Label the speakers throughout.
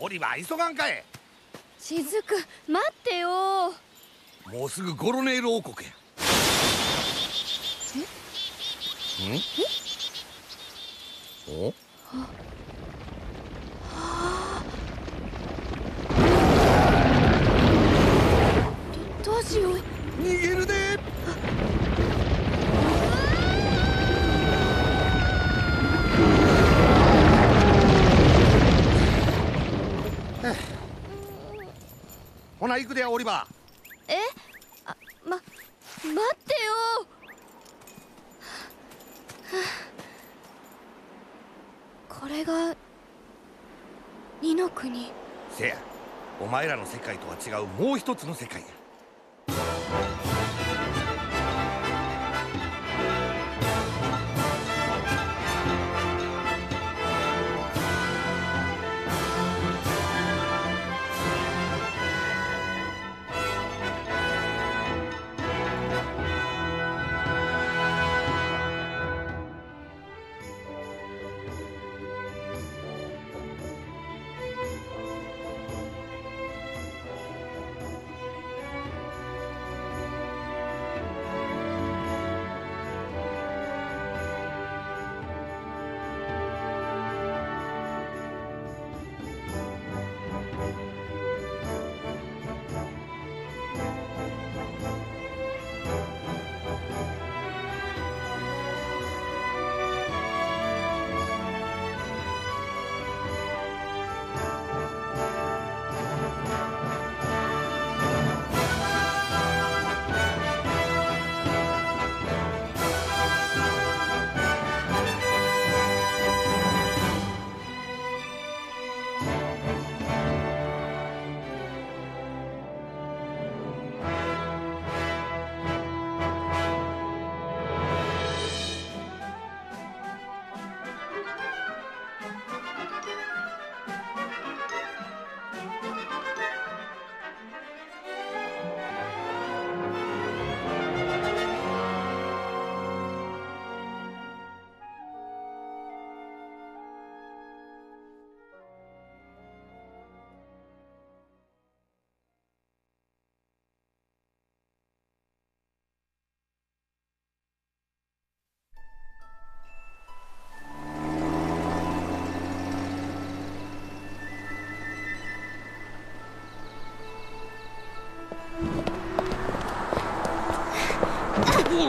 Speaker 1: オリバー急がんかえ。
Speaker 2: しずく待ってよ。
Speaker 1: もうすぐゴロネール王国や。お
Speaker 2: どうしよう。
Speaker 1: 逃げるで。ほな行くでオリバー。
Speaker 2: 待ってよ。これが二の国。
Speaker 1: せや、お前らの世界とは違うもう一つの世界や。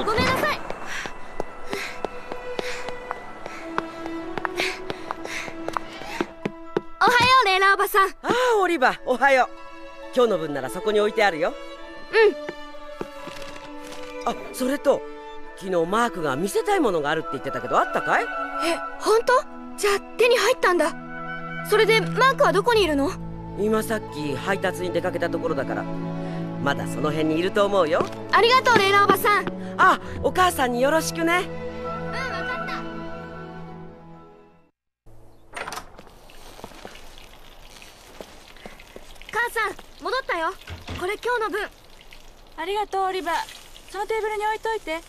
Speaker 2: ごめんなさい。おはようレイラーおばさん。
Speaker 3: ああ、オリバー、おはよう。今日の分ならそこに置いてあるよ。あ、それと昨日マークが見せたいものがあるって言ってたけど、あったかい？
Speaker 2: 本当？じゃあ手に入ったんだ。それでマークはどこにいるの？
Speaker 3: 今さっき配達に出かけたところだから、まだその辺にいると思うよ。
Speaker 2: ありがとうレイラーおばさん。
Speaker 3: あ、お母さんによろしくね。
Speaker 2: 分かった。母さん戻ったよ。これ今日の分。
Speaker 4: ありがとうオリバー。そのテーブルに置いといて。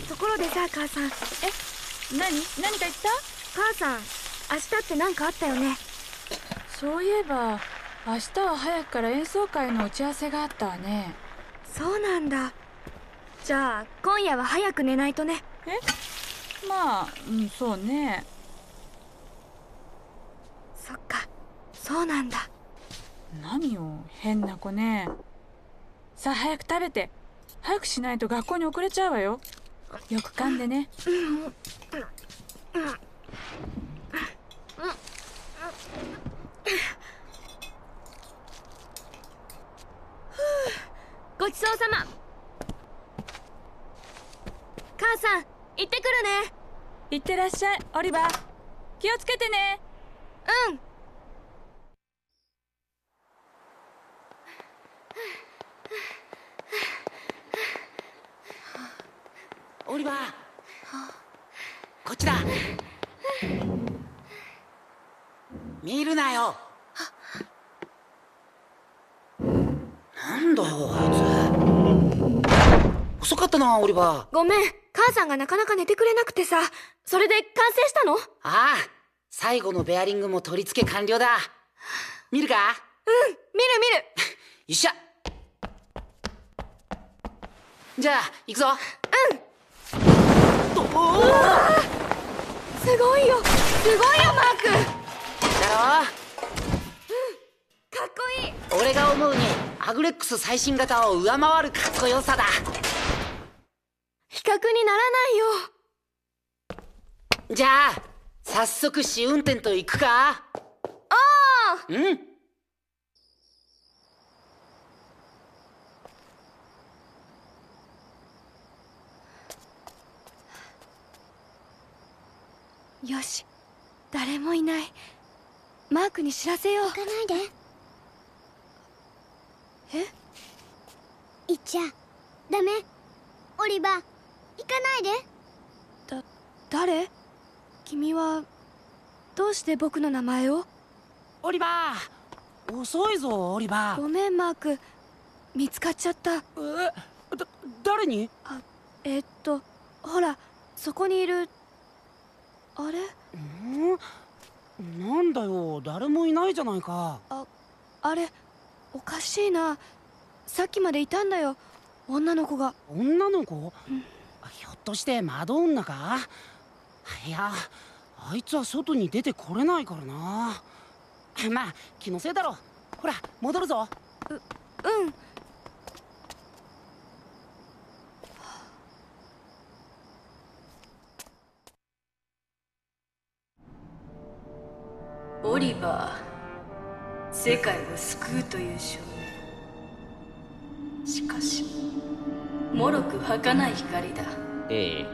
Speaker 2: ところでさ母さん。
Speaker 4: 何か言った？
Speaker 2: 母さん明日って何かあったよね。
Speaker 4: そういえば明日は早くから演奏会の打ち合わせがあったわね。
Speaker 2: そうなんだ。じゃあ今夜は早く寝ないとね。
Speaker 4: まあ、そうね。
Speaker 2: そっか、そうなんだ。
Speaker 4: 何よ変な子ね。さあ早く食べて。早くしないと学校に遅れちゃうわよ。よく噛んでね。
Speaker 2: ごちそうさま。母さん行ってくるね。
Speaker 4: いってらっしゃいオリバー。気をつけてね。
Speaker 2: うん。
Speaker 5: オリバー、こっちだ。見るなよ。なんだよあいつ。遅かったなオリバー。
Speaker 2: ごめん、母さんがなかなか寝てくれなくてさ。それで完成したの？
Speaker 5: ああ、最後のベアリングも取り付け完了だ。見るか？
Speaker 2: うん、見る見る。
Speaker 5: よっしゃ。じゃあ行くぞ。
Speaker 2: うん。すごいよ、すごいよマーク。
Speaker 5: だろ？
Speaker 2: かっこいい。
Speaker 5: 俺が思うにアグレックス最新型を上回るかっこよさだ。
Speaker 2: 比較にならないよ。
Speaker 5: じゃあ早速試運転と行くか？
Speaker 2: ああ。
Speaker 5: うん。
Speaker 2: よし、誰もいない。マークに知らせよう。
Speaker 6: 行かないで。
Speaker 2: え？
Speaker 6: 行っちゃダメ。オリバー、行かないで。
Speaker 2: 誰？君はどうして僕の名前を？
Speaker 5: オリバー、遅いぞオリバー。
Speaker 2: ごめんマーク、見つかっちゃった。
Speaker 5: 誰に？
Speaker 2: ほら、そこにいる。あれ？
Speaker 5: なんだよ、誰もいないじゃないか。
Speaker 2: あれ、おかしいな。さっきまでいたんだよ、女の子が。
Speaker 5: 女の子？ひょっとして窓女か？いや、あいつは外に出てこれないからな。まあ気のせいだろ。ほら戻るぞ。
Speaker 2: うん。
Speaker 7: オリバー、世界を救うという少年。しかしもろく儚い光だ。
Speaker 8: ええ、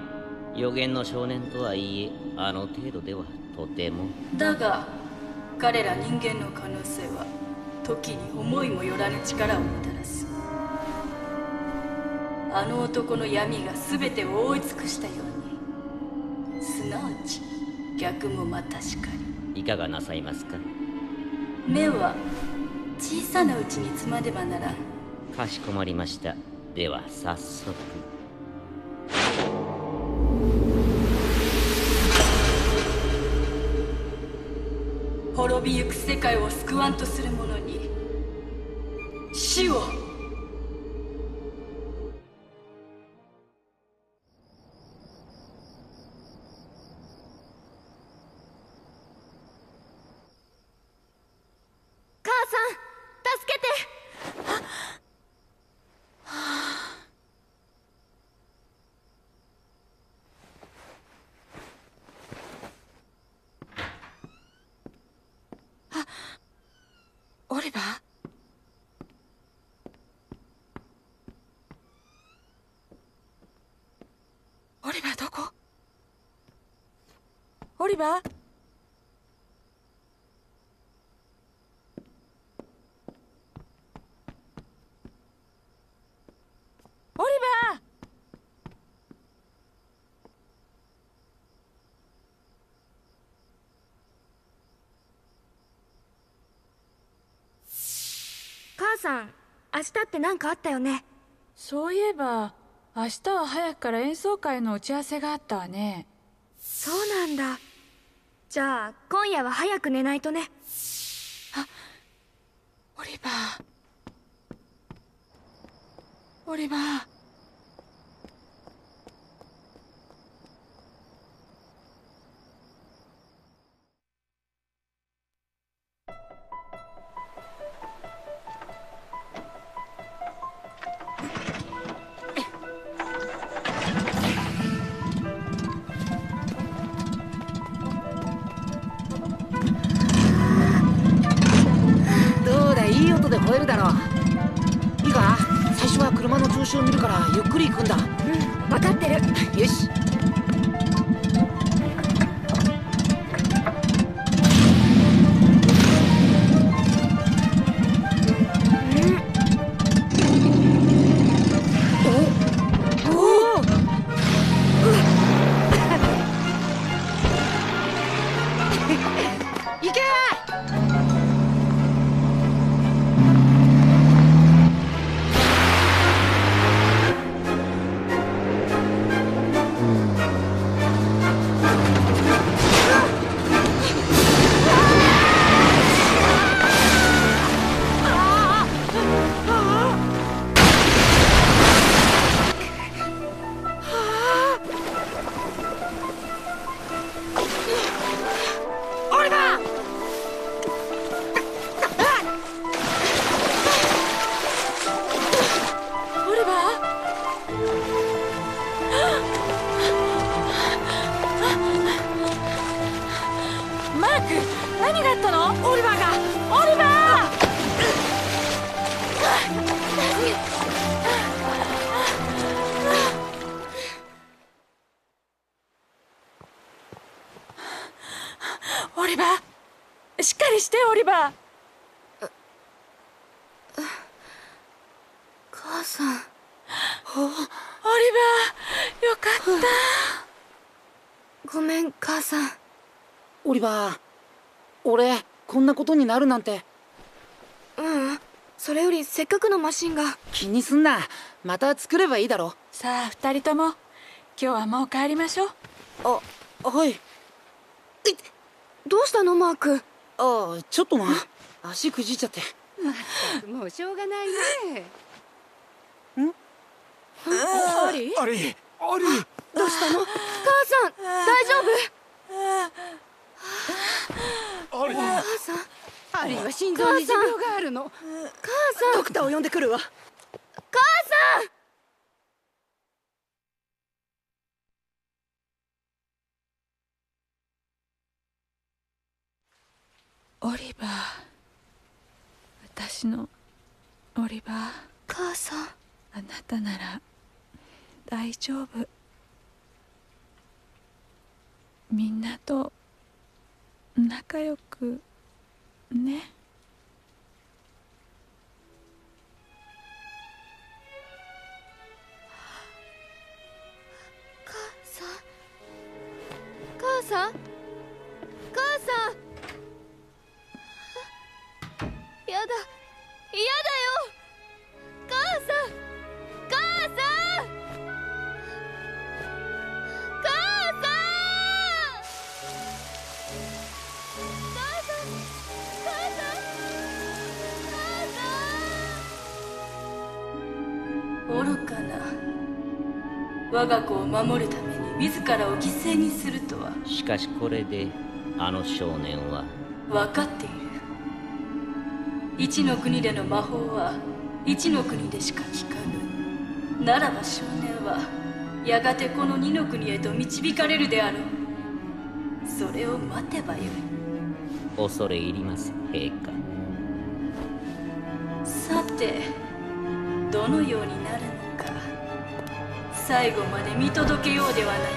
Speaker 8: 予言の少年とはいえあの程度ではとても。
Speaker 7: だが彼ら人間の可能性は時に思いもよらぬ力をもたらす。あの男の闇が全てを覆い尽くしたように、すなわち逆もまたしかり。
Speaker 8: いかがなさいますか？
Speaker 7: 目は小さなうちにつまでばならん。
Speaker 8: かしこまりました。では早速。
Speaker 7: 滅びゆく世界を救わんとする者に死を。
Speaker 2: 母さん、助けて。
Speaker 4: オリバー？オリバーどこ？オリバー？オリバー？
Speaker 2: 母さん、明日って何かあったよね。
Speaker 4: そういえば明日は早くから演奏会の打ち合わせがあったわね。
Speaker 2: そうなんだ。じゃあ今夜は早く寝ないとね。
Speaker 4: オリバー。オリバー。
Speaker 5: どうだ、いい音で吠えるだろう。いいか、最初は車の調子を見るからゆっくり行くんだ。
Speaker 2: うん、分かってる。
Speaker 5: よし。
Speaker 4: 何があったの？オリバーが！オリバー！オリバー、しっかりしてオリバー。
Speaker 2: 母さん。
Speaker 4: オリバー、よかった。
Speaker 2: ごめん母さん。
Speaker 5: オリバー、俺こんなことになるなんて。
Speaker 2: それよりせっかくのマシンが。
Speaker 5: 気にすんな、また作ればいいだろ。
Speaker 4: さあ2人とも今日はもう帰りましょう。
Speaker 5: はい。
Speaker 2: どうしたのマーク？
Speaker 5: ちょっとな、足くじいちゃって。
Speaker 9: もうしょうがないね。
Speaker 1: アリどうしたの？
Speaker 2: 母さん大丈夫？
Speaker 1: アリ
Speaker 2: 母さん。
Speaker 9: アリーは心臓に持病があるの。
Speaker 2: 母さん。
Speaker 9: ドクターを呼んでくるわ。
Speaker 2: 母さん。
Speaker 4: オリバー、私のオリバー。
Speaker 2: 母さん。
Speaker 4: あなたなら大丈夫。みんなと仲良くね。
Speaker 2: 母さん。母さん。やだ。嫌だよ。母さん。母さん。母さん。
Speaker 7: 愚かな。我が子を守るために自らを犠牲にするとは。
Speaker 8: しかしこれであの少年は
Speaker 7: 分かっている。一の国での魔法は一の国でしか効かぬ。ならば少年はやがてこの二の国へと導かれるであろう。それを待てばよい。
Speaker 8: 恐れ入ります陛下。
Speaker 7: さてどのようになるのか、最後まで見届けようではないか。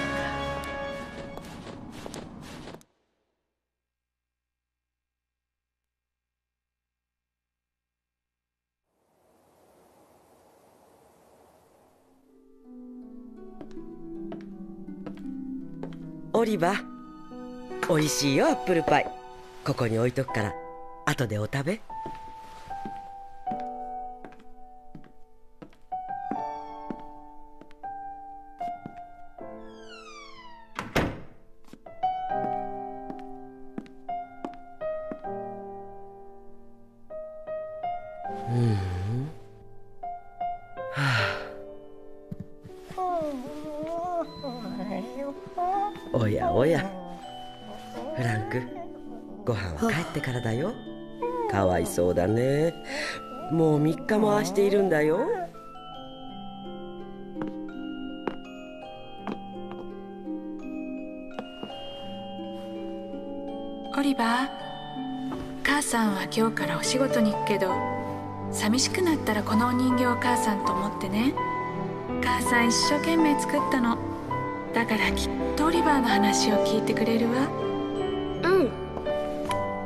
Speaker 3: オリバー、おいしいよアップルパイ。ここに置いとくから後でお食べ。おやおや、フランク、ご飯は帰ってからだよ。かわいそうだね。もう3日もああしているんだよ。
Speaker 4: オリバー、母さんは今日からお仕事に行くけど、寂しくなったらこのお人形を母さんと思ってね。母さん一生懸命作ったの。だからきっとオリバーの話を聞いてくれるわ。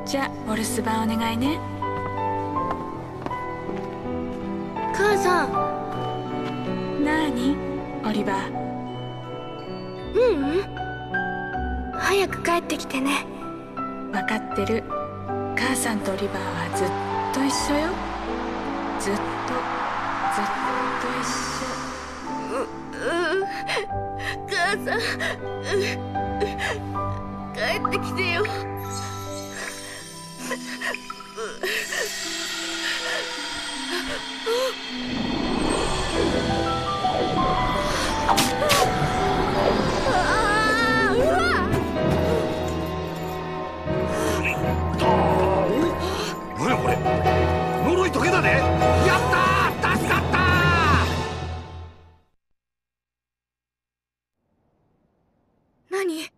Speaker 4: じゃあお留守番お願いね。
Speaker 2: 母さん。
Speaker 4: なーにオリバー。
Speaker 2: 早く帰ってきてね。
Speaker 4: 分かってる。母さんとオリバーはずっと一緒よ。ずっと一緒。
Speaker 2: 母さん。帰ってきてよ。
Speaker 1: 何これ、呪い解けたね。やったー、助かったー。
Speaker 2: 何？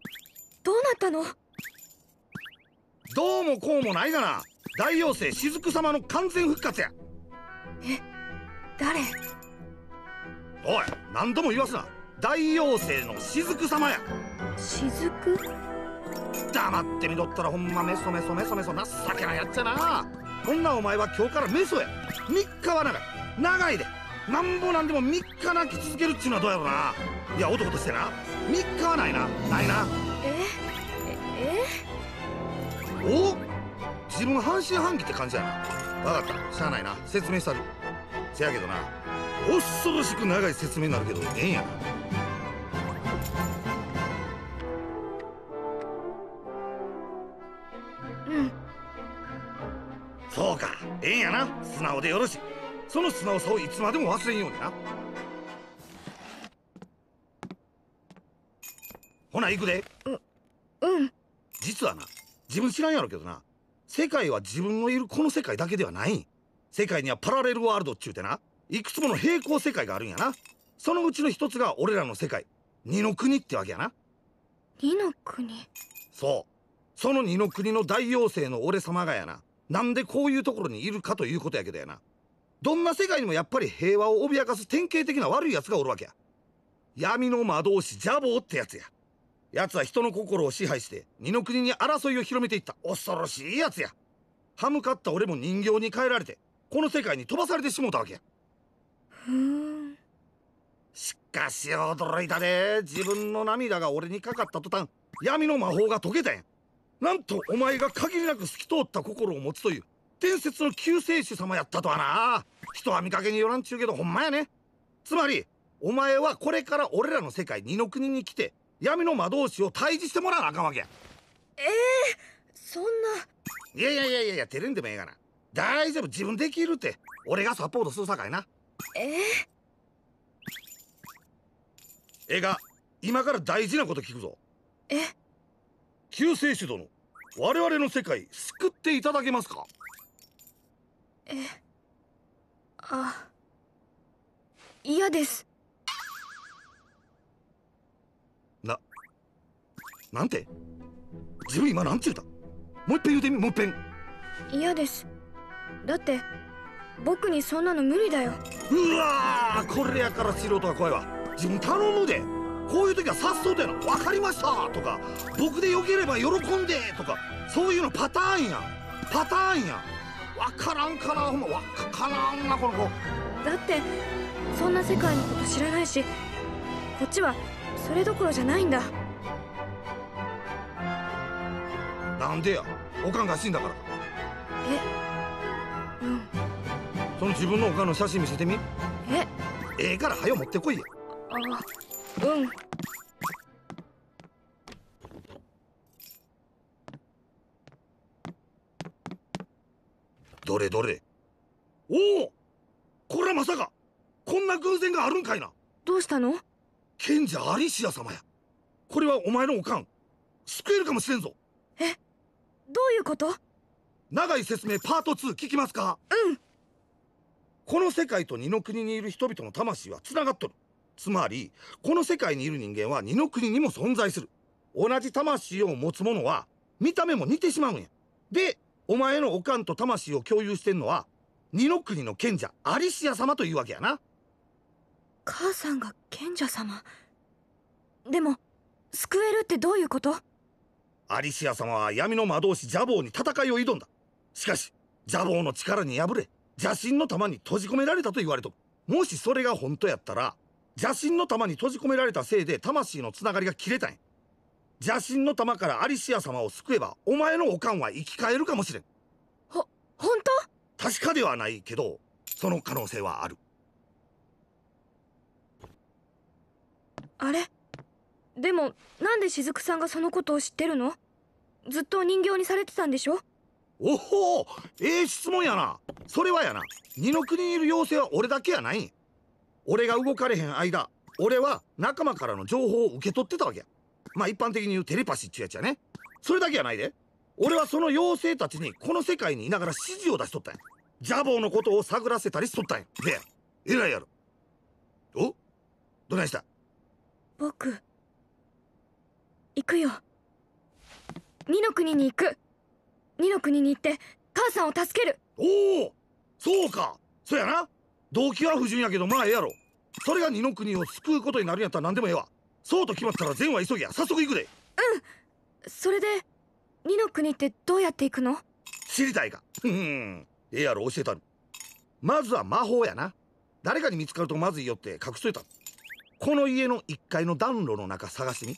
Speaker 2: どうなったの？
Speaker 1: どうもこうもないがな、大妖精雫様の完全復活や。
Speaker 4: 誰？
Speaker 1: おい、何度も言わすな。大妖精の雫様や。
Speaker 2: 雫？
Speaker 1: 黙ってみとったらほんまメソメソメソメソ情けないやっちゃな。こんなお前は今日からメソや。3日は長い、長いで。なんぼなんでも3日泣き続けるっちゅうのはどうやろうな。いや、男としてな、3日はないな、ないな。お、自分半信半疑って感じやな。分かった、しゃあないな、説明したる。せやけどな、恐ろしく長い説明になるけどええんやな。そうか、ええんやな。素直でよろしい。その素直さをいつまでも忘れんようにな。ほな行くで。実はな、自分知らんやろけどな、世界は自分のいるこの世界だけではないん。世界にはパラレルワールドっちゅうてな、いくつもの平行世界があるんやな。そのうちの一つが俺らの世界、二の国ってわけやな。
Speaker 2: 二の国？
Speaker 1: そう、その二の国の大妖精の俺様がやな、なんでこういうところにいるかということやけどやな、どんな世界にもやっぱり平和を脅かす典型的な悪い奴がおるわけや。闇の魔導士ジャボーってやつや。奴は人の心を支配して二の国に争いを広めていった恐ろしい奴や。歯向かった俺も人形に変えられてこの世界に飛ばされてしもうたわけや。しかし驚いたで。自分の涙が俺にかかった途端、闇の魔法が解けたんや。なんとお前が限りなく透き通った心を持つという伝説の救世主様やったとはな。人は見かけによらんちゅうけどほんまやね。つまりお前はこれから俺らの世界二の国に来て闇の魔導士を退治してもらわなあかんわけや。
Speaker 2: そんな。
Speaker 1: いやいやいやいや、照れんでもええがな。大丈夫、自分できるって。俺がサポートするさかいな。ええが、今から大事なこと聞くぞ。救世主殿、我々の世界救っていただけますか？
Speaker 2: 嫌です。
Speaker 1: なんて？自分今なんて言うた？もう一遍言うてみ、もう一遍。
Speaker 2: 嫌です。だって僕にそんなの無理だよ。
Speaker 1: うわー、これやから素人が怖いわ。自分頼むで。こういう時はさっそうとやな。分かりましたとか、僕でよければ喜んでとか、そういうのパターンやん。パターンやん。分からんかな、ほんま分からんなこの子。
Speaker 2: だってそんな世界のこと知らないし、こっちはそれどころじゃないんだ。
Speaker 1: なんでや、おかんが死んだからか？その自分のおかんの写真見せてみ。ええから早よ持ってこいや。どれどれ。おお、これはまさかこんな偶然があるんかいな。
Speaker 2: どうしたの？
Speaker 1: 賢者アリシア様や。これはお前のおかん救えるかもしれんぞ。
Speaker 2: どういうこと？
Speaker 1: 長い説明パート2聞きますか？この世界と二の国にいる人々の魂はつながっとる。つまりこの世界にいる人間は二の国にも存在する。同じ魂を持つ者は見た目も似てしまうんや。で、お前のおかんと魂を共有してんのは二の国の賢者アリシア様というわけやな。
Speaker 2: 母さんが賢者様。でも救えるってどういうこと？
Speaker 1: アリシア様は闇の魔導士ジャボーに戦いを挑んだ。しかしジャボーの力に敗れ邪神の玉に閉じ込められたと言われとる。もしそれが本当やったら邪神の玉に閉じ込められたせいで魂のつながりが切れたんや。邪神の玉からアリシア様を救えばお前のおかんは生き返るかもしれん。
Speaker 2: 本当？
Speaker 1: 確かではないけどその可能性はある。
Speaker 2: あれ？でもなんで雫さんがそのことを知ってるの？ずっと人形にされてたんでしょ？
Speaker 1: おほ、質問やな。それはやな、二の国にいる妖精は俺だけやないん。俺が動かれへん間、俺は仲間からの情報を受け取ってたわけや。まあ一般的に言うテレパシーっちゅうやつやね。それだけやないで。俺はその妖精たちにこの世界にいながら指示を出しとったんや。ジャボーのことを探らせたりしとったんや。でや、偉いやろ。お、どないした？
Speaker 2: 僕行くよ。二の国に行く。二の国に行って母さんを助ける。
Speaker 1: おお、そうか。そやな。動機は不純やけどまあええやろ。それが二の国を救うことになるんやったら何でもええわ。そうと決まったら善は急ぎや。早速行くで。
Speaker 2: それで二の国ってどうやって行くの？
Speaker 1: 知りたいか。ええやろ、教えたる。まずは魔法やな。誰かに見つかるとまずいよって隠しといた。この家の1階の暖炉の中探してみ。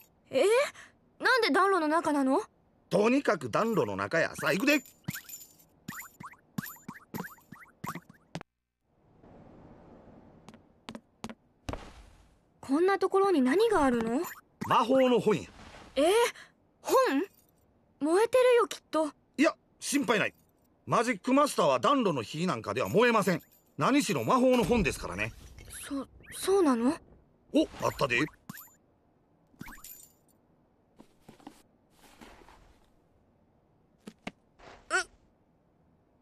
Speaker 2: なんで暖炉の中なの？
Speaker 1: とにかく暖炉の中や。さあ行くで。
Speaker 2: こんなところに何があるの？
Speaker 1: 魔法の本や。
Speaker 2: 本？燃えてるよきっと。
Speaker 1: いや、心配ない。マジックマスターは暖炉の火なんかでは燃えません。何しろ魔法の本ですからね。
Speaker 2: そうなの？
Speaker 1: お、あったで。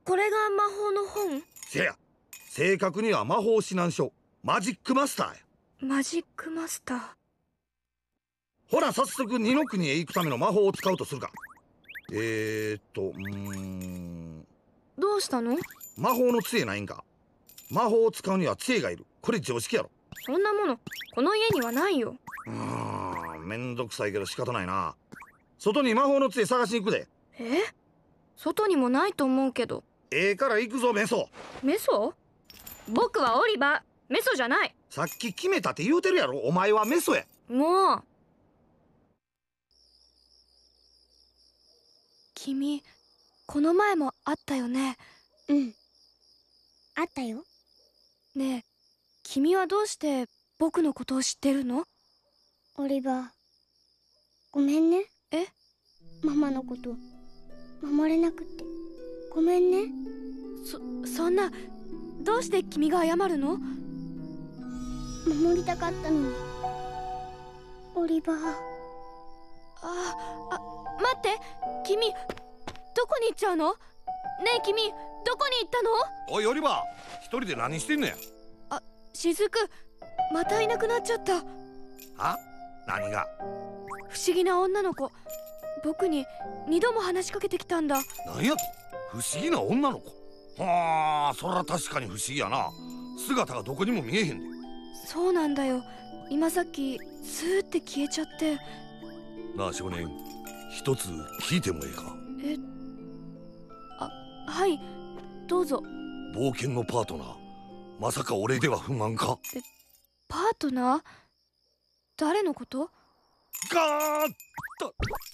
Speaker 2: これが魔法の本？
Speaker 1: せや、正確には魔法指南書マジックマスターや。
Speaker 2: マジックマスター。
Speaker 1: ほら、早速二の国へ行くための魔法を使うとするか。
Speaker 2: どうしたの？
Speaker 1: 魔法の杖ないんか。魔法を使うには杖がいる。これ常識やろ。
Speaker 2: そんなものこの家にはないよ。
Speaker 1: めんどくさいけど仕方ないな。外に魔法の杖探しに行くで。
Speaker 2: 外にもないと思うけど。
Speaker 1: から行くぞ、メソ。
Speaker 2: メソ？僕はオリバー。メソじゃない。
Speaker 1: さっき決めたって言うてるやろ。お前はメソや。
Speaker 2: もう。君、この前も会ったよね。
Speaker 6: あったよ。
Speaker 2: ねえ、君はどうして僕のことを知ってるの？
Speaker 6: オリバー、ごめんね。ママのこと守れなくてごめんね。
Speaker 2: そんな、どうして君が謝るの？
Speaker 6: 守りたかったのに。オリバー。
Speaker 2: 待って、君どこに行っちゃうの？ねえ君、どこに行ったの？
Speaker 1: おい、オリバー、一人で何してんのや。
Speaker 2: 雫、またいなくなっちゃった。
Speaker 1: 何が？
Speaker 2: 不思議な女の子、僕に2度も話しかけてきたんだ。
Speaker 1: なんやと？不思議な女の子？はあ、そら確かに不思議やな。姿がどこにも見えへんで。
Speaker 2: そうなんだよ。今さっきスーって消えちゃって。
Speaker 1: なあ少年、一つ聞いてもええか？
Speaker 2: はい、どうぞ。
Speaker 1: 冒険のパートナー、まさか俺では不満か？
Speaker 2: パートナー？誰のこと？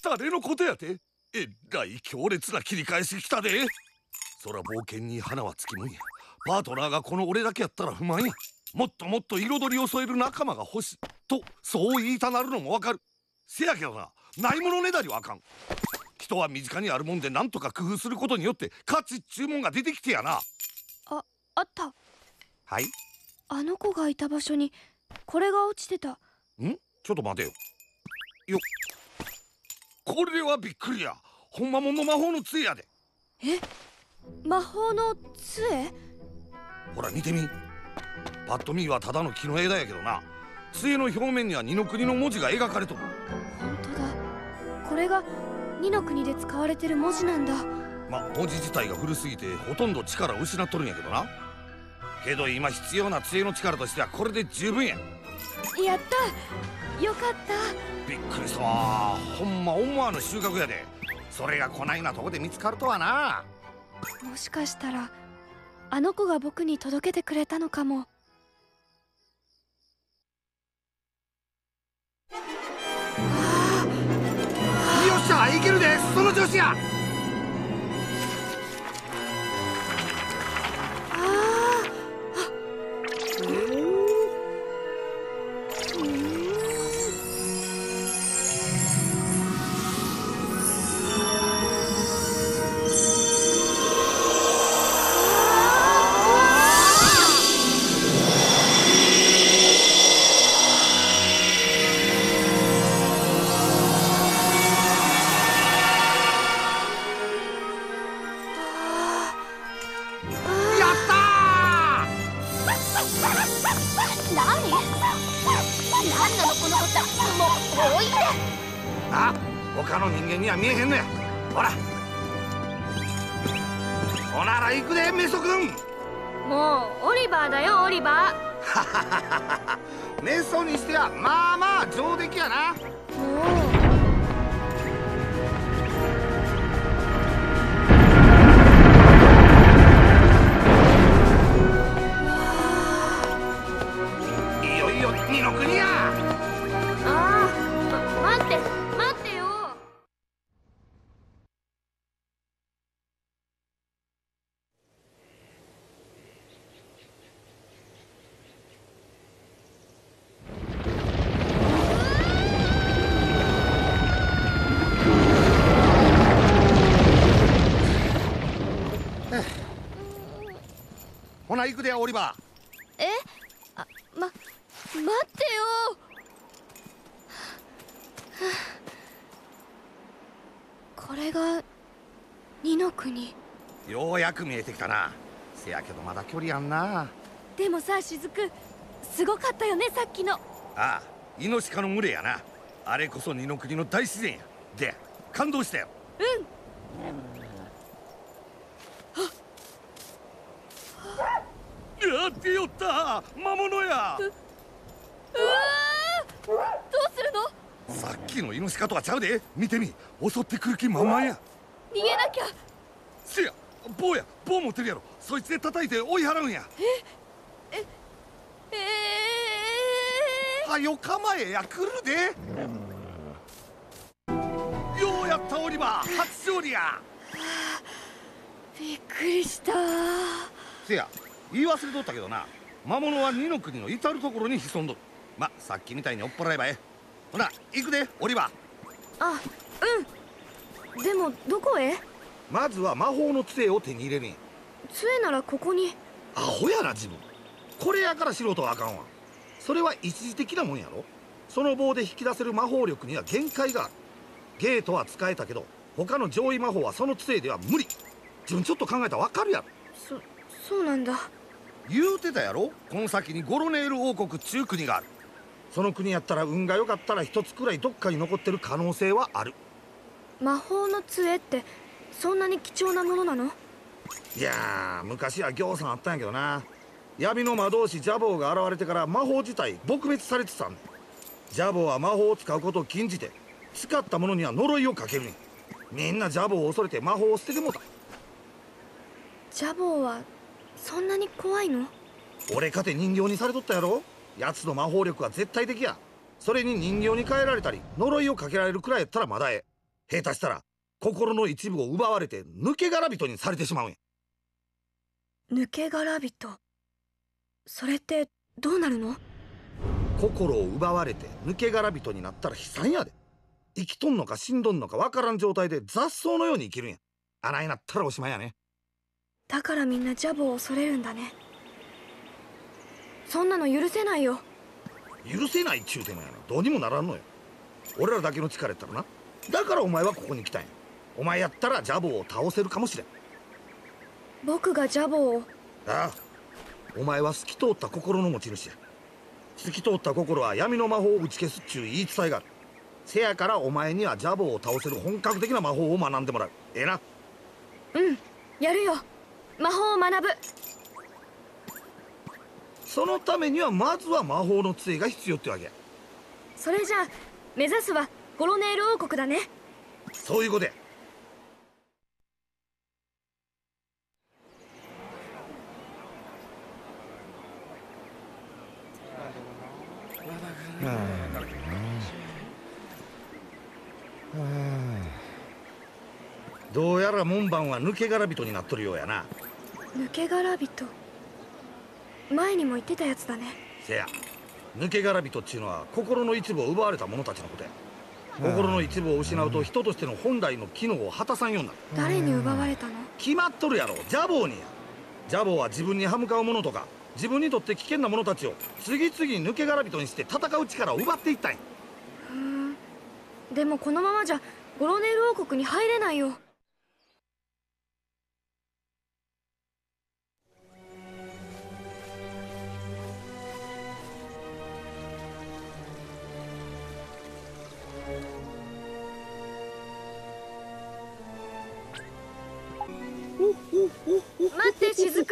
Speaker 1: 誰のことやて？えらい強烈な切り返しきたで。そら冒険に花はつきもんや。パートナーがこの俺だけやったら不満や。もっともっと彩りを添える仲間が欲しいと、そう言いたなるのもわかる。せやけどな、ないものねだりはあかん。人は身近にあるもんで何とか工夫することによって価値っちゅうもんが出てきてやな。
Speaker 2: あった。
Speaker 1: はい？
Speaker 2: あの子がいた場所にこれが落ちてた。
Speaker 1: ちょっと待てよ。これはびっくりや。ほんまもんの魔法の杖やで。
Speaker 2: 魔法の杖？
Speaker 1: ほら見てみ。パッと見はただの木の枝やけどな、杖の表面には二の国の文字が描かれとる。
Speaker 2: 本当だ。これが二の国で使われてる文字なんだ。
Speaker 1: 文字自体が古すぎてほとんど力を失っとるんやけどな。けど今必要な杖の力としてはこれで十分や。
Speaker 2: やった、よかった。
Speaker 1: びっくりしたわ。ほんま思わぬ収穫やで。それがこないなとこで見つかるとはな。
Speaker 2: もしかしたらあの子が僕に届けてくれたのかも。よ
Speaker 1: っしゃ、いけるで。その調子や。他の人間には見えへんのや。ほら。ほなら行くでメソ君。
Speaker 2: もうオリバーだよオリバ
Speaker 1: ー。メソにしてはまあまあ上出来やな。
Speaker 2: もう
Speaker 1: 二の国や。
Speaker 2: ああ、待って待ってよ。
Speaker 1: ほな行くでオリバー。
Speaker 2: 待ってよ。これが二の国。
Speaker 1: ようやく見えてきたな。せやけどまだ距離やんな。
Speaker 2: でもさ、雫すごかったよね、さっきの。
Speaker 1: ああ、イノシカの群れやな。あれこそ二の国の大自然や。で感動したよ。やってよった、魔物や。
Speaker 2: うわー、どうするの？
Speaker 1: さっきのイノシカとはちゃうで。見てみ、襲ってくる気満々や。
Speaker 2: 逃げなきゃ。
Speaker 1: せや、棒持ってるやろ。そいつで叩いて追い払うんや。はよ構えや、来るで。ようやったオリバー、初勝利や。
Speaker 2: びっくりした。
Speaker 1: せや、言い忘れとったけどな、魔物は二の国の至る所に潜んどる。ま、さっきみたいに追っ払えばええ。ほな行くでオリバー。
Speaker 2: あ、うん。でもどこへ？
Speaker 1: まずは魔法の杖を手に入れるんや。
Speaker 2: 杖ならここに。
Speaker 1: アホやな自分。これやから素人はあかんわ。それは一時的なもんやろ。その棒で引き出せる魔法力には限界がある。ゲートは使えたけど他の上位魔法はその杖では無理。自分ちょっと考えたらわかるやろ。
Speaker 2: そうなんだ。
Speaker 1: 言うてたやろ、この先にゴロネール王国っちゅう国がある。その国やったら運が良かったら一つくらいどっかに残ってる可能性はある。
Speaker 2: 魔法の杖ってそんなに貴重なものなの？
Speaker 1: いやー、昔はぎょうさんあったんやけどな。闇の魔導士ジャボーが現れてから魔法自体撲滅されてたんだ。ジャボーは魔法を使うことを禁じて、使ったものには呪いをかけるねん。みんなジャボーを恐れて魔法を捨ててもうた。
Speaker 2: ジャボーはそんなに怖いの？
Speaker 1: 俺かて人形にされとったやろ。奴の魔法力は絶対的や。それに人形に変えられたり呪いをかけられるくらいやったらまだええ。下手したら心の一部を奪われて抜け殻人にされてしまうんや。
Speaker 2: 抜け殻人。それってどうなるの？
Speaker 1: 心を奪われて抜け殻人になったら悲惨やで。生きとんのか死んどんのかわからん状態で雑草のように生きるんや。あないなったらおしまいやね。
Speaker 2: だからみんなジャボーを恐れるんだね。そんなの許せないよ。
Speaker 1: 許せないっちゅうてもやな、どうにもならんのよ。俺らだけの力やったらな。だからお前はここに来たんや。お前やったらジャボーを倒せるかもしれん。
Speaker 2: 僕がジャボーを？
Speaker 1: ああ、お前は透き通った心の持ち主や。透き通った心は闇の魔法を打ち消すっちゅう言い伝えがある。せやからお前にはジャボーを倒せる本格的な魔法を学んでもらう。ええな。
Speaker 2: うん、やるよ。魔法を学ぶ。
Speaker 1: そのためにはまずは魔法の杖が必要ってわけや。
Speaker 2: それじゃあ目指すはゴロネール王国だね。
Speaker 1: そういうことや。どうやら門番は抜け殻人になっとるようやな。
Speaker 2: 抜け殻人。前にも言ってたやつだね。
Speaker 1: せや、抜け殻人っちゅうのは心の一部を奪われた者たちのことや。心の一部を失うと人としての本来の機能を果たさんようになる。
Speaker 2: 誰に奪われたの？
Speaker 1: 決まっとるやろ、ジャボーにや。ジャボーは自分に歯向かう者とか自分にとって危険な者たちを次々に抜け殻人にして戦う力を奪っていったんや。
Speaker 2: でもこのままじゃゴロネール王国に入れないよ。って雫。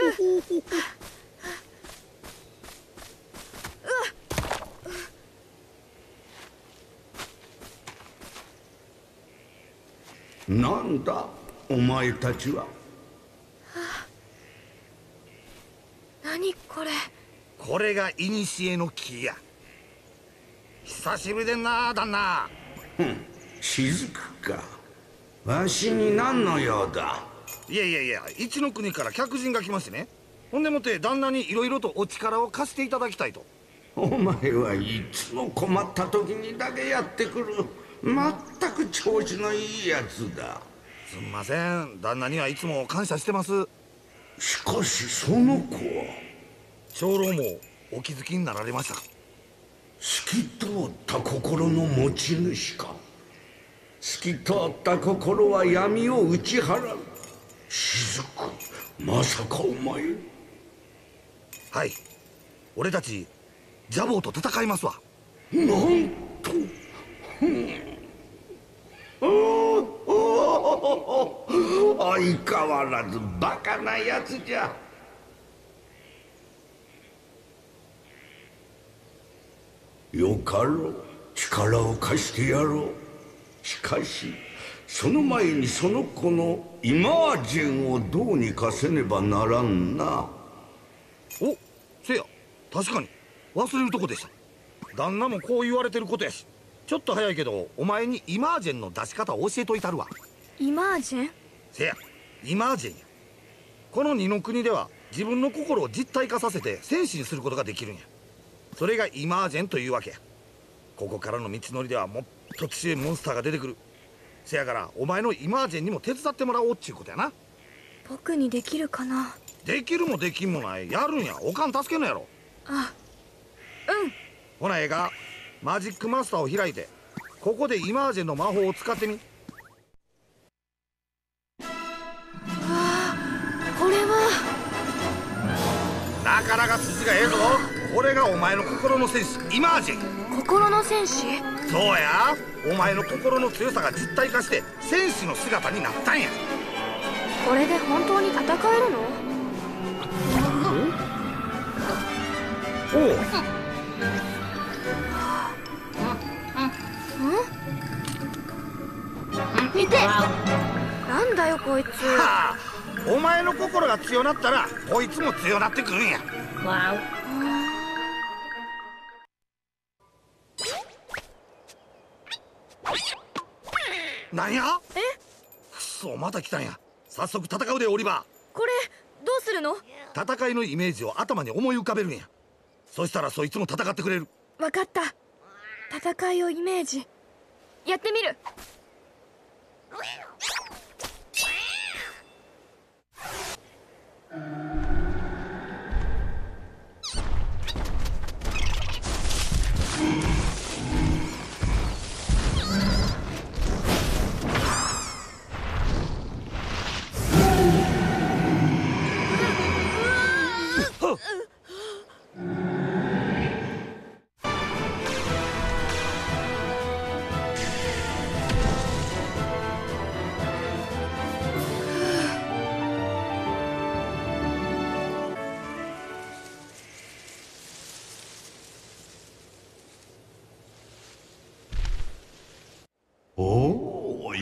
Speaker 10: なんだお前たちは。
Speaker 2: 何これ。
Speaker 1: これが古の木や。久しぶりでんな旦那。
Speaker 10: 雫か。わしに何の用だ。
Speaker 1: いや一の国から客人が来ましてね。ほんでもって旦那にいろいろとお力を貸していただきたいと。
Speaker 10: お前はいつも困った時にだけやってくる。まったく調子のいいやつだ。
Speaker 1: すんません、旦那にはいつも感謝してます。
Speaker 10: しかしその子は。
Speaker 1: 長老もお気づきになられましたか。
Speaker 10: 透き通った心の持ち主か。透き通った心は闇を打ち払う。雫、まさかお前。
Speaker 1: はい、俺たちジャボーと戦いますわ。
Speaker 10: なんと。相変わらずバカなやつじゃ。よかろう、力を貸してやろう。しかしその前にその子のイマージェンをどうにかせねばならんな。
Speaker 1: お、せや、確かに忘れるとこでした。旦那もこう言われてることやし、ちょっと早いけどお前にイマージェンの出し方を教えといたるわ。
Speaker 2: イマージェン？
Speaker 1: せや、イマージェンや。この二の国では自分の心を実体化させて戦士にすることができるんや。それがイマージェンというわけや。ここからの道のりではもっと強いモンスターが出てくる。せやからお前のイマージェンにも手伝ってもらおうっちゅうことやな。
Speaker 2: 僕にできるかな。
Speaker 1: できるもできんもない。やるんや。おかん助けんのやろ。
Speaker 2: あ、うん。
Speaker 1: ほなええか、マジックマスターを開いてここでイマージェンの魔法を使ってみ。
Speaker 2: これは
Speaker 1: なかなか筋がええぞ。これがお前の心の戦士イマージェン。
Speaker 2: 心の戦士？
Speaker 1: そうや、お前の心の強さが実体化して戦士の姿になったんや。
Speaker 2: これで本当に戦えるの？
Speaker 1: おう。
Speaker 2: 見て。なんだよこいつ。
Speaker 1: はあ、お前の心が強なったらこいつも強なってくるんや。
Speaker 2: わ
Speaker 1: なんや？
Speaker 2: え？
Speaker 1: くそ、また来たんや。早速戦うでオリバ
Speaker 2: ー。これどうするの？
Speaker 1: 戦いのイメージを頭に思い浮かべるんや。そしたらそいつも戦ってくれる。
Speaker 2: わかった。戦いをイメージやってみる。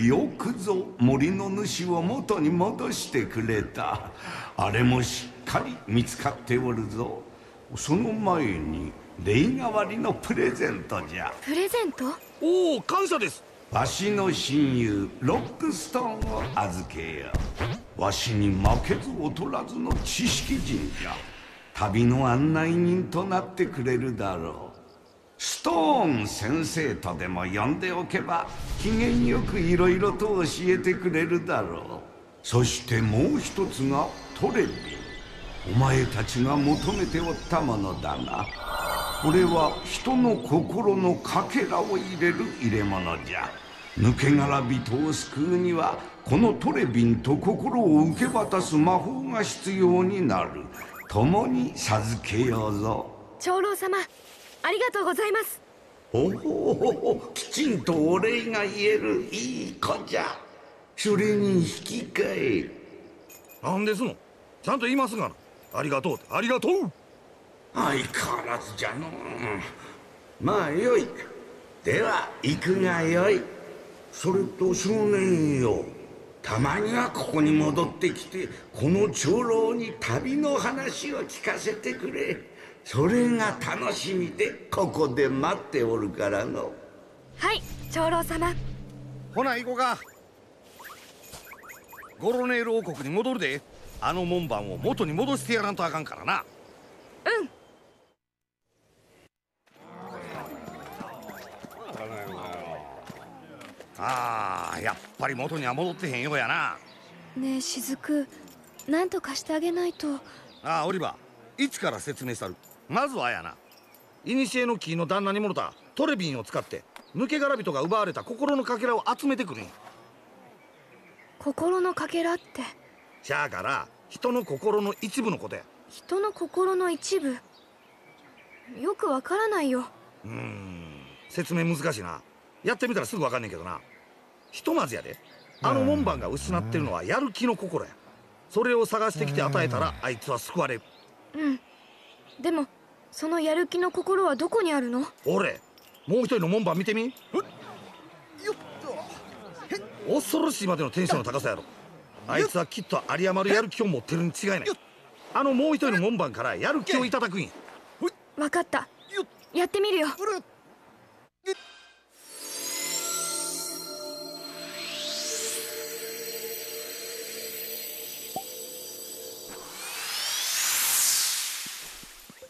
Speaker 10: よくぞ森の主を元に戻してくれた。あれもしっかり見つかっておるぞ。その前に礼代わりのプレゼントじゃ。
Speaker 2: プレゼント？
Speaker 1: おお、感謝です。
Speaker 10: わしの親友ロックストーンを預けよう。わしに負けず劣らずの知識人じゃ。旅の案内人となってくれるだろう。ストーン先生とでも呼んでおけば機嫌よくいろいろと教えてくれるだろう。そしてもう一つがトレビ。お前たちが求めておったものだな。これは人の心のかけらを入れる入れ物じゃ。抜け殻人を救うにはこのトレビンと心を受け渡す魔法が必要になる。共に授けようぞ。
Speaker 2: 長老様、ありがとうございます。
Speaker 10: おお、きちんとお礼が言えるいい子じゃ。それに引き換え
Speaker 1: なんですの？ちゃんと言いますがな。ありがとうって、ありがとう。
Speaker 10: 相変わらずじゃのう。まあよい。では行くがよい。それと少年よ、たまにはここに戻ってきてこの長老に旅の話を聞かせてくれ。それが楽しみでここで待っておるからの。
Speaker 2: はい、長老様。
Speaker 1: ほな行こうか。ゴロネール王国に戻るで。あの門番を元に戻してやらんとあかんからな。
Speaker 2: うん。
Speaker 1: ああ、やっぱり元には戻ってへんようやな。
Speaker 2: ねえ雫、なんとかしてあげないと。
Speaker 1: ああ、オリバー、一から説明したる。まずはやな、古の木の旦那にもろたトレビンを使って抜け殻人が奪われた心のかけらを集めてくるんや。
Speaker 2: 心のかけらって？
Speaker 1: しゃあから人の心の一部のことや。
Speaker 2: 人の心の一部？よくわからないよ。
Speaker 1: 説明難しいな。やってみたらすぐわかんねんけどな。ひとまずやで、あの門番が失ってるのはやる気の心や。それを探してきて与えたらあいつは救われる。
Speaker 2: でもそのやる気の心はどこにあるの？
Speaker 1: 俺、もう一人の門番見てみ。よっと、恐ろしいまでのテンションの高さやろ。あいつはきっと有り余るやる気を持ってるに違いない。あのもう一人の門番からやる気をいただくんや。
Speaker 2: 分かった、やってみるよ。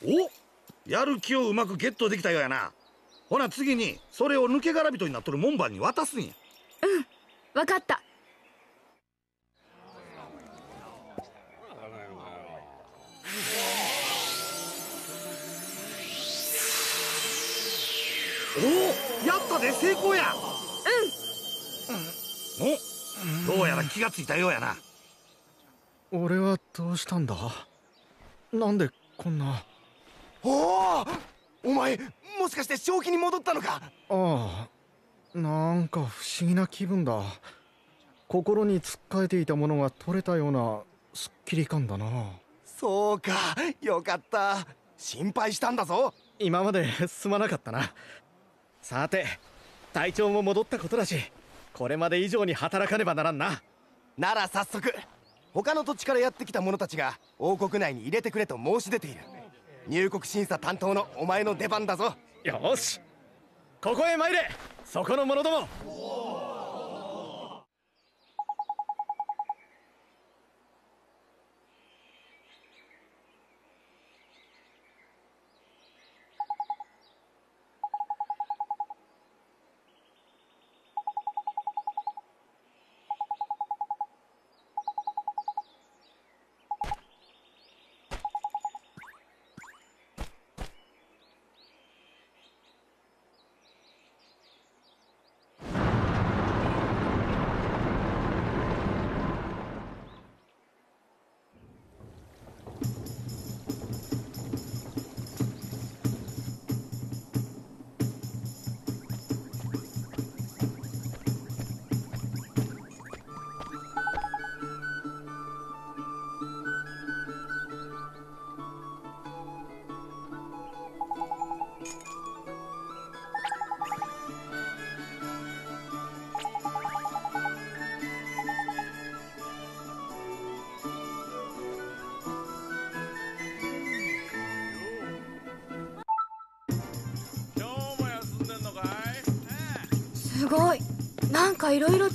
Speaker 1: お、やる気をうまくゲットできたようやな。ほな次にそれを抜け殻人になっとる門番に渡すんや。
Speaker 2: 分かった。
Speaker 1: おお、やったで、成功や。お、どうやら気がついたようやな。
Speaker 11: 俺はどうしたんだ？なんでこんな。
Speaker 12: おお、お前もしかして正気に戻ったのか？
Speaker 11: ああ、なんか不思議な気分だ。心につっかえていたものが取れたようなすっきり感だな。
Speaker 12: そうか、よかった。心配したんだぞ。
Speaker 11: 今まですまなかったな。さて、体調も戻ったことだし、これまで以上に働かねばならんな。
Speaker 12: なら早速、他の土地からやってきた者たちが王国内に入れてくれと申し出ている。入国審査担当のお前の出番だぞ。
Speaker 11: よし、ここへ参れ、そこの者ども。
Speaker 2: すごい、なんかいろいろ違う。
Speaker 1: おい、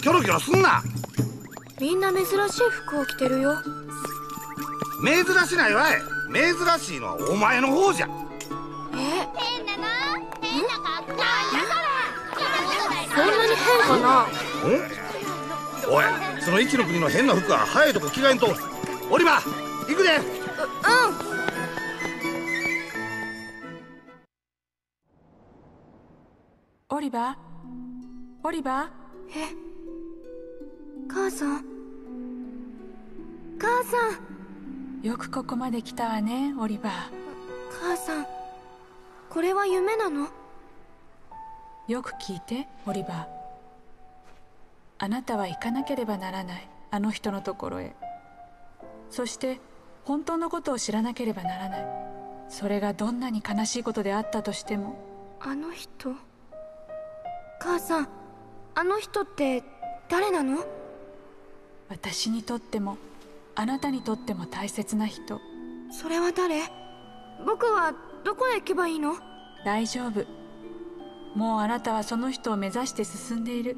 Speaker 1: キョロキョロすんな。
Speaker 2: みんな珍しい服を着てるよ。
Speaker 1: 珍しないわい。珍しいのはお前の方じゃ。
Speaker 6: 変なの、変な格好。なんだ
Speaker 2: そんなに変かな。
Speaker 1: おい、その一の国の変な服は早いとこ着替えんと。オリバー、行くで。
Speaker 4: オリバー、オリバー。
Speaker 2: 母さん、母さ
Speaker 4: ん。よくここまで来たわね、オリバー。
Speaker 2: 母さん、これは夢なの？
Speaker 4: よく聞いて、オリバー。あなたは行かなければならない、あの人のところへ。そして本当のことを知らなければならない。それがどんなに悲しいことであったとしても。
Speaker 2: あの人。母さん、あの人って誰なの？
Speaker 4: 私にとってもあなたにとっても大切な人。
Speaker 2: それは誰？僕はどこへ行けばいいの？
Speaker 4: 大丈夫。もうあなたはその人を目指して進んでいる。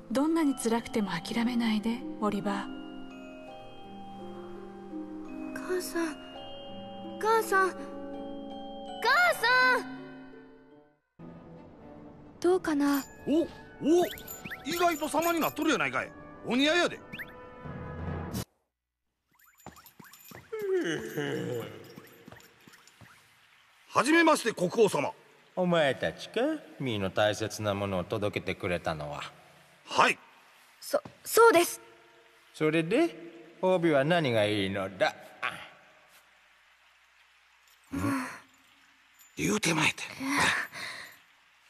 Speaker 4: どんなに辛くても諦めないで、オリバー。
Speaker 2: 母さん、母さん、母さん。どうかな？
Speaker 1: お、意外と様になっとるやないかい。お似合いやで。はじめまして、国王様。
Speaker 13: お前たちか？ミーの大切なものを届けてくれたのは。
Speaker 1: はい。
Speaker 2: そうです。
Speaker 13: それで帯は何がいいのだ？
Speaker 1: 言うてまえ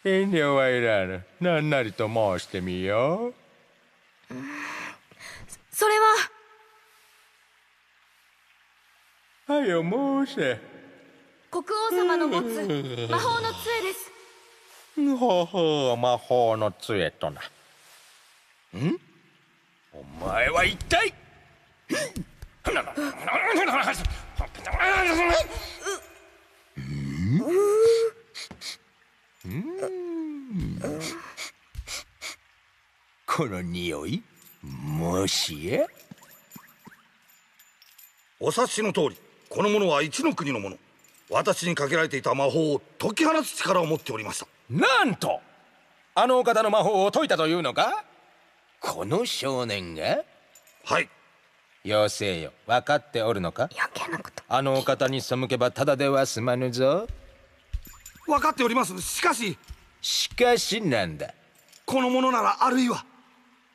Speaker 1: て。
Speaker 13: 遠慮はいらぬ。何なりと申してみよう。
Speaker 2: それは。
Speaker 13: はよ申せ。
Speaker 2: 国王様の持つ魔法の杖です。
Speaker 13: 魔法の杖とな。お前は一体この匂い、もしや。
Speaker 1: お察しの通り、この者は一の国の者。私にかけられていた魔法を解き放つ力を持っておりました。
Speaker 13: なんと、あのお方の魔法を解いたというのか？この少年が？
Speaker 1: はい。
Speaker 13: 妖精よ、分かっておるのか？
Speaker 2: 余計なこと。
Speaker 13: あのお方に背けばただでは済まぬぞ。
Speaker 1: 分かっております。しかし
Speaker 13: なんだ？
Speaker 1: この者ならあるいは。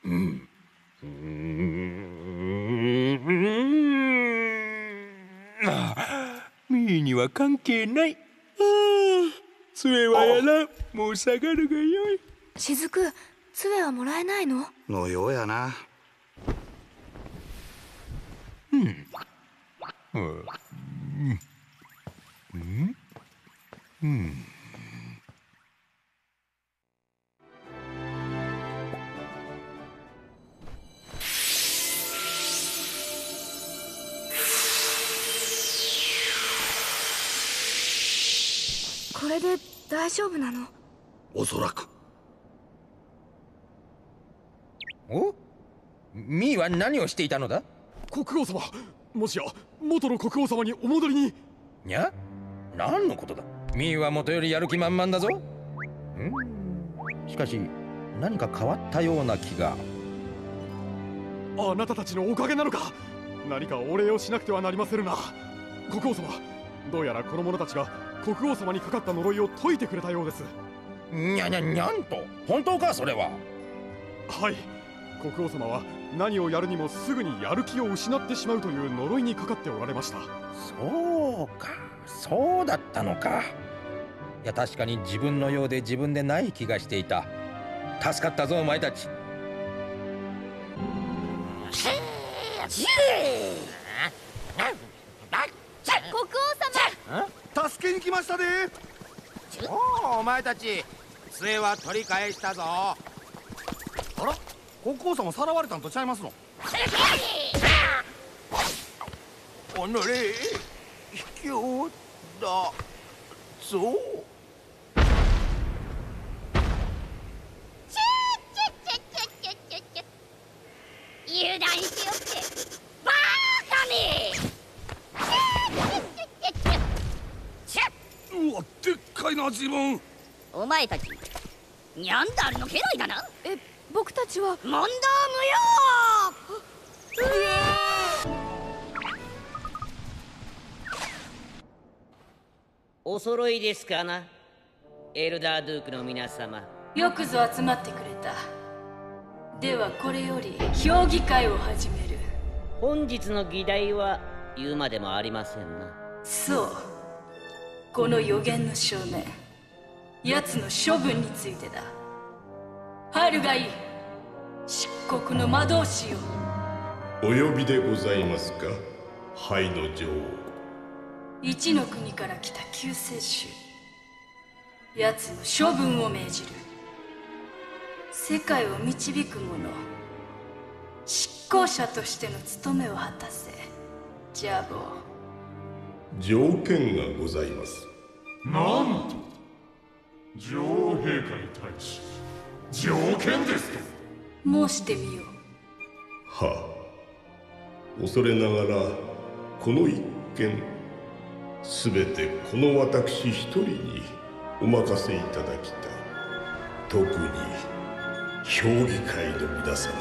Speaker 13: ミーには関係ない。杖はやらん。もう下がるがよい。
Speaker 2: 雫、杖はもらえないの？
Speaker 1: のようやな。
Speaker 2: これで大丈夫なの？
Speaker 1: おそらく。
Speaker 13: お？ミーは何をしていたのだ？
Speaker 14: 国王様、もしや元の国王様にお戻りに。
Speaker 13: いや、何のことだ？ミーは元よりやる気満々だぞ。しかし何か変わったような気が。
Speaker 14: あなたたちのおかげなのか。何かお礼をしなくてはなりませぬな。国王様、どうやらこの者たちが国王様にかかった呪いを解いてくれたようです。
Speaker 13: にゃんと、本当かそれは？
Speaker 14: はい、国王様は何をやるにもすぐにやる気を失ってしまうという呪いにかかっておられました。
Speaker 13: そうか、そうだったのか。いや、確かに自分のようで自分でない気がしていた。助かったぞお前たち。
Speaker 2: 国王
Speaker 1: 様、助けに来ましたで。
Speaker 12: お前たち、杖は取り返したぞ。
Speaker 1: あら、国王様さらわれたんとちゃいますの？
Speaker 12: おのれ、卑怯だぞ。
Speaker 6: 油断しよってバカめ。
Speaker 1: うわ、でっかいな自分。
Speaker 6: お前たちニャンダールの家来だな。
Speaker 2: 僕たちは
Speaker 6: 問答無用。
Speaker 8: お揃いですかな、エルダードゥークの皆様。
Speaker 7: よくぞ集まってくれた。ではこれより評議会を始める。
Speaker 8: 本日の議題は言うまでもありませんな。
Speaker 7: そう、この予言の少年、奴の処分についてだ。入るがいい。漆黒の魔導士よ。
Speaker 15: お呼びでございますか、灰の女王。
Speaker 7: 一の国から来た救世主。奴の処分を命じる。世界を導く者、執行者としての務めを果たせ。ジャボー。
Speaker 15: 条件がございます。
Speaker 16: なんと女王陛下に対し条件ですと
Speaker 7: 申してみよう。
Speaker 15: はあ、恐れながらこの一件すべてこの私一人にお任せいただきたい。特に評議会の皆様、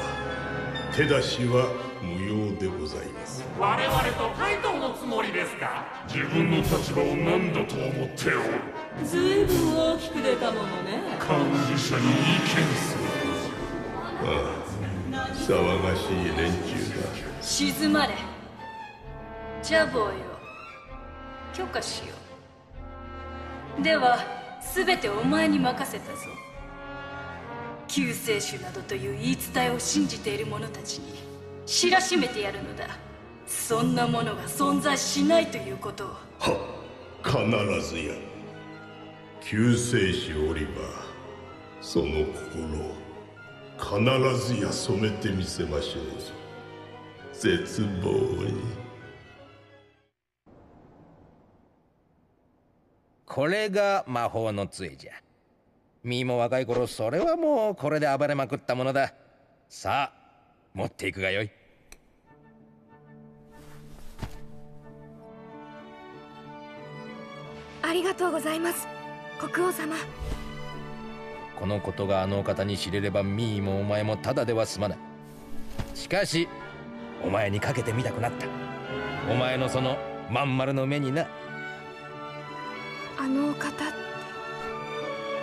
Speaker 15: 手出しは無用でございます。
Speaker 16: 我々と対等のつもりですか。自分の立場を何だと思っておる。
Speaker 7: ずいぶん大きく出たものね。
Speaker 16: 幹事社に意見する。
Speaker 15: ああ、騒がしい連中だ。
Speaker 7: 静まれ。ジャボーよ、許可しよう。では全てお前に任せたぞ。救世主などという言い伝えを信じている者たちに知らしめてやるのだ。そんなものが存在しないということを。
Speaker 15: はっ、必ずや。救世主オリバー、その心必ずや染めてみせましょうぞ。絶望に。
Speaker 13: これが魔法の杖じゃ。ミーも若い頃それはもうこれで暴れまくったものだ。さあ持っていくがよい。
Speaker 2: ありがとうございます、国王様。
Speaker 13: このことがあのお方に知れればミーもお前もただでは済まない。しかしお前にかけてみたくなった。お前のそのまん丸の目にな。
Speaker 2: あのお方って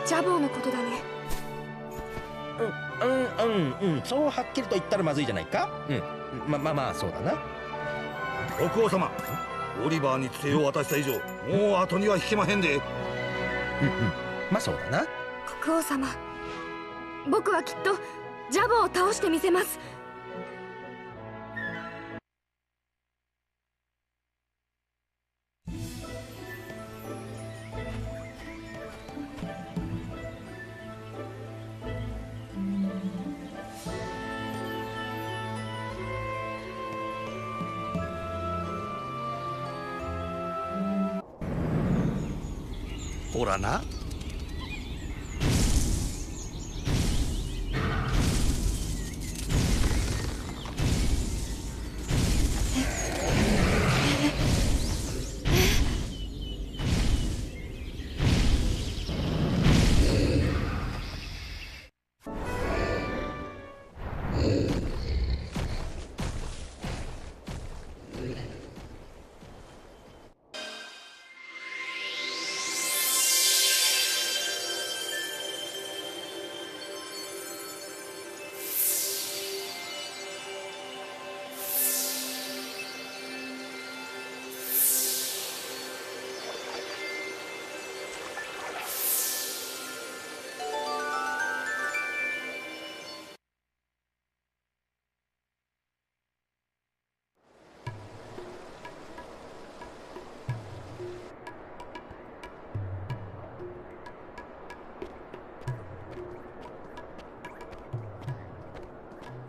Speaker 2: ジャボーのことだね。
Speaker 13: そうはっきりと言ったらまずいじゃないか。まあそうだな。
Speaker 1: 国王様、オリバーに杖を渡した以上もう後には引けまへんで。
Speaker 13: まあそうだな。
Speaker 2: 国王様、僕はきっとジャボーを倒してみせます。
Speaker 1: ほらな。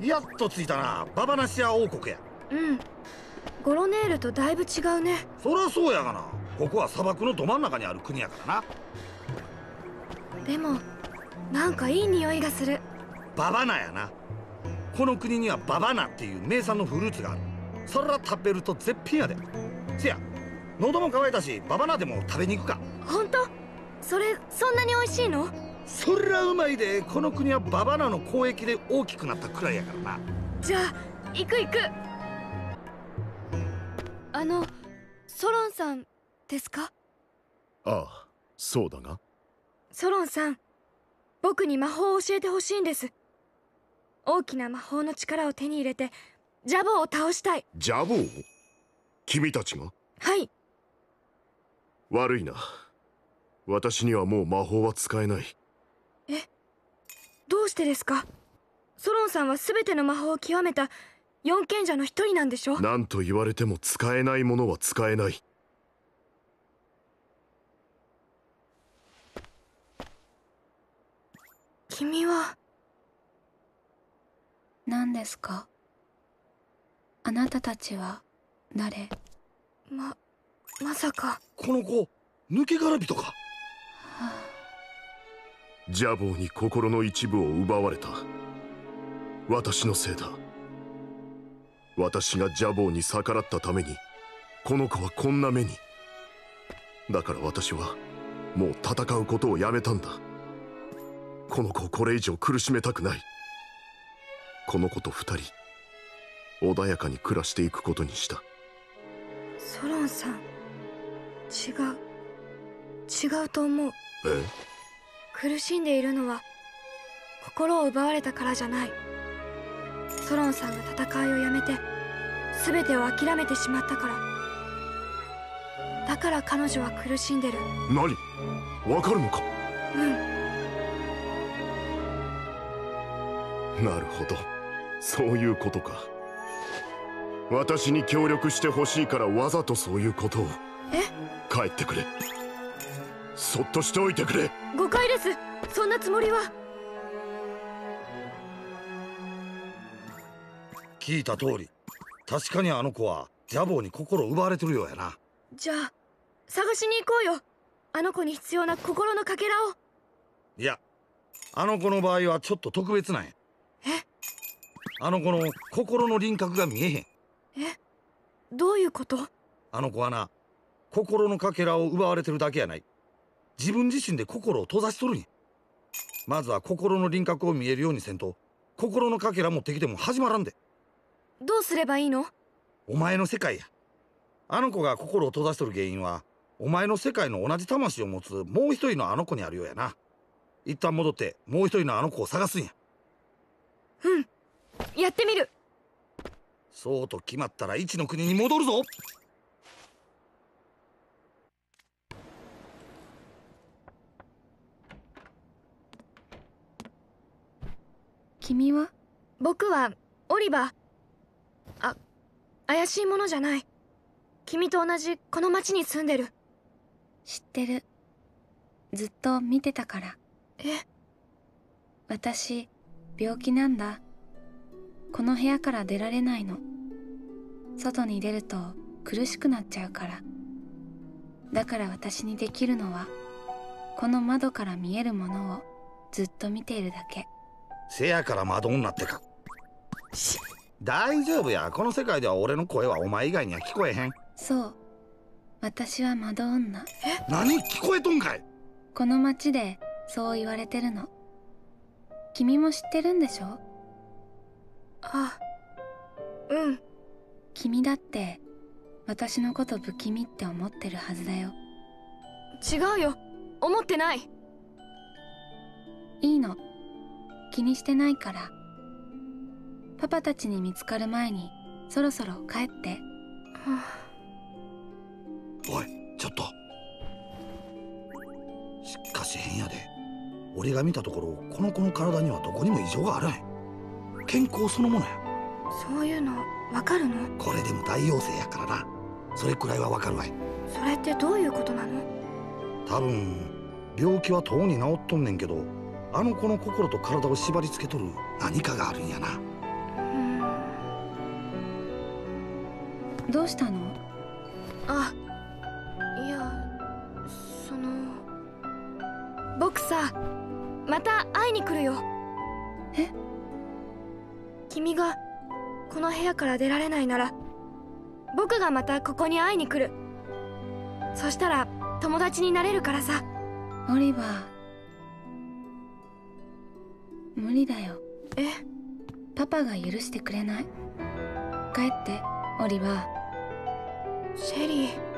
Speaker 1: やっと着いたな、ババナシア王国や。
Speaker 2: ゴロネールとだいぶ違うね。
Speaker 1: そりゃそうやがな。ここは砂漠のど真ん中にある国やからな。
Speaker 2: でもなんかいい匂いがする。
Speaker 1: ババナやな。この国にはババナっていう名産のフルーツがある。そら食べると絶品やで。せや、喉も渇いたしババナでも食べに行くか。
Speaker 2: ほんと？それそんなに美味しいの？
Speaker 1: そりゃうまいで。この国はババナの交易で大きくなったくらいやからな。
Speaker 2: じゃあ行く。ソロンさんですか？
Speaker 17: ああ、そうだが。
Speaker 2: ソロンさん、僕に魔法を教えてほしいんです。大きな魔法の力を手に入れてジャボーを倒したい。
Speaker 17: ジャボー？君たちが？
Speaker 2: はい。
Speaker 17: 悪いな。私にはもう魔法は使えない。
Speaker 2: どうしてですか？ソロンさんは全ての魔法を極めた四賢者の一人なんでしょ。
Speaker 17: 何と言われても使えないものは使えない。
Speaker 2: 君は
Speaker 18: 何ですか？あなたたちは誰？
Speaker 2: まさか
Speaker 1: この子抜け殻人か。
Speaker 17: ジャボーに心の一部を奪われた。私のせいだ。私がジャボーに逆らったためにこの子はこんな目に。だから私はもう戦うことをやめたんだ。この子をこれ以上苦しめたくない。この子と二人穏やかに暮らしていくことにした。
Speaker 2: ソロンさん、違うと思う。苦しんでいるのは心を奪われたからじゃない。ソロンさんが戦いをやめて全てを諦めてしまったから。だから彼女は苦しんでる。
Speaker 17: 何？わかるのか？なるほど、そういうことか。私に協力してほしいからわざとそういうことを。帰ってくれ。そっとしておいてくれ。
Speaker 2: 誤解です。そんなつもりは。
Speaker 1: 聞いた通り、確かにあの子はジャボーに心を奪われてるようやな。
Speaker 2: じゃあ探しに行こうよ。あの子に必要な心のかけらを。
Speaker 1: いや、あの子の場合はちょっと特別なんや。あの子の心の輪郭が見えへん。
Speaker 2: どういうこと？
Speaker 1: あの子はな、心のかけらを奪われてるだけやない。自分自身で心を閉ざしとるんや。まずは心の輪郭を見えるようにせんと、心のかけら持ってきても始まらんで。
Speaker 2: どうすればいいの？
Speaker 1: お前の世界や。あの子が心を閉ざしとる原因は、お前の世界の同じ魂を持つもう一人のあの子にあるようやな。一旦戻ってもう一人のあの子を探すんや。
Speaker 2: やってみる。
Speaker 1: そうと決まったら一の国に戻るぞ。
Speaker 18: 君は？
Speaker 2: 僕はオリバー。怪しいものじゃない。君と同じこの町に住んでる。
Speaker 18: 知ってる。ずっと見てたから。私、病気なんだ。この部屋から出られないの。外に出ると苦しくなっちゃうから。だから私にできるのは、この窓から見えるものをずっと見ているだけ。
Speaker 1: せやから窓女ってか。大丈夫や。この世界では俺の声はお前以外には聞こえへん。
Speaker 18: そう。私は窓女。
Speaker 1: 何？聞こえとんかい？
Speaker 18: この町でそう言われてるの。君も知ってるんでしょ？
Speaker 2: うん。
Speaker 18: 君だって私のこと不気味って思ってるはずだよ。
Speaker 2: 違うよ。思ってない。
Speaker 18: いいの。気にしてないから。パパたちに見つかる前にそろそろ帰って。
Speaker 1: おい、ちょっと。しかし変やで。俺が見たところ、この子の体にはどこにも異常があらへん。健康そのものや。
Speaker 2: そういうのわかるの？
Speaker 1: これでも大陽性やからな。それくらいはわかるわい。
Speaker 2: それってどういうことなの？
Speaker 1: 多分病気はとうに治っとんねんけど、あの子の心と体を縛り付けとる何かがあるんやな。
Speaker 18: どうしたの？
Speaker 2: いや、僕さ、また会いに来るよ。君がこの部屋から出られないなら、僕がまたここに会いに来る。そしたら友達になれるからさ。
Speaker 18: オリバー、無理だよ。パパが許してくれない。帰ってオリバー。
Speaker 2: シェリー。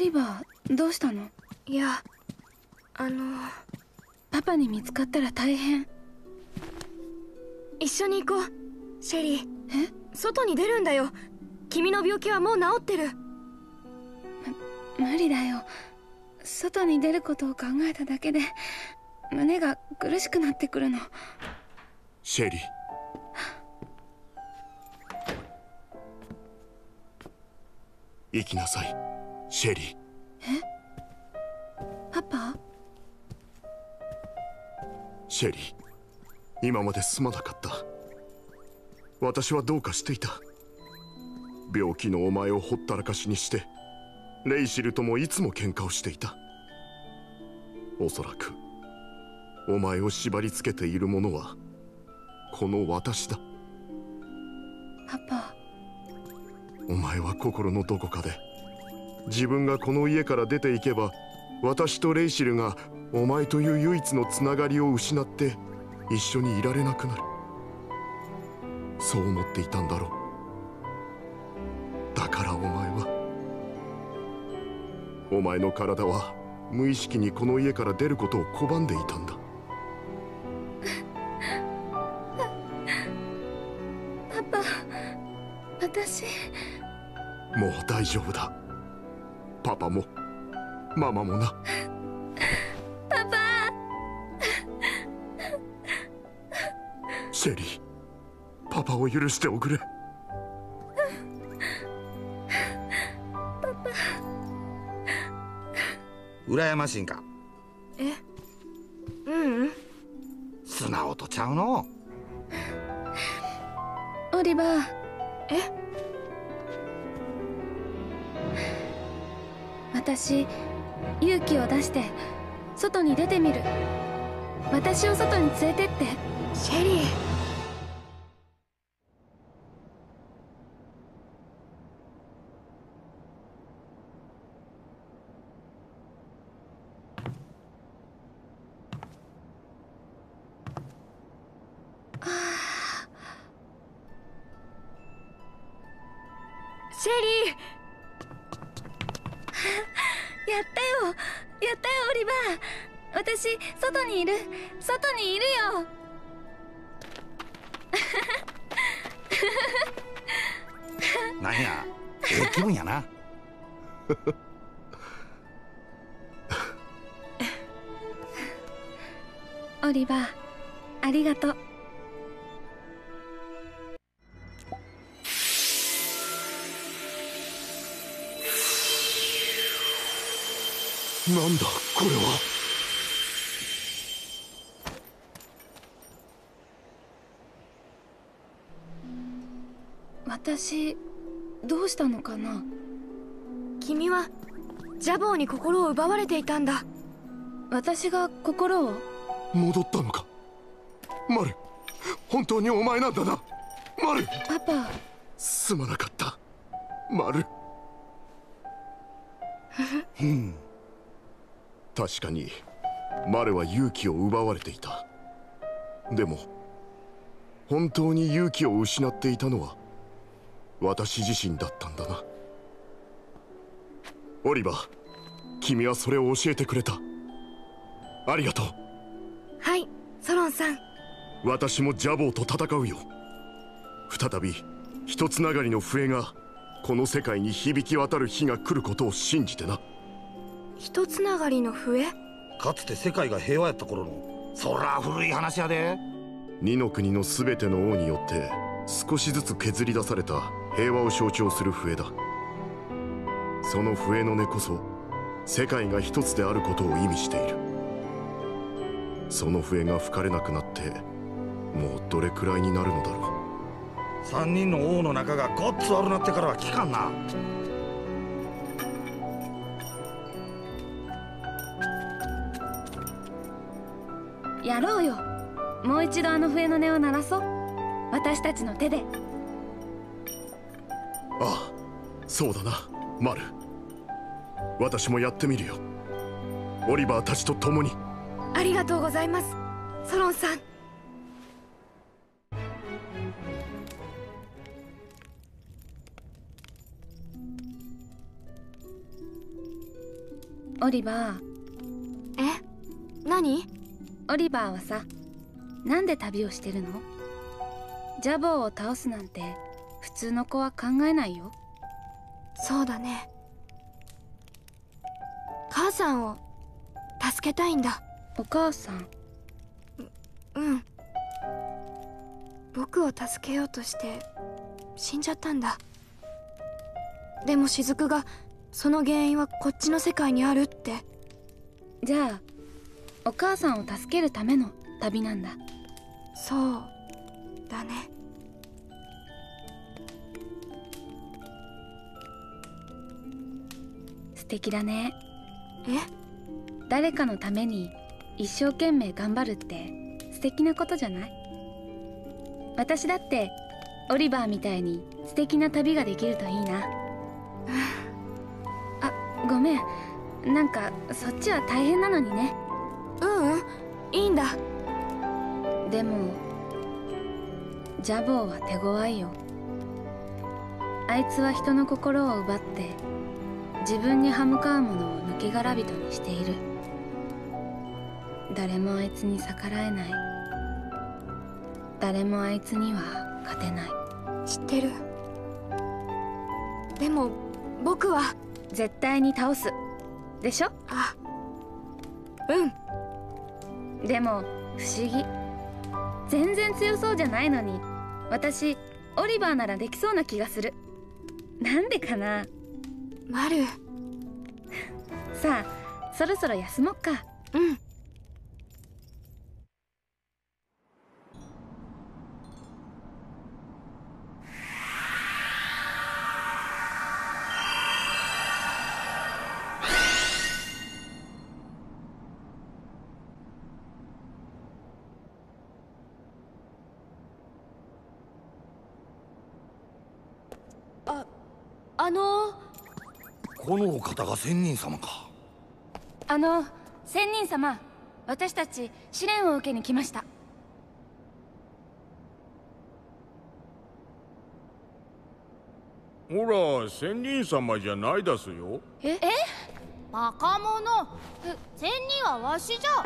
Speaker 18: リバー、どうしたの？
Speaker 2: いや、
Speaker 18: パパに見つかったら大変。
Speaker 2: 一緒に行こう、シェリー。外に出るんだよ。君の病気はもう治ってる。
Speaker 18: 無理だよ。外に出ることを考えただけで胸が苦しくなってくるの。
Speaker 17: シェリー、行きなさい、シェリー。
Speaker 18: パパ？
Speaker 17: シェリー、今まですまなかった。私はどうかしていた。病気のお前をほったらかしにしてレイシルともいつも喧嘩をしていた。おそらくお前を縛り付けているものはこの私だ。
Speaker 18: パパ。
Speaker 17: お前は心のどこかで自分がこの家から出ていけば私とレイシルがお前という唯一のつながりを失って一緒にいられなくなる、そう思っていたんだろう。だからお前は、お前の体は無意識にこの家から出ることを拒んでいたんだ。
Speaker 18: パパ、私。
Speaker 17: もう大丈夫だ。パパもママもな。
Speaker 18: パパ。
Speaker 17: シェリー、パパを許しておくれ。
Speaker 1: 羨ましいんか？
Speaker 2: ううん。
Speaker 1: 素直とちゃうの。
Speaker 18: オリバー。私、勇気を出して外に出てみる。私を外に連れてって。
Speaker 2: シェリー。シェリー。
Speaker 18: やったよ、やったよ、オリバー。私、外にいるよ。
Speaker 1: なんや、気分やな。
Speaker 18: オリバー、ありがとう。
Speaker 17: なんだこれは。
Speaker 18: 私、どうしたのかな？
Speaker 2: 君はジャボーに心を奪われていたんだ。
Speaker 18: 私が心を？
Speaker 17: 戻ったのか。マル、本当にお前なんだな。マル。
Speaker 18: パパ。
Speaker 17: すまなかった、マル。確かにマルは勇気を奪われていた。でも本当に勇気を失っていたのは私自身だったんだな。オリバー、君はそれを教えてくれた。ありがとう。
Speaker 2: はい、ソロンさん。
Speaker 17: 私もジャボーと戦うよ。再び一つながりの笛がこの世界に響き渡る日が来ることを信じてな。
Speaker 2: 一つながりの笛？
Speaker 1: かつて世界が平和やった頃の。そら古い話やで。
Speaker 17: 二の国の全ての王によって少しずつ削り出された平和を象徴する笛だ。その笛の音こそ世界が一つであることを意味している。その笛が吹かれなくなってもうどれくらいになるのだろう。
Speaker 1: 3人の王の仲がごっつ悪なってからは聞かんな。
Speaker 18: やろうよ。もう一度あの笛の音を鳴らそう。私たちの手で。
Speaker 17: ああ、そうだな、マル。私もやってみるよ。オリバーたちと共に。
Speaker 2: ありがとうございます、ソロンさん。
Speaker 18: オリバー。
Speaker 2: 何？
Speaker 18: オリバーはさ、なんで旅をしてるの？ジャボーを倒すなんて普通の子は考えないよ。
Speaker 2: そうだね。母さんを助けたいんだ。
Speaker 18: お母さん？
Speaker 2: うん。僕を助けようとして死んじゃったんだ。でも雫がその原因はこっちの世界にあるって。
Speaker 18: じゃあお母さんを助けるための旅なんだ。
Speaker 2: そうだね。
Speaker 18: 素敵だね。
Speaker 2: え？
Speaker 18: 誰かのために一生懸命頑張るって素敵なことじゃない？私だってオリバーみたいに素敵な旅ができるといいな。あ、ごめん。なんかそっちは大変なのにね。
Speaker 2: いいんだ。
Speaker 18: でもジャボーは手強いよ。あいつは人の心を奪って自分に歯向かうものを抜け殻人にしている。誰もあいつに逆らえない。誰もあいつには勝てない。
Speaker 2: 知ってる。でも僕は
Speaker 18: 絶対に倒すでしょ？
Speaker 2: あ、
Speaker 18: でも不思議。全然強そうじゃないのに私オリバーならできそうな気がする。なんでかな？
Speaker 2: マル。
Speaker 18: さあそろそろ休もっか。
Speaker 1: このお方が仙人様か。
Speaker 18: 仙人様、私たち試練を受けに来ました。
Speaker 19: ほら、仙人様じゃないだすよ。
Speaker 20: バカ者。仙人はわしじゃ。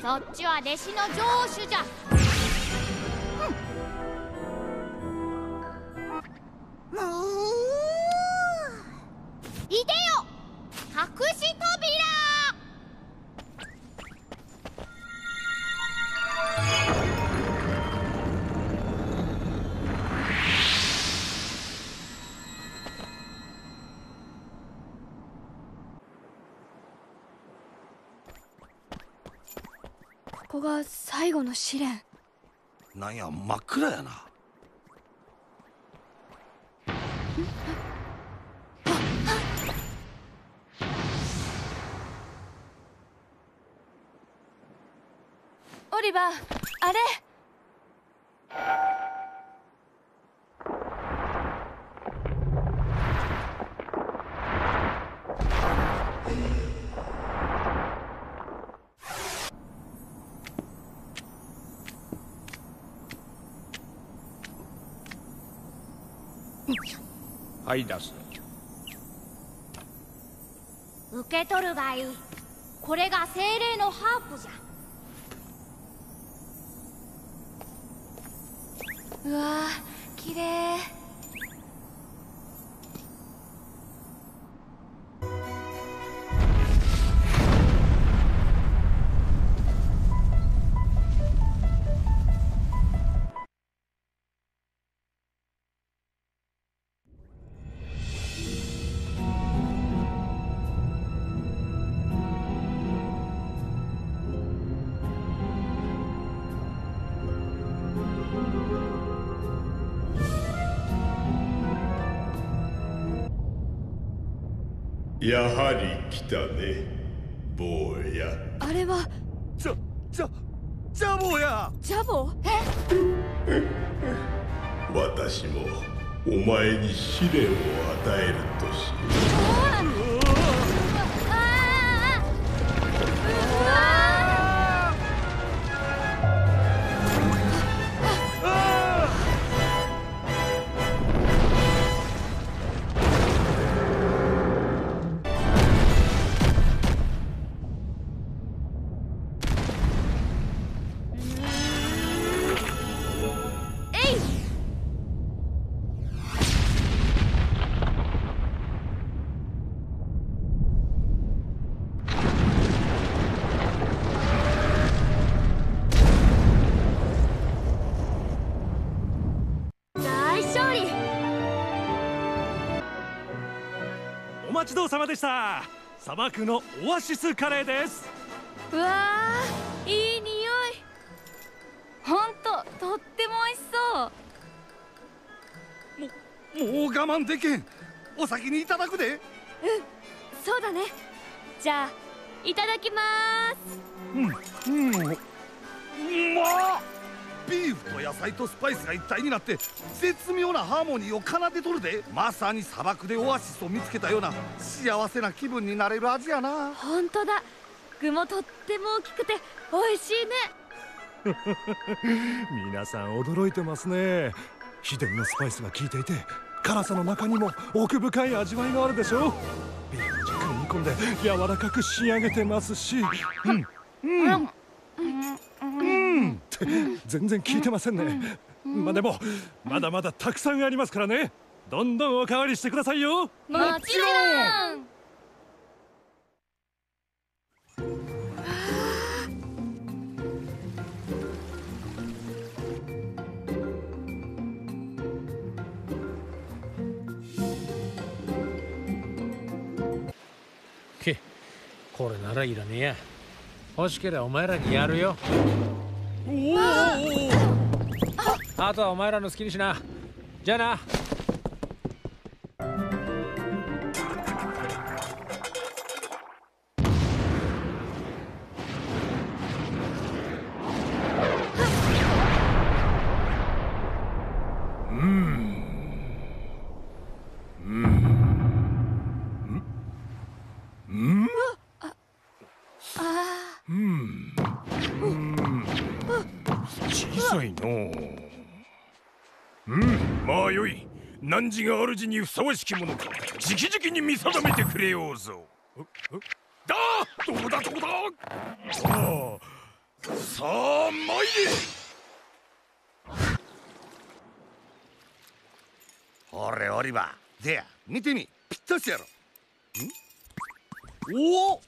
Speaker 20: そっちは弟子の城主じゃ。いでよ、隠し扉。
Speaker 2: ここが最後の試練。
Speaker 1: なんや真っ暗やな。
Speaker 18: オリバー、あれ。
Speaker 19: はい出す。
Speaker 20: 受け取るがいい。これが精霊のハープじゃ。
Speaker 2: うわー、綺麗。
Speaker 15: やはり来たね、坊や。
Speaker 2: あれは
Speaker 1: ジャボーや。
Speaker 2: ジャボー？
Speaker 15: 私もお前に試練を与えるとしよう。
Speaker 21: ちそうさまでした。砂漠のオアシスカレーです。
Speaker 18: うわー、いい匂い。ほんと、とっても美味しそう。
Speaker 1: もう我慢できん。お先にいただくで。
Speaker 2: そうだね。じゃあいただきまーす。
Speaker 1: うまっ。ビーフと野菜とスパイスが一体になって絶妙なハーモニーを奏でとるで。まさに砂漠でオアシスを見つけたような幸せな気分になれる味やな。
Speaker 2: ほんとだ。具もとっても大きくて美味しいね。
Speaker 21: 皆さん驚いてますね。秘伝のスパイスが効いていて辛さの中にも奥深い味わいがあるでしょ。ビーフをじっくり煮込んで柔らかく仕上げてますし、って全然効いてませんね。まあでもまだまだたくさんありますからね。どんどんおかわりしてくださいよ。
Speaker 18: もちろん。
Speaker 22: これならいらねえや。欲しければお前らにやるよ。あとはお前らの好きにしな。じゃあな。
Speaker 19: 小さいの。まあよい。汝が主にふさわしきものか直々に見定めてくれようぞ。だどこだどこだ。さあ参れ。
Speaker 1: おれオリバーでや見てみ。ぴったしやろ。おお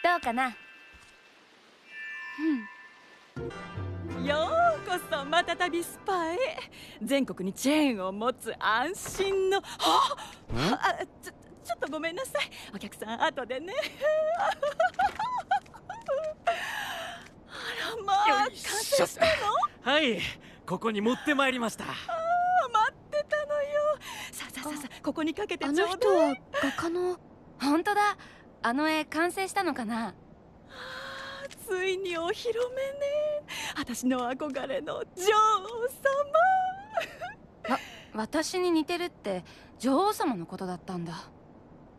Speaker 18: どうかな。
Speaker 23: ようこそまたたびスパへ。全国にチェーンを持つ安心の。ちょっとごめんなさい。お客さん後でね。あらまあ、完成したの？
Speaker 21: はい、ここに持ってまいりました。
Speaker 23: 待ってたのよ。さあここにかけてちょうだい。
Speaker 2: あの人は画家の。
Speaker 18: 本当だ。あの絵完成したのかな。
Speaker 23: ついにお披露目ね。私の憧れの女王様。
Speaker 18: 私に似てるって女王様のことだったんだ。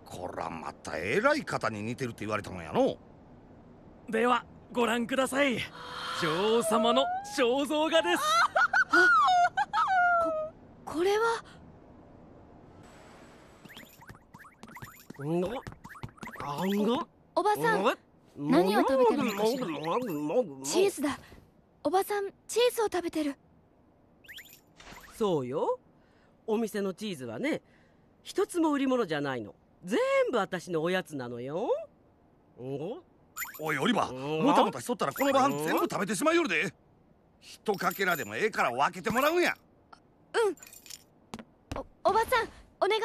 Speaker 1: こらまたえらい方に似てるって言われたもんやの。
Speaker 21: ではご覧ください。女王様の肖像画です。
Speaker 2: これは。おばさん、何を食べてるのかしら。チーズだ。おばさん、チーズを食べてる。
Speaker 3: そうよ。お店のチーズはね、一つも売り物じゃないの。全部私のおやつなのよ。
Speaker 1: おいオリバー、もたもたしとったらこの晩全部食べてしまいよるで。ひとかけらでもええから分けてもらうんや。
Speaker 2: おばさん、お願い。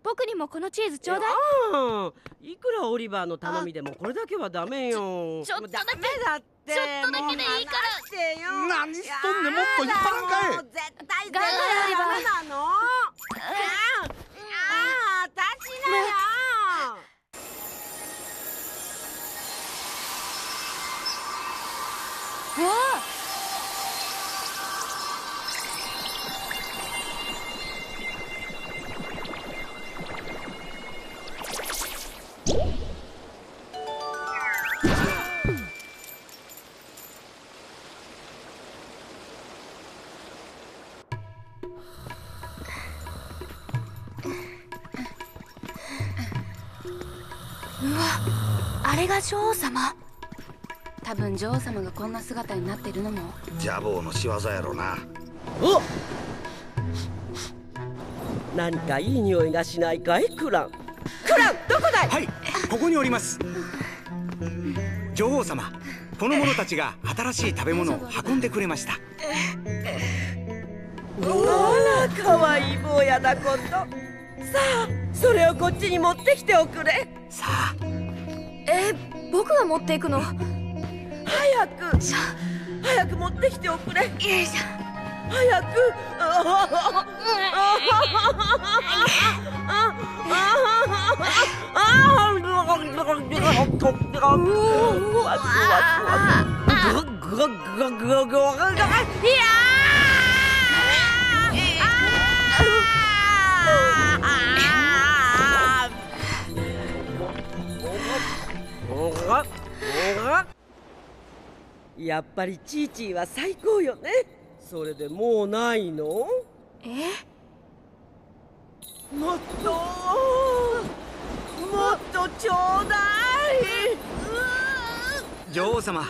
Speaker 2: 僕にもこのチーズちょうだい。
Speaker 3: いくらオリバーの頼みでもこれだけはダメよ。
Speaker 2: ちょっとだけ
Speaker 3: だって。
Speaker 2: ちょっとだけでいいから。
Speaker 1: 何しとんねん、もっと引っ張らんかい。
Speaker 3: 絶対ダメなの。立ちなよ。
Speaker 2: あれが女王様。
Speaker 18: 多分女王様がこんな姿になってるのも
Speaker 1: ジャボーの仕業やろな。
Speaker 3: おっ、何かいい匂いがしないかいクラン。クラン、どこだい。
Speaker 24: はい、ここにおります。女王様、この者たちが新しい食べ物を運んでくれました。
Speaker 3: あら、かわいい坊やだこと。さあ、それをこっちに持ってきておくれ。
Speaker 2: さあ。僕が持っていくの？
Speaker 3: 早く持ってきておくれ。よいしょ。早く。やっぱりチーチーは最高よね。それでもうないの？もっとちょうだい。
Speaker 24: 女王様、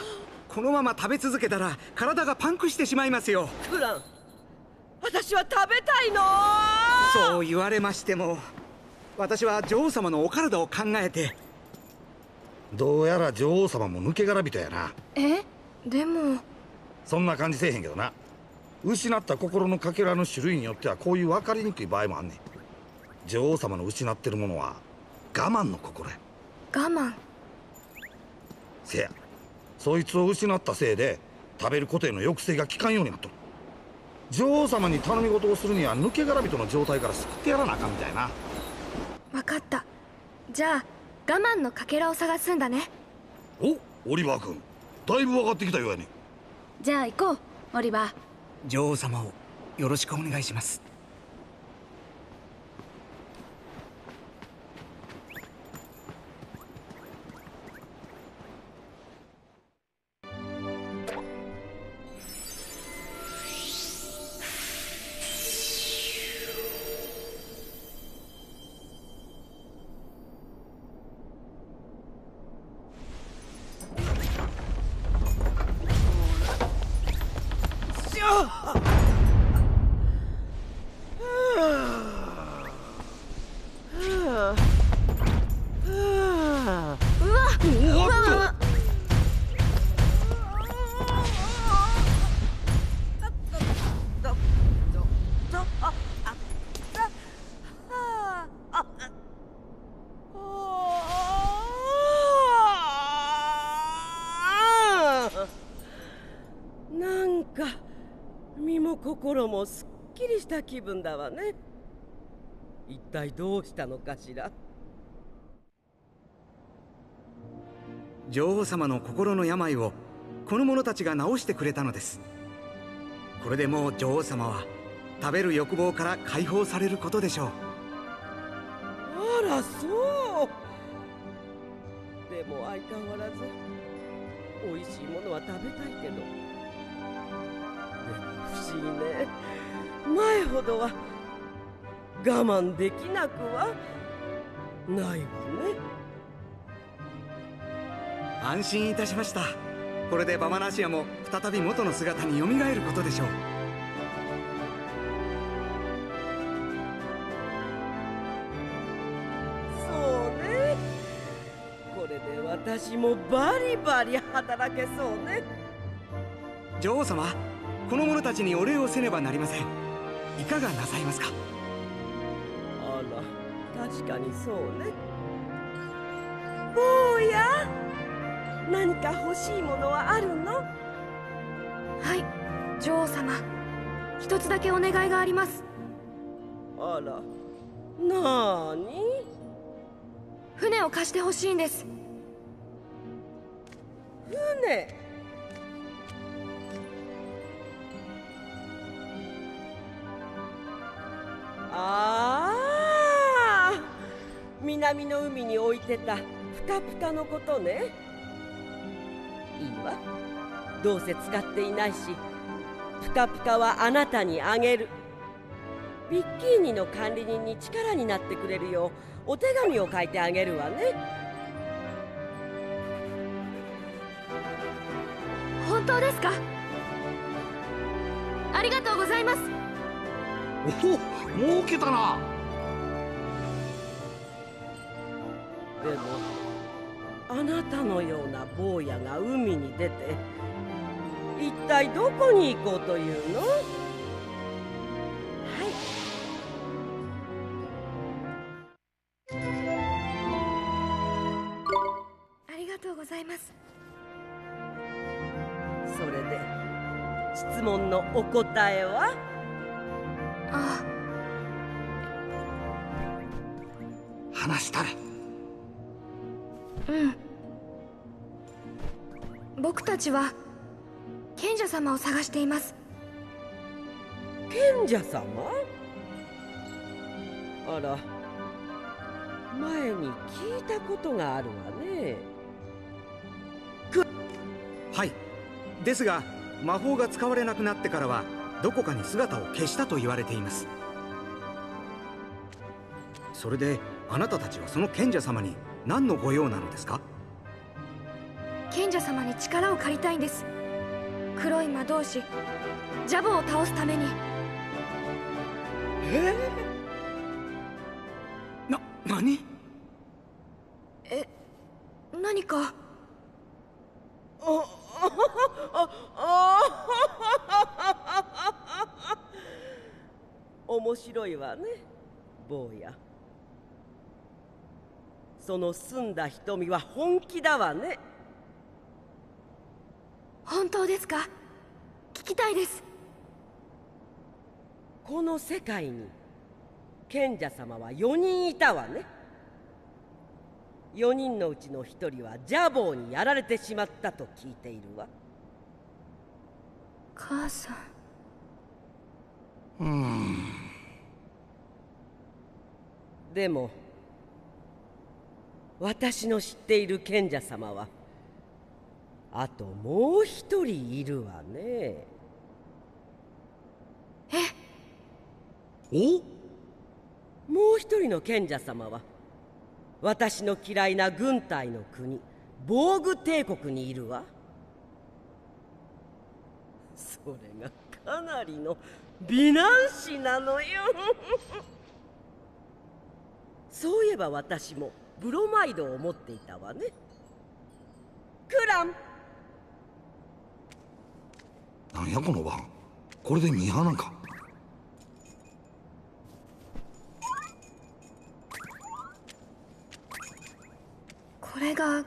Speaker 24: このまま食べ続けたら体がパンクしてしまいますよ。
Speaker 3: クラン、私は食べたいの。
Speaker 24: そう言われましても、私は女王様のお体を考えて。
Speaker 1: どうやら女王様も抜け殻人やな。
Speaker 2: でも
Speaker 1: そんな感じせえへんけどな。失った心のかけらの種類によってはこういう分かりにくい場合もあんねん。女王様の失ってるものは我慢の心や。
Speaker 2: 我慢？
Speaker 1: せや、そいつを失ったせいで食べることへの抑制が効かんようになっとる。女王様に頼み事をするには抜け殻人の状態から救ってやらなあかんみたいな。
Speaker 2: 分かった。じゃあ我慢のかけらを探すんだね。
Speaker 1: お、オリバー君、だいぶ分かってきたようやね。
Speaker 18: じゃあ行こう、オリバー。
Speaker 24: 女王様をよろしくお願いします。
Speaker 3: なんか身も心もすっきりした気分だわね。一体どうしたのかしら。
Speaker 24: 女王様の心の病をこの者たちが治してくれたのです。これでもう女王様は食べる欲望から解放されることでしょう。
Speaker 3: あら、そう。でも相変わらず美味しいものは食べたいけど、でも不思議ね。前ほどは我慢できなくはないわね。
Speaker 24: 安心いたしました。これでバマナシアも再び元の姿によみがえることでしょう。
Speaker 3: そうね。これで私もバリバリ働けそうね。
Speaker 24: 女王様、この者たちにお礼をせねばなりません。いかがなさいますか？
Speaker 3: あら、確かにそうね。坊や、何か欲しいものはあるの？
Speaker 2: はい、女王様。一つだけお願いがあります。
Speaker 3: あら、なーに？
Speaker 2: 船を貸してほしいんです。
Speaker 3: 船？ああ、南の海に置いてたプカプカのことね。いいわ、どうせ使っていないし、プカプカはあなたにあげる。ビッキーニの管理人に力になってくれるようお手紙を書いてあげるわね。
Speaker 2: 本当ですか？ありがとうございます。
Speaker 1: おお、儲けたな。
Speaker 3: でもあなたのような坊やが海に出て一体どこに行こうというの？
Speaker 2: うございます。
Speaker 3: それで質問のお答えは？
Speaker 1: 話したれ。
Speaker 2: 僕たちは賢者様を探しています。
Speaker 3: 賢者様？あら、前に聞いたことがあるわね。
Speaker 24: はい。ですが魔法が使われなくなってからはどこかに姿を消したと言われています。それであなたたちはその賢者様に何のご用なのですか？
Speaker 2: 賢者様に力を借りたいんです。黒い魔導士ジャボを倒すために。
Speaker 24: 何？
Speaker 2: 何か。
Speaker 3: 面白いわね、坊や。その澄んだ瞳は本気だわね。
Speaker 2: 本当ですか？聞きたいです。
Speaker 3: この世界に賢者様は4人いたわね。4人のうちの1人はジャボーにやられてしまったと聞いているわ。
Speaker 2: 母さ
Speaker 3: ん。でも私の知っている賢者様はあともう1人いるわね。もう1人の賢者様は私の嫌いな軍隊の国防具帝国にいるわ。それがかなりの美男子なのよ。そういえば私もブロマイドを持っていたわね。クラン。
Speaker 1: なんやこの番。これでミーハーなんか。
Speaker 2: これが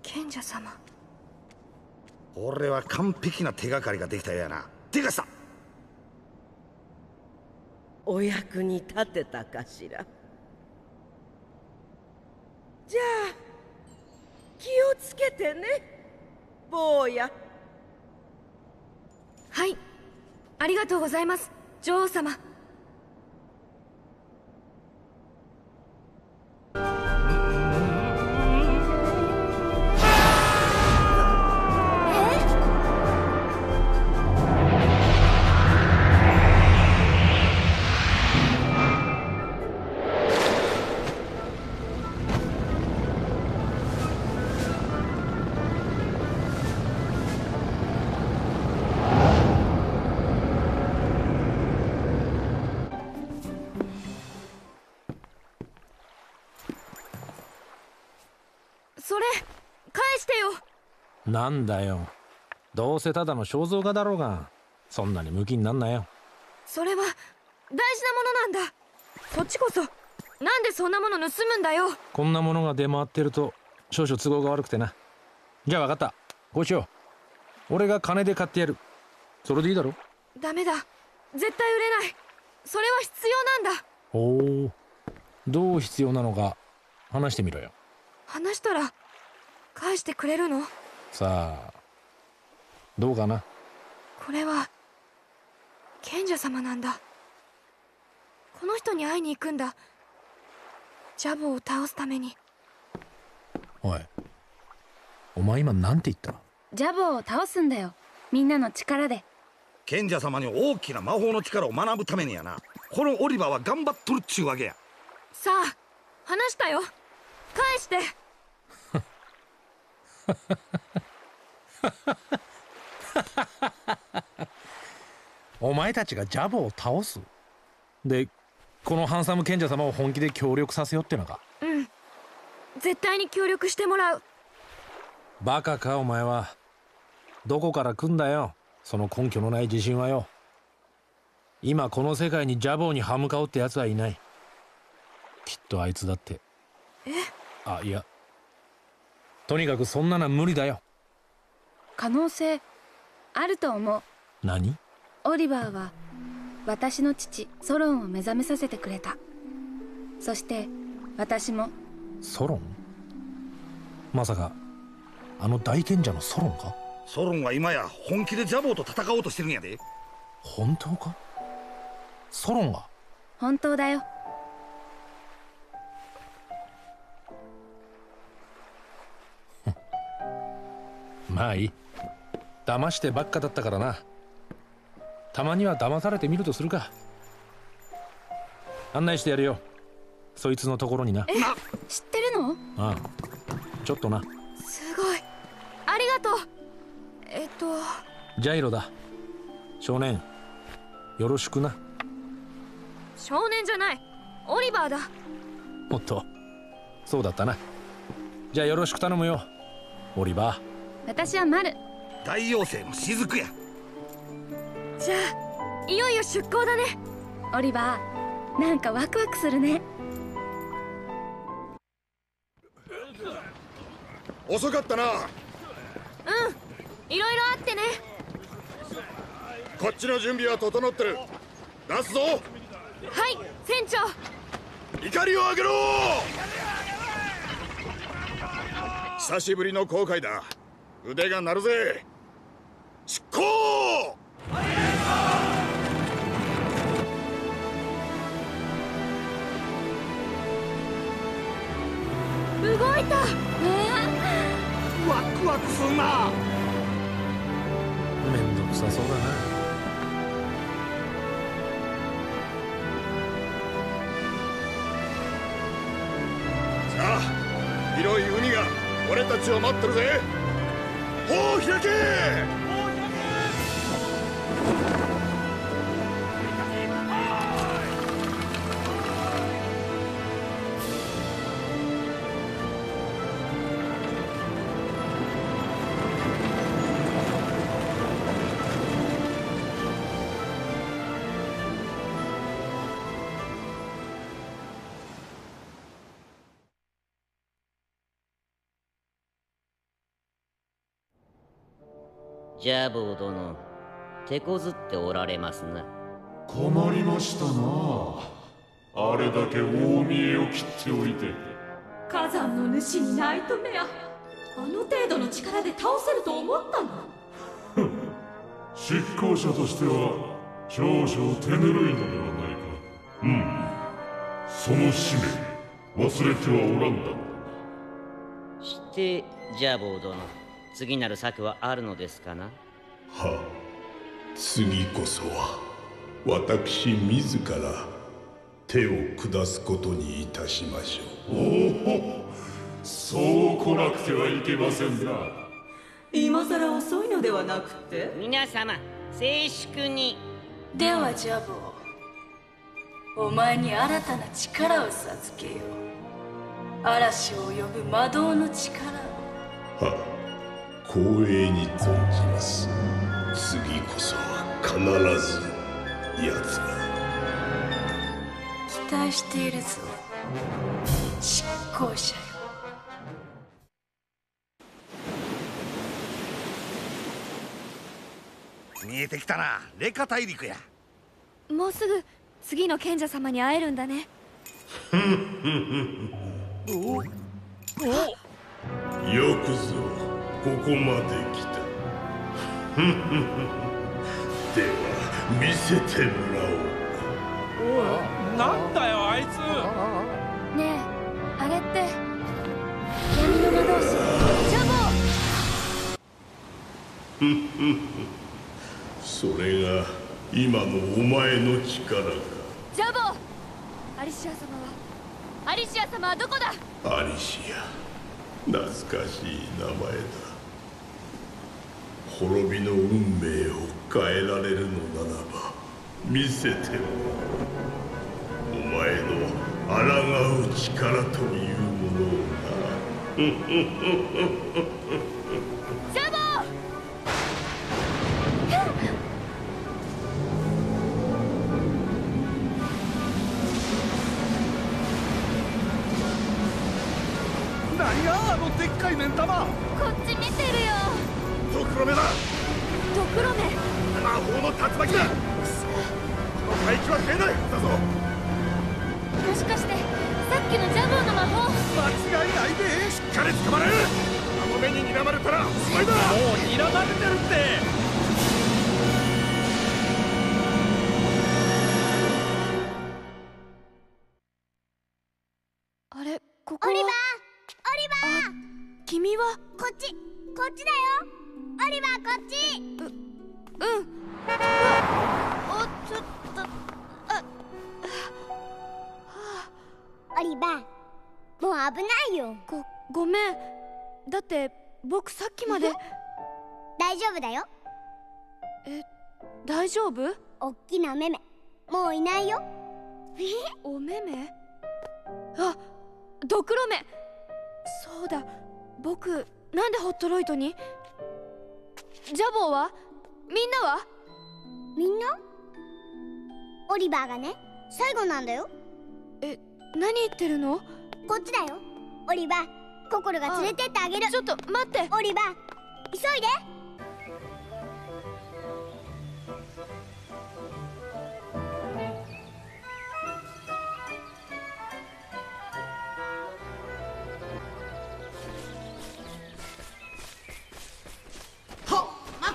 Speaker 2: 賢者様。
Speaker 1: 俺は完璧な手がかりができたよやな。てかさ、
Speaker 3: お役に立てたかしら。じゃあ気をつけてね、坊や。
Speaker 2: はい、ありがとうございます、女王様。それ返してよ。
Speaker 22: なんだよ、どうせただの肖像画だろうが、そんなにムキになんなよ。
Speaker 2: それは大事なものなんだ。そっちこそなんでそんなもの盗むんだよ。
Speaker 22: こんなものが出回ってると少々都合が悪くてな。じゃあ分かった、こうしよう。俺が金で買ってやる。それでいいだろ。
Speaker 2: ダメだ、絶対売れない。それは必要なんだ。
Speaker 22: おお、どう必要なのか話してみろよ。
Speaker 2: 話したら返してくれるの？
Speaker 22: さあどうかな。
Speaker 2: これは賢者様なんだ。この人に会いに行くんだ。ジャボを倒すために。
Speaker 22: おい、お前今なんて言った？
Speaker 18: ジャボを倒すんだよ、みんなの力で。
Speaker 1: 賢者様に大きな魔法の力を学ぶためにやな。このオリバーは頑張っとるっちゅうわけや。
Speaker 2: さあ話したよ、返して。
Speaker 22: お前たちがジャボを倒す？で、このハンサム賢者様を本気で協力させようってのか？
Speaker 2: うん、絶対に協力してもらう。
Speaker 22: バカかお前は。どこから来んだよ、その根拠のない自信はよ。今この世界にジャボーに歯向かおうってやつはいない。きっとあいつだって。あ、いや、とにかくそんなのは無理だよ。
Speaker 18: 可能性あると思う。
Speaker 22: 何？
Speaker 18: オリバーは私の父ソロンを目覚めさせてくれた。そして私も。
Speaker 22: ソロン？まさかあの大賢者のソロンか？
Speaker 1: ソロンは今や本気でジャボーと戦おうとしてるんやで。
Speaker 22: 本当か？ソロンが？
Speaker 18: 本当だよ。
Speaker 22: まあいい。騙してばっかだったからな。たまには騙されてみるとするか。案内してやるよ、そいつのところにな。
Speaker 18: 知ってるの？
Speaker 22: ああ、ちょっとな。
Speaker 2: すごい、ありがとう。
Speaker 22: ジャイロだ。少年、よろしくな。
Speaker 2: 少年じゃない、オリバーだ。
Speaker 22: おっと、そうだったな。じゃあよろしく頼むよ、オリバー。
Speaker 18: 私はマル。
Speaker 1: 大妖精の雫や。
Speaker 2: じゃあいよいよ出航だね。
Speaker 18: オリバー、なんかワクワクするね。
Speaker 17: 遅かったな。
Speaker 2: うん、いろいろあってね。
Speaker 17: こっちの準備は整ってる。出すぞ。はい、
Speaker 2: 船長。
Speaker 17: 怒りを上げろ。久しぶりの航海だ。腕が鳴るぜ。出航。
Speaker 2: 動いた。
Speaker 1: ワクワクすんな。
Speaker 22: めんどくさそうだな。
Speaker 17: さあ、広い海が俺たちを待ってるぜ。帆を開け。
Speaker 8: ジャボー殿、手こずっておられますな。
Speaker 16: 困りましたな。あれだけ大見栄を切っておいて。
Speaker 7: 火山の主にナイトメア、あの程度の力で倒せると思ったの？
Speaker 16: 執行者としては少々手ぬるいのではないか。その使命忘れてはおらんだろう。
Speaker 8: してジャボー殿、次なる策はあるのですかな？
Speaker 15: は、次こそは私自ら手を下すことにいたしましょう。
Speaker 16: おお、そう来なくてはいけませんな。
Speaker 3: 今さら遅いのではなくて、
Speaker 8: 皆様静粛に。
Speaker 7: ではジャボー、お前に新たな力を授けよう。嵐を呼ぶ魔導の力を。
Speaker 15: は、光栄に存じます。次こそは必ず奴が。
Speaker 7: 期待しているぞ、執行者よ。
Speaker 1: 見えてきたな、レカ大陸や。
Speaker 2: もうすぐ次の賢者様に会えるんだね。
Speaker 15: よくぞここまで来た。では見せてもらおうか。
Speaker 22: おい、なんだよあいつ。
Speaker 2: ねえ、あれって闇の魔導士ジャボー。
Speaker 15: それが今のお前の力か。
Speaker 2: ジャボー、アリシア様はどこだ？
Speaker 15: アリシア、懐かしい名前だ。滅びの運命を変えられるのならば見せてもらおう。お前の抗う力というものをな。
Speaker 2: ジャボー。
Speaker 1: 何何やあのでっかい目ん玉。
Speaker 20: こっち見てるよ。
Speaker 1: ドクロメだ。
Speaker 2: ドクロメ。
Speaker 1: 魔法の竜巻だ。この海域は出ないはずだぞ。
Speaker 20: もしかしてさっきのジャボーの魔法。
Speaker 1: 間違いないで。しっかり捕まれ。あの目に睨まれたらおしまいだ。
Speaker 19: もう睨まれてるって。
Speaker 2: あれ、ここは。
Speaker 6: オリバー、オリバー。
Speaker 2: 君は。
Speaker 6: こっちだよ。オリバー、こっち。
Speaker 2: ちょっと。
Speaker 6: オリバー、もう危ないよ。
Speaker 2: ごめん。だって僕さっきまで。
Speaker 6: 大丈夫だよ。
Speaker 2: 大丈夫？
Speaker 6: おっきなメメもういないよ。
Speaker 2: お目目？あ、ドクロメ。そうだ、僕なんでホットロイトに？ジャボーは？みんなは？
Speaker 6: みんな？オリバーがね、最後なんだよ。
Speaker 2: 何言ってるの？
Speaker 6: こっちだよ。オリバー、ココロが連れてってあげる。
Speaker 2: ちょっと待って。
Speaker 6: オリバー、急いで。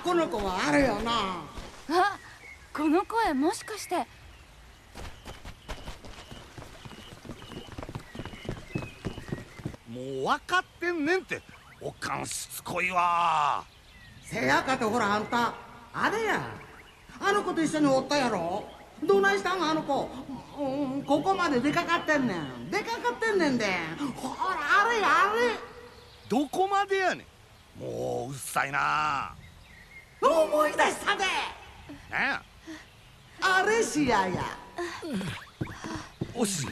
Speaker 5: この子はあれよな。
Speaker 4: あ、この声もしかして。
Speaker 1: もう分かってんねんって。おかんしつこいわ。
Speaker 5: せやかてほらあんたあれや、あの子と一緒におったやろ。どないしたんあの子。ここまで出かかってんねん。出かかってんねんで。ほらあれやあれ。
Speaker 1: どこまでやねん。もううっさいな。
Speaker 5: 思い出したで。
Speaker 1: なんや。
Speaker 5: あれしやや。
Speaker 1: おし。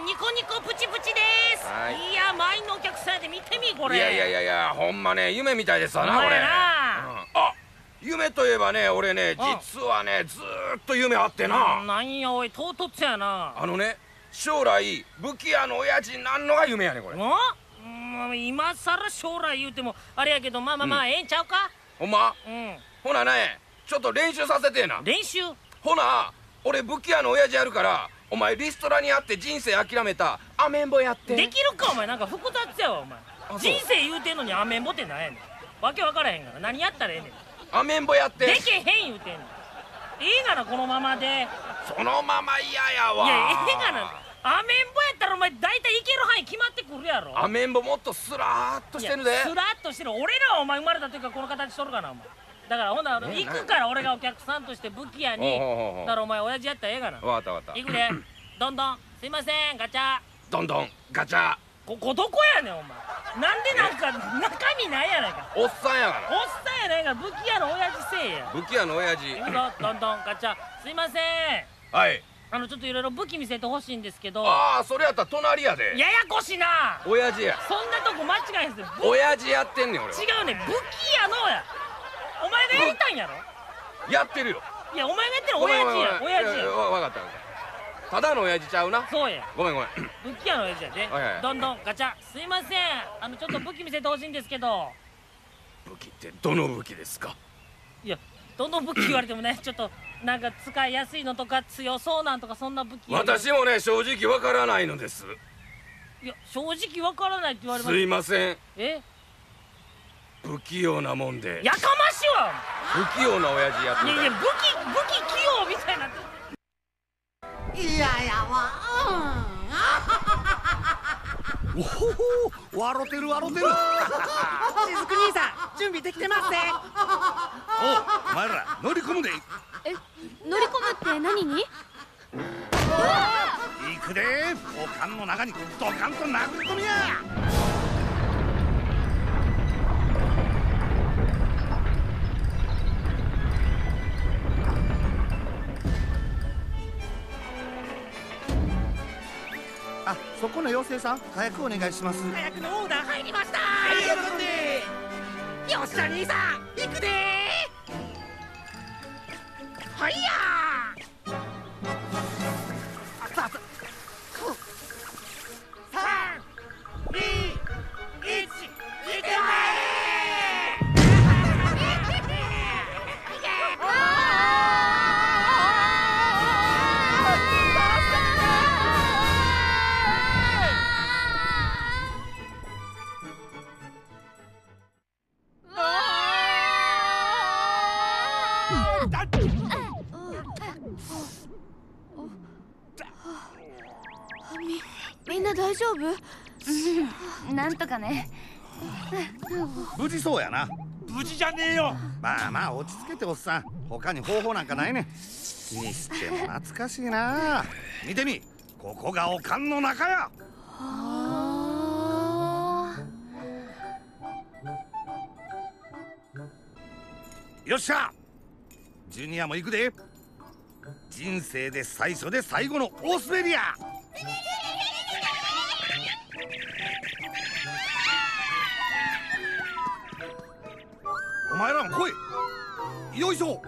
Speaker 8: ニコニコプチプチです。いや、前のお客さんで見てみこれ。
Speaker 13: いやほんまね、夢みたいですわなこれ。あ、夢といえばね、俺ね、実はねずーっと夢あってな。
Speaker 8: なんやおい、唐突やな。
Speaker 13: 将来武器屋の親父になんのが夢やねんこれ。
Speaker 8: 今さら将来言うてもあれやけど、まあええんちゃうか。
Speaker 13: ほんま？ほなね、ちょっと練習させてえな。
Speaker 8: 練習？
Speaker 13: ほな、俺武器屋の親父やるから、お前リストラにあって人生諦めたアメンボやって。
Speaker 8: できるかお前。なんか複雑やわお前。人生言うてんのにアメンボってなんやねん。わけわからへんから。何やったらええねん。
Speaker 13: アメンボやって。
Speaker 8: でけへん言うてんねん。ええがなこのままで。
Speaker 13: そのまま嫌やわ。
Speaker 8: いや、ええがな。アメンボやったらお前大体いける範囲決まってくるやろ。
Speaker 13: アメンボもっとスラーっとしてるで。
Speaker 8: スラーっとしてる。俺らはお前生まれた時からこの形しとるかなお前。だからほんなら行くから、俺がお客さんとして武器屋に。だからお前親父やったらええがな。
Speaker 13: わかった
Speaker 8: 行くで。どんどん、すいません、ガチャ。
Speaker 13: どんどんガチャ。
Speaker 8: ここどこやねんお前。なんでなんか中身ないやないか。
Speaker 13: おっさんやがな。
Speaker 8: おっさんやないから武器屋の親父せえや。
Speaker 13: 武器屋の親父。
Speaker 8: 行くぞ、どんどんガチャ。すいません。
Speaker 13: はい。
Speaker 8: ちょっといろいろ武器見せてほしいんですけど。
Speaker 13: ああ、それやったら隣やで。
Speaker 8: ややこしいな。
Speaker 13: 親父や。
Speaker 8: そんなとこ間違いへんすよ。
Speaker 13: 親父やってんねん俺。
Speaker 8: 違うねん、武器屋のや。お前がやりたいんやろ。
Speaker 13: やってるよ。
Speaker 8: いや、お前がやってる親父や。親父や。
Speaker 13: わかった。ただの親父ちゃうな。
Speaker 8: そうや。
Speaker 13: ごめん。
Speaker 8: 武器屋の親父やで。どんどんガチャ。すいません。ちょっと武器見せてほしいんですけど。
Speaker 13: 武器ってどの武器ですか？
Speaker 8: いや、どの武器言われてもね、ちょっとなんか使いやすいのとか強そうなんとかそんな武器。
Speaker 13: 私もね、正直わからないのです。
Speaker 8: いや、正直わからないって言われます。
Speaker 13: すいません。
Speaker 8: 不
Speaker 13: 器用なもんで。
Speaker 8: やかましいわ。
Speaker 13: 不器用な親父やってる。
Speaker 8: いや、武器器用みたいな。
Speaker 5: いややわ。
Speaker 1: おほほ、笑てる。
Speaker 5: しずく兄さん、準備できてますね。
Speaker 1: お前ら乗り込むで。
Speaker 2: 乗り込むって何に？
Speaker 1: 行くで。おかんの中にドカンと殴り込みや。あ、そこの妖精さん、早くお願いします。
Speaker 8: 早くのオーダー入りました。
Speaker 9: はい、喜んで。
Speaker 8: よっしゃ兄さん、行くでー。はいやー。熱々。3、2、1、いけま
Speaker 2: みんな大丈夫？
Speaker 6: なんとかね。
Speaker 1: 無事そうやな。
Speaker 19: 無事じゃねえよ。
Speaker 1: まあまあ落ち着けておっさん、他に方法なんかないねん。にしても懐かしいな。見てみ、ここがおかんの中や。よっしゃ、ジュニアも行くで。人生で最初で最後のオーストラリア。お前らも来い。よいしょ。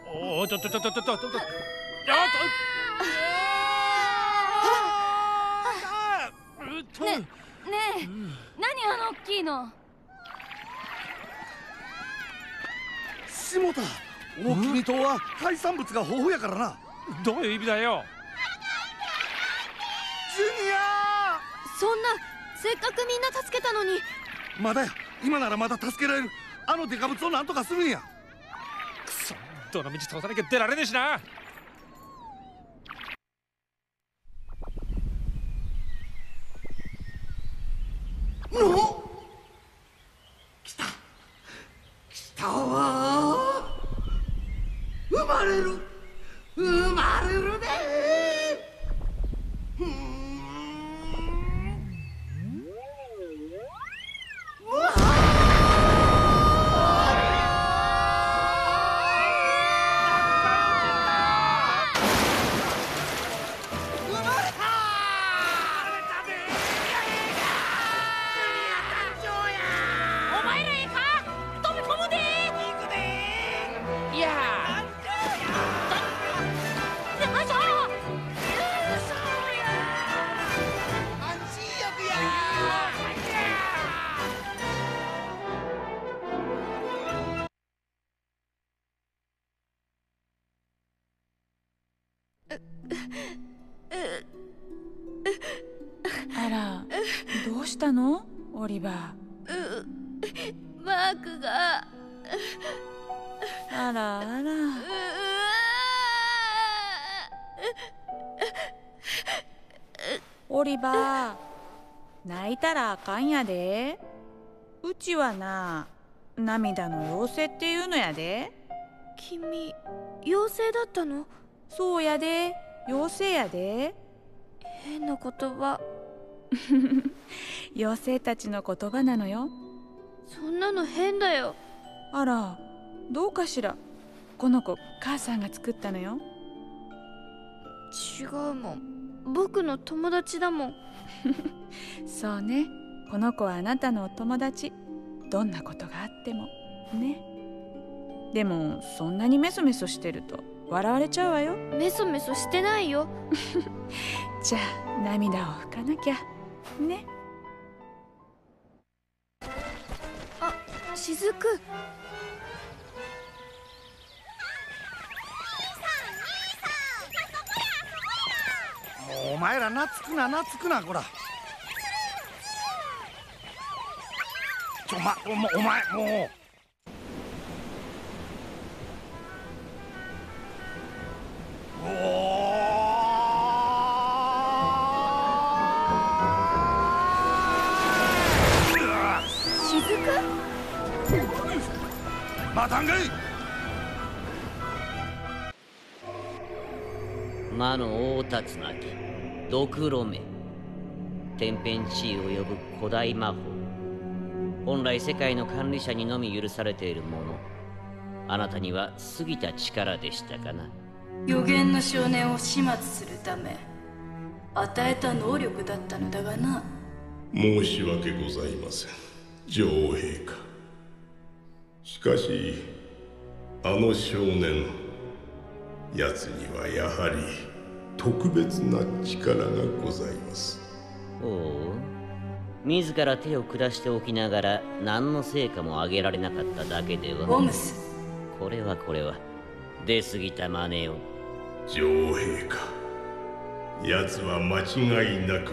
Speaker 19: おお、ちょっと。やっと。
Speaker 6: ねえ、何あの大きいの。
Speaker 1: 下田、大きに島は海産物が豊富やからな。
Speaker 19: どういう意味だよ。
Speaker 1: ジュニア。
Speaker 2: そんな、せっかくみんな助けたのに。
Speaker 1: まだや、今ならまだ助けられる。あのデカブツをなんとかするんや。
Speaker 19: くそ、どの道通さなきゃ出られねえしな。
Speaker 5: 来たわー。生まれるでー。うわ
Speaker 4: あら、どうしたのオリバー。
Speaker 2: マークが。
Speaker 4: あらあら。オリバー、泣いたらあかんやで。うちはな、涙の妖精っていうのやで。
Speaker 2: 君、妖精だったの？
Speaker 4: そうやで、妖精やで。
Speaker 2: 変な言葉。
Speaker 4: 妖精たちの言葉なのよ。
Speaker 2: そんなの変だよ。
Speaker 4: あら、どうかしら。この子、母さんが作ったのよ。
Speaker 2: 違うもん。僕の友達だもん。
Speaker 4: そうね、この子はあなたのお友達。どんなことがあってもね。でもそんなにメソメソしてると笑われちゃうわよ。
Speaker 2: メソメソしてないよ。
Speaker 4: じゃあ涙を拭かなきゃね。
Speaker 2: あ、雫。
Speaker 1: もうお前ら懐くなこら。お前もう。マタンガイ。
Speaker 10: 魔の王たつなきドクロメ、天変地異を呼ぶ古代魔法、本来世界の管理者にのみ許されているもの。あなたには過ぎた力でしたかな。
Speaker 7: 予言の少年を始末するため与えた能力だったのだがな。
Speaker 15: 申し訳ございません、女王陛下。しかしあの少年、奴にはやはり特別な力がございます。
Speaker 10: おお、自ら手を下しておきながら何の成果も上げられなかっただけでは。
Speaker 7: ホムス、
Speaker 10: これは出過ぎた真似を。
Speaker 15: 女王陛下、奴は間違いなく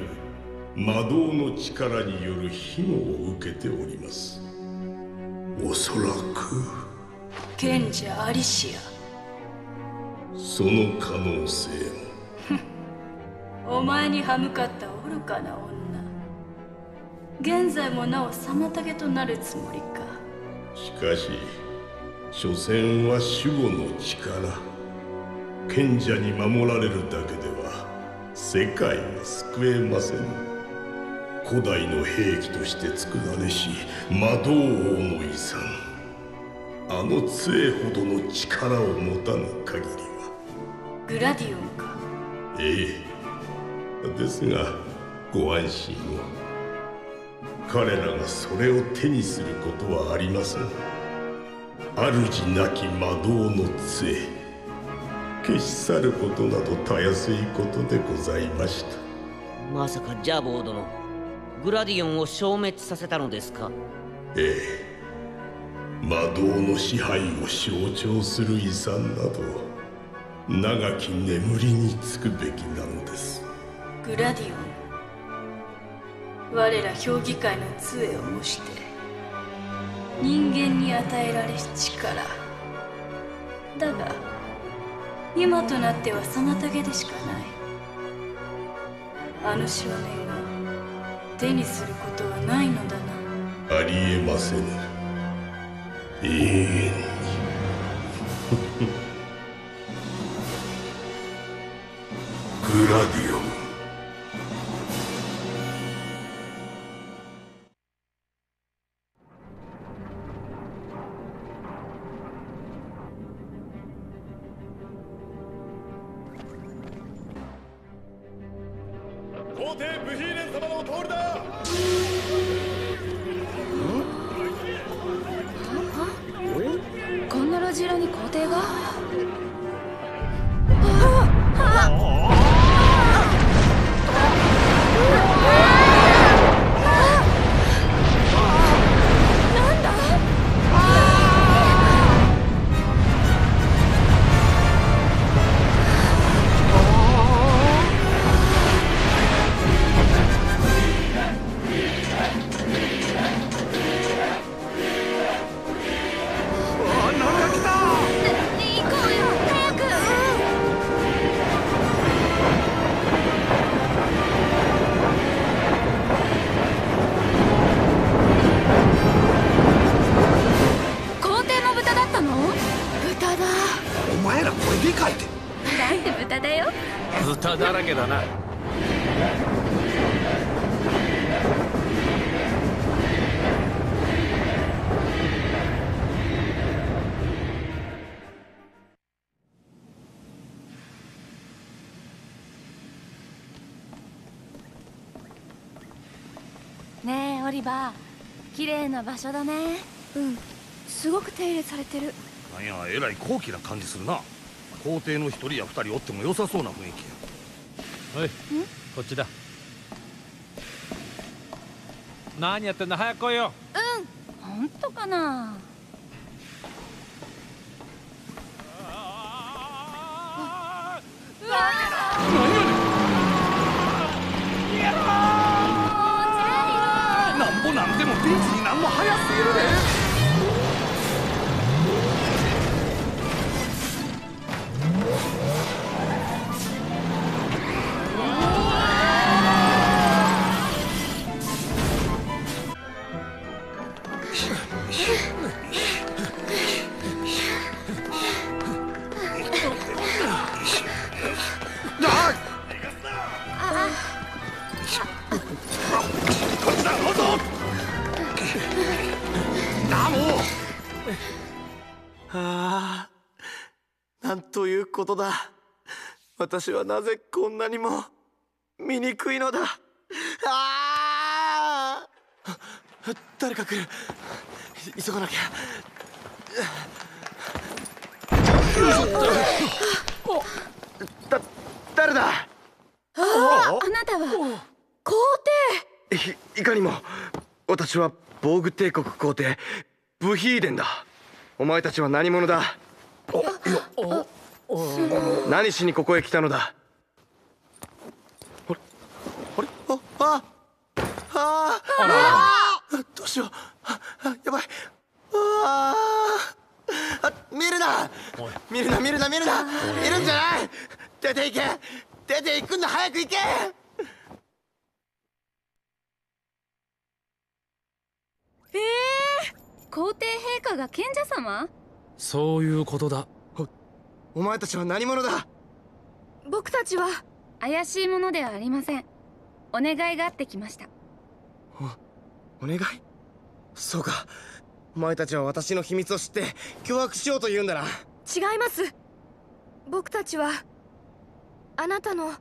Speaker 15: 魔導の力による庇護を受けております。おそらく
Speaker 7: 賢者アリシ
Speaker 15: ア、その可能性
Speaker 7: も。お前に歯向かった愚かな女、現在もなお妨げとなるつもりか。
Speaker 15: しかし所詮は守護の力。賢者に守られるだけでは世界は救えません。古代の兵器として作られし魔導王の遺産、あの杖ほどの力を持たぬ限りは。
Speaker 7: グラディオンか。
Speaker 15: ええ、ですがご安心を。彼らがそれを手にすることはありません。主なき魔導の杖、消し去ることなどたやすいことでございました。
Speaker 10: まさかジャボー殿、グラディオンを消滅させたのですか？
Speaker 15: ええ、魔導の支配を象徴する遺産など長き眠りにつくべきなのです。
Speaker 7: グラディオン、我ら評議会の杖を模して人間に与えられし力だが、今となっては妨げでしかない。あの少年が手にすることはないのだな。
Speaker 15: ありえませぬ、永遠に。グラディオン。
Speaker 11: 皇帝ブヒーレン様の通りだ。
Speaker 18: こんな路地裏に皇帝が。
Speaker 2: なんだ？
Speaker 22: 豚だよ。豚だらけだな。
Speaker 18: ねえオリバー、綺麗な場所だね。
Speaker 2: うん、すごく手入れされてる。
Speaker 1: なんや、えらい高貴な感じするな。皇帝の一人や二人おっても良さそうな雰囲気や。
Speaker 22: おい、こっちだ。何やってんだ、早く来いよ。
Speaker 18: うん、本当かな。
Speaker 1: なんぼなんでもビーチになんも早すぎるで。
Speaker 12: ああ、なんということだ。私はなぜこんなにも。醜いのだ。ああ、誰か来る。急がなきゃ。誰だ。
Speaker 18: あなたは皇帝。
Speaker 12: いかにも。私は防具帝国皇帝ブヒーデンだ。お前たちは何者だ。何しにここへ来たのだ。どうしよう。やばい。見るな。見るな見るな見るな。見るんじゃない。出て行け。出て行くんだ。早く行け。
Speaker 18: 皇帝陛下が賢者様？
Speaker 22: そういうことだ。
Speaker 12: お前たちは何者だ。
Speaker 18: 僕たちは怪しいものではありません。お願いがあってきました。
Speaker 12: お願い？そうか。お前たちは私の秘密を知って脅迫しようと言うんだな。
Speaker 2: 違います。僕たちはあなたの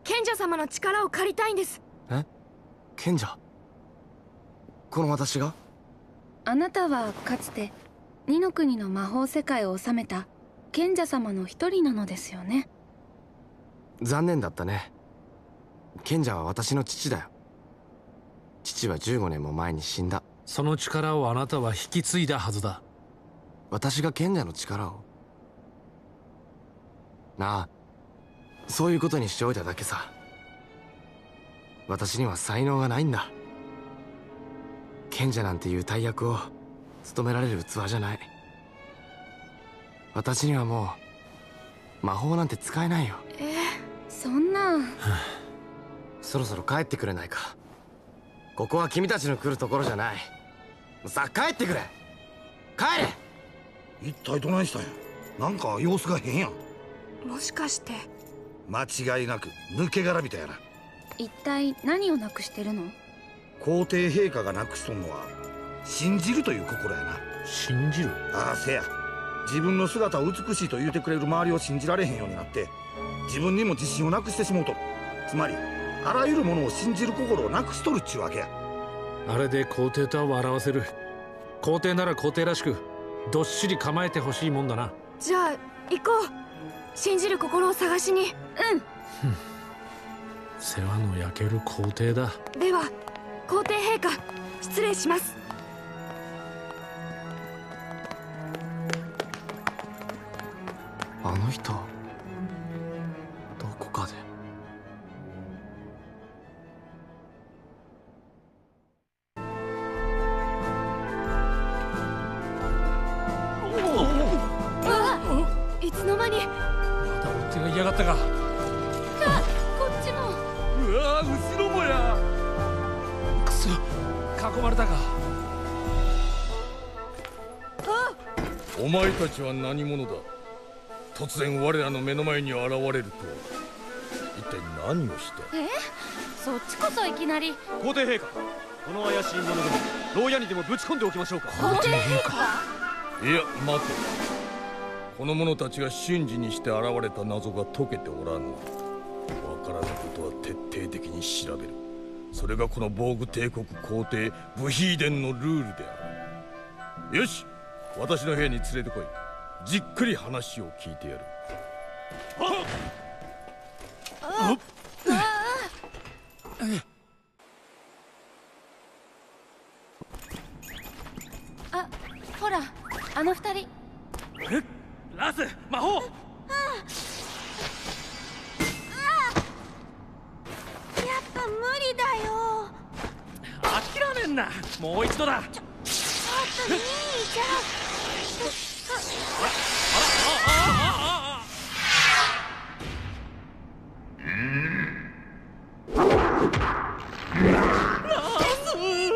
Speaker 2: 賢者様の力を借りたいんです。
Speaker 12: え？賢者？この私が？
Speaker 18: あなたはかつて二の国の魔法世界を治めた賢者様の一人なのですよね。
Speaker 12: 残念だったね。賢者は私の父だよ。父は15年も前に死んだ。
Speaker 22: その力をあなたは引き継いだはずだ。
Speaker 12: 私が賢者の力を？なあ、そういうことにしておいただけさ。私には才能がないんだ。賢者なんていう大役を務められる器じゃない。私にはもう魔法なんて使えないよ。
Speaker 18: そんな。
Speaker 12: そろそろ帰ってくれないか。ここは君たちの来るところじゃない。さあ帰ってくれ。帰れ。
Speaker 1: 一体どないしたんや。なんか様子が変やん。
Speaker 2: もしかして。
Speaker 1: 間違いなく抜け殻みたいやな。
Speaker 18: 一体何をなくしてるの？
Speaker 1: 皇帝陛下がなくしとんのは信じるという心やな。
Speaker 22: 信じる？
Speaker 1: ああ、せや。自分の姿を美しいと言うてくれる周りを信じられへんようになって自分にも自信をなくしてしもうとる。つまりあらゆるものを信じる心をなくしとるっちゅうわけや。
Speaker 22: あれで皇帝とは笑わせる。皇帝なら皇帝らしくどっしり構えてほしいもんだな。
Speaker 2: じゃあ行こう。信じる心を探しに。
Speaker 22: 世話の焼ける皇帝だ。
Speaker 2: では皇帝陛下、失礼します。
Speaker 12: あの人どこかで。
Speaker 2: いつの間に。
Speaker 22: まだ追っ手が嫌がったか。
Speaker 18: こっちも。
Speaker 19: うわ、後ろもや。
Speaker 22: くそ、囲まれたか。
Speaker 19: お前たちは何者だ。突然我らの目の前に現れるとは。一体何をした。
Speaker 18: そっちこそいきなり。
Speaker 14: 皇帝陛下、この怪しい者ども牢屋にでもぶち込んでおきましょうか。
Speaker 18: 皇帝陛下？
Speaker 19: いや、待て。この者たちが瞬時にして現れた謎が解けておらんの。わからぬことは徹底的に調べる。それがこの防具帝国皇帝ブヒーデンのルールである。よし、私の部屋に連れてこい。じっくり話を聞いてやる。
Speaker 18: あ、ほら、あの二人。
Speaker 14: ラス、魔法。
Speaker 18: やっぱ無理だよ。
Speaker 14: 諦めんな。もう一度だ。
Speaker 18: ちょっといい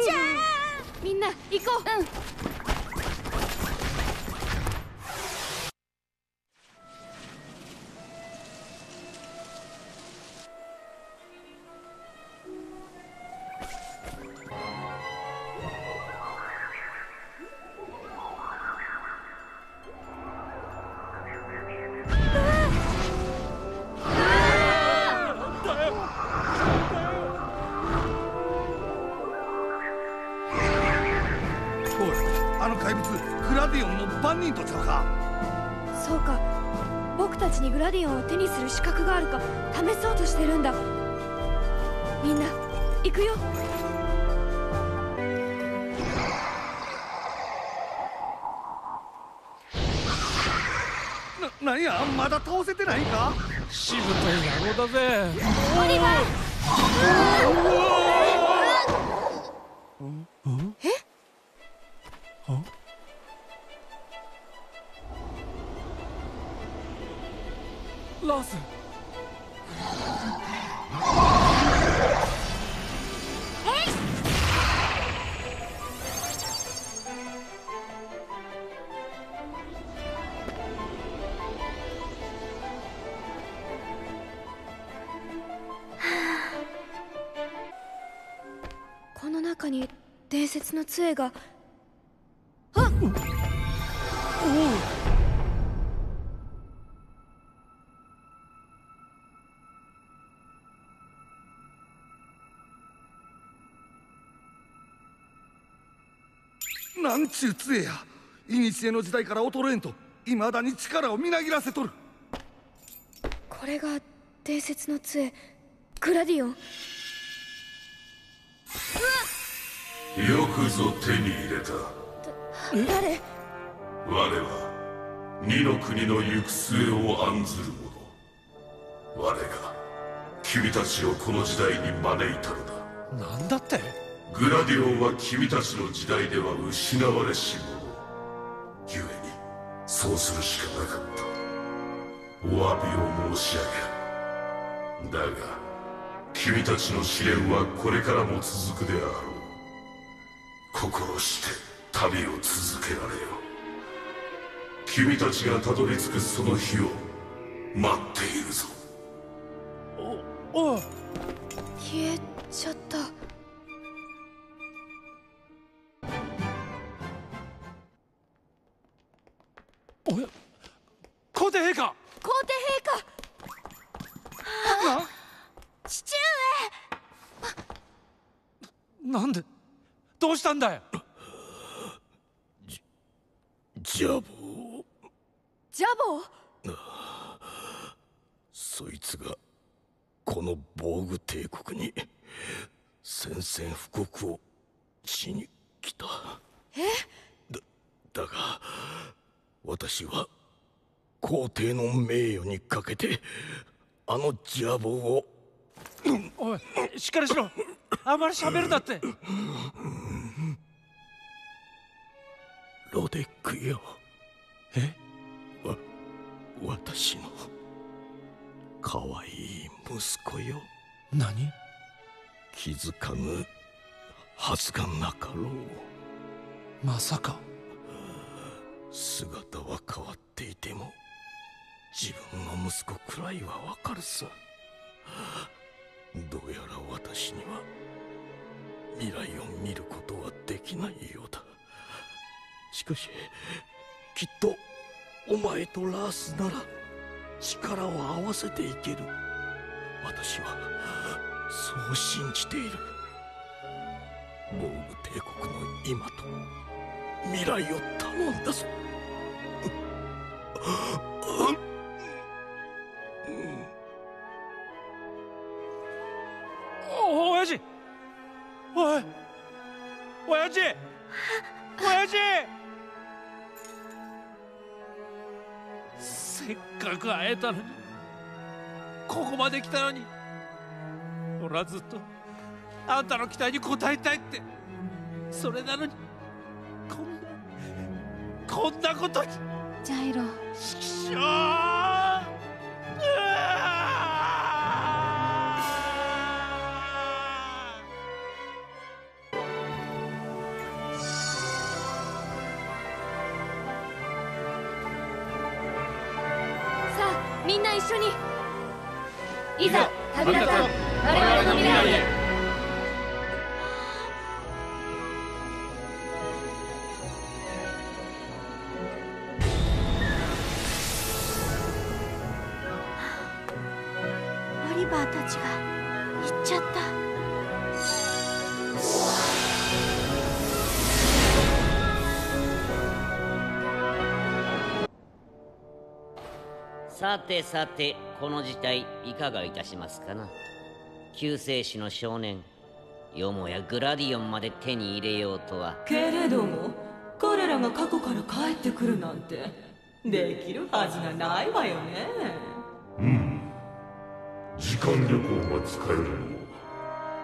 Speaker 18: じゃん。
Speaker 2: みんな行こう。
Speaker 1: の番人とちゃうか。
Speaker 2: そうか、僕たちにグラディオンを手にする資格があるか試そうとしてるんだ。みんな行くよ。
Speaker 1: なんや、まだ倒せてないんか。
Speaker 22: しぶとい野郎だぜ。
Speaker 2: オリバー。え？
Speaker 22: ラース。
Speaker 2: この中に伝説の杖が。あっ！
Speaker 1: なんちゅう杖や。古の時代から衰えんといまだに力をみなぎらせとる。
Speaker 2: これが伝説の杖グラディオン。
Speaker 16: よくぞ手に入れた。
Speaker 2: 誰？
Speaker 16: 我は二の国の行く末を案ずる者。我が君たちをこの時代に招いたのだ。
Speaker 22: なんだって？
Speaker 16: グラディオンは君たちの時代では失われし者。故にそうするしかなかった。お詫びを申し上げる。だが君たちの試練はこれからも続くであろう。心して旅を続けられよ。君たちがたどり着くその日を待っているぞ。
Speaker 22: おい、
Speaker 2: 消えちゃった。
Speaker 22: おや、皇帝陛下。
Speaker 2: 皇帝陛下。父
Speaker 22: 上。なんで？どうしたんだよ。
Speaker 19: ジャボー。
Speaker 2: ジャボー？
Speaker 19: そいつがこの防具帝国に宣戦布告をしに来た。だが私は皇帝の名誉にかけてあのジャボーを。
Speaker 22: おい、しっかりしろ。あまり喋るなって。
Speaker 19: ロデックよ。私の可愛い息子よ。
Speaker 22: 何？
Speaker 19: 気づかぬはずがなかろう。
Speaker 22: まさか。
Speaker 19: 姿は変わっていても自分の息子くらいはわかるさ。どうやら私には未来を見ることはできないようだ。しかしきっとお前とラースなら力を合わせていける。私はそう信じている。防具帝国の今と未来を頼んだぞ。
Speaker 22: 親父、おい、親父、親父。せっかく会えたのに、ここまで来たのに。俺はずっとあんたの期待に応えたいって。それなのにこんなことに。
Speaker 18: ジャイロ。
Speaker 22: しょー。
Speaker 2: みんな一緒にいざ旅立とう。我々の未来へ。オリバーたちが行っちゃった。
Speaker 10: さてさて、この事態いかがいたしますかな。救世主の少年、よもやグラディオンまで手に入れようとは。
Speaker 17: けれども彼らが過去から帰ってくるなんてできるはずがないわよね。
Speaker 16: 時間旅行が使えるのは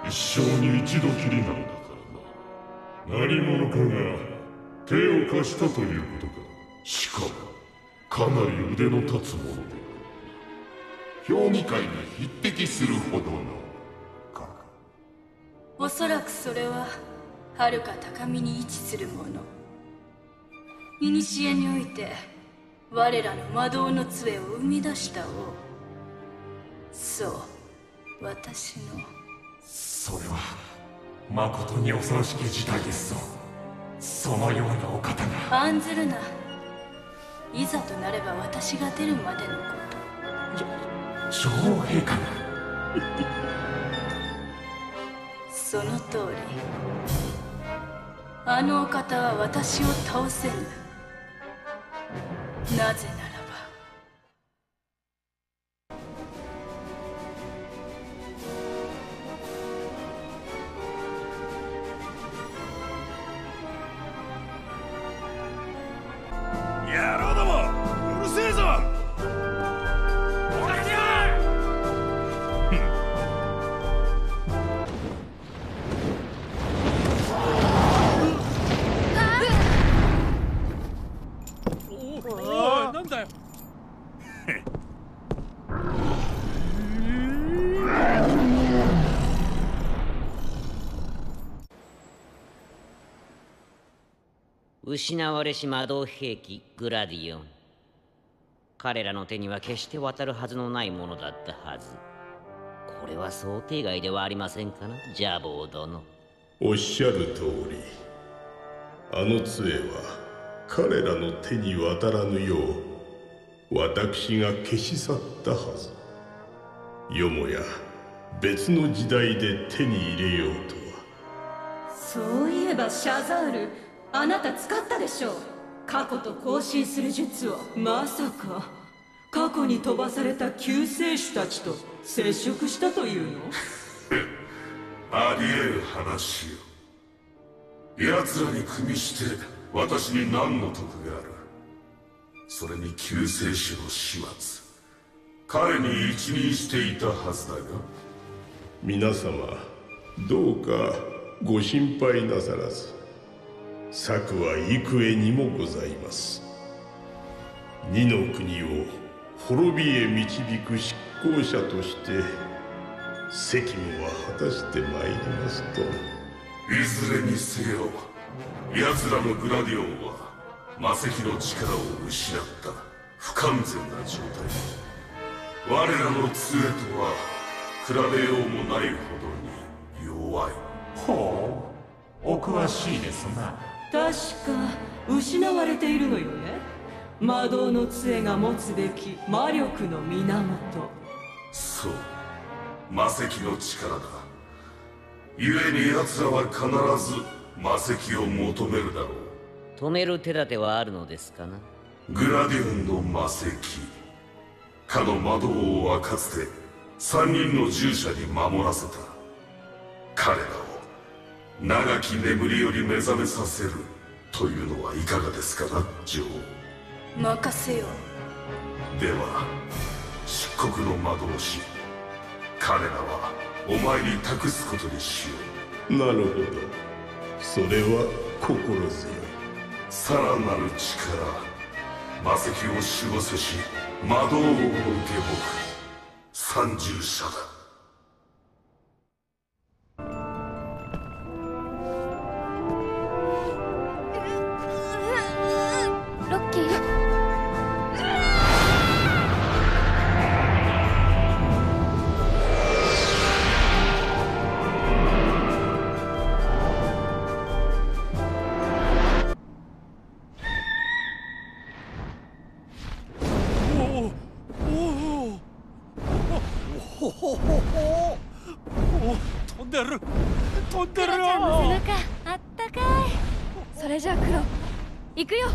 Speaker 16: 一生に一度きりなんだからな。何者かが手を貸したということか。しかもかなり腕の立つもので評議会に匹敵するほどのか。
Speaker 7: おそらくそれは遥か高みに位置するもの。古において我らの魔導の杖を生み出した王。そう、私の。
Speaker 21: それは誠に恐ろしき事態ですぞ。そのようなお方が。
Speaker 7: 案ずるな。いざとなれば私が出るまでのこと。
Speaker 21: 女王陛下が
Speaker 7: その通り。あのお方は私を倒せぬ。なぜなら
Speaker 11: 野郎ども、うるせえぞ。俺じゃ
Speaker 19: おい、なんだよ。
Speaker 10: 失われし魔導兵器グラディオン。彼らの手には決して渡るはずのないものだったはず。これは想定外ではありませんかな、ジャボー殿。
Speaker 15: おっしゃる通り、あの杖は彼らの手に渡らぬよう私が消し去ったはず。よもや別の時代で手に入れようとは。
Speaker 17: そういえばシャザール、あなた使ったでしょう。過去と交信する術を。まさか過去に飛ばされた救世主たちと接触したというの？
Speaker 16: あり得る話よ。奴らに組みして私に何の得がある。それに救世主の始末、彼に一任していたはずだが。
Speaker 15: 皆様どうかご心配なさらず。策は幾重にもございます。二の国を滅びへ導く執行者として責務は果たしてまいりますと。
Speaker 16: いずれにせよ奴らのグラディオンは魔石の力を失った不完全な状態。我らの杖とは比べようもないほどに弱い。
Speaker 21: ほう、お詳しいですな。
Speaker 17: 確か失われているのよね、魔導の杖が持つべき魔力の源。
Speaker 16: そう、魔石の力だ。故に奴らは必ず魔石を求めるだろう。
Speaker 10: 止める手立てはあるのですかな。
Speaker 16: グラディオンの魔石、かの魔導王はかつて3人の従者に守らせた。彼らを長き眠りより目覚めさせるというのはいかがですかな、女王。
Speaker 7: 任せよ
Speaker 16: う。では漆黒の魔導士、彼らはお前に託すことにしよ
Speaker 15: う。なるほど、それは心強い。
Speaker 16: さらなる力、魔石を守護せし魔導王の下僕三従者だ。
Speaker 2: ロッキー？
Speaker 19: 飛んでる飛んでるよ。
Speaker 2: クロちゃんの背中あったかい。それじゃあクロ行くよ。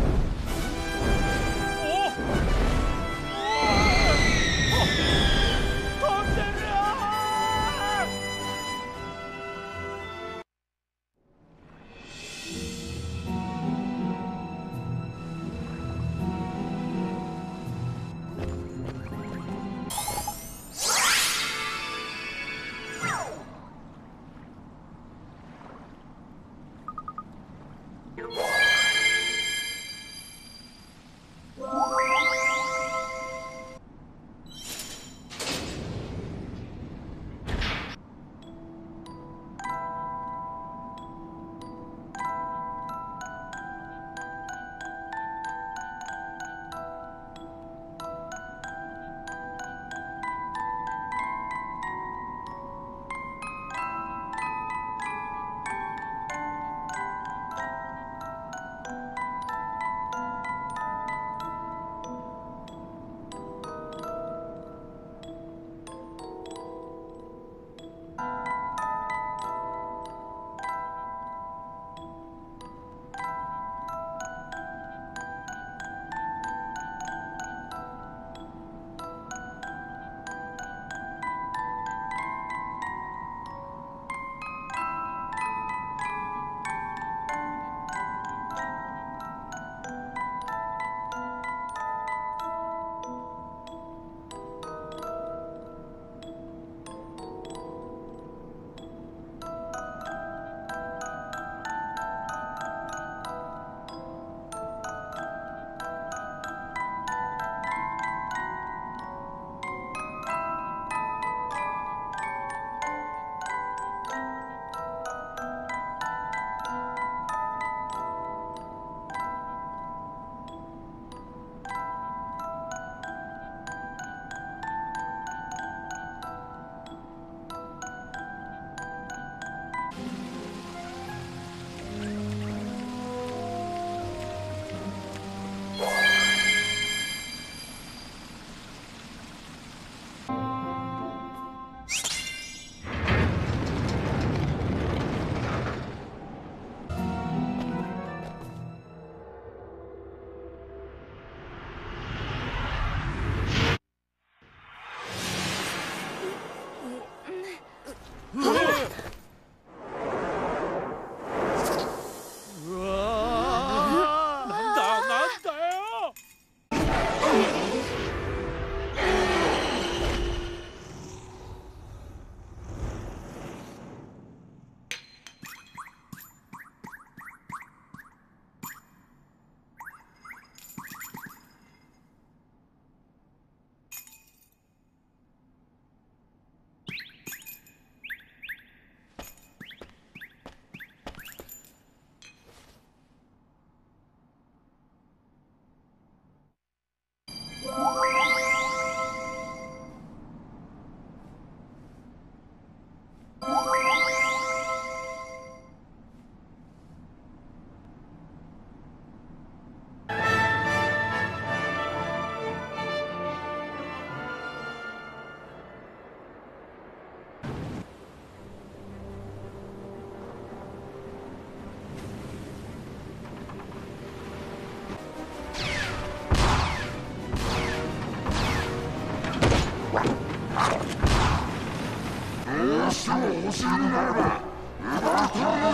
Speaker 16: 足を欲しいのならば奪うための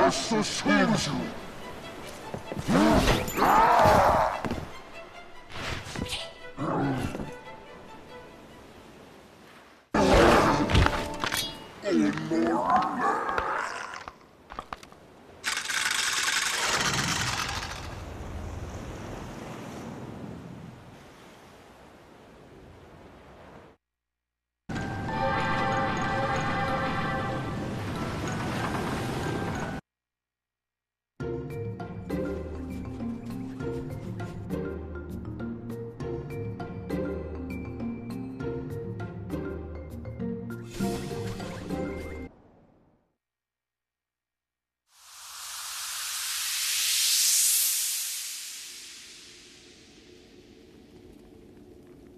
Speaker 16: わしと勝負しろ。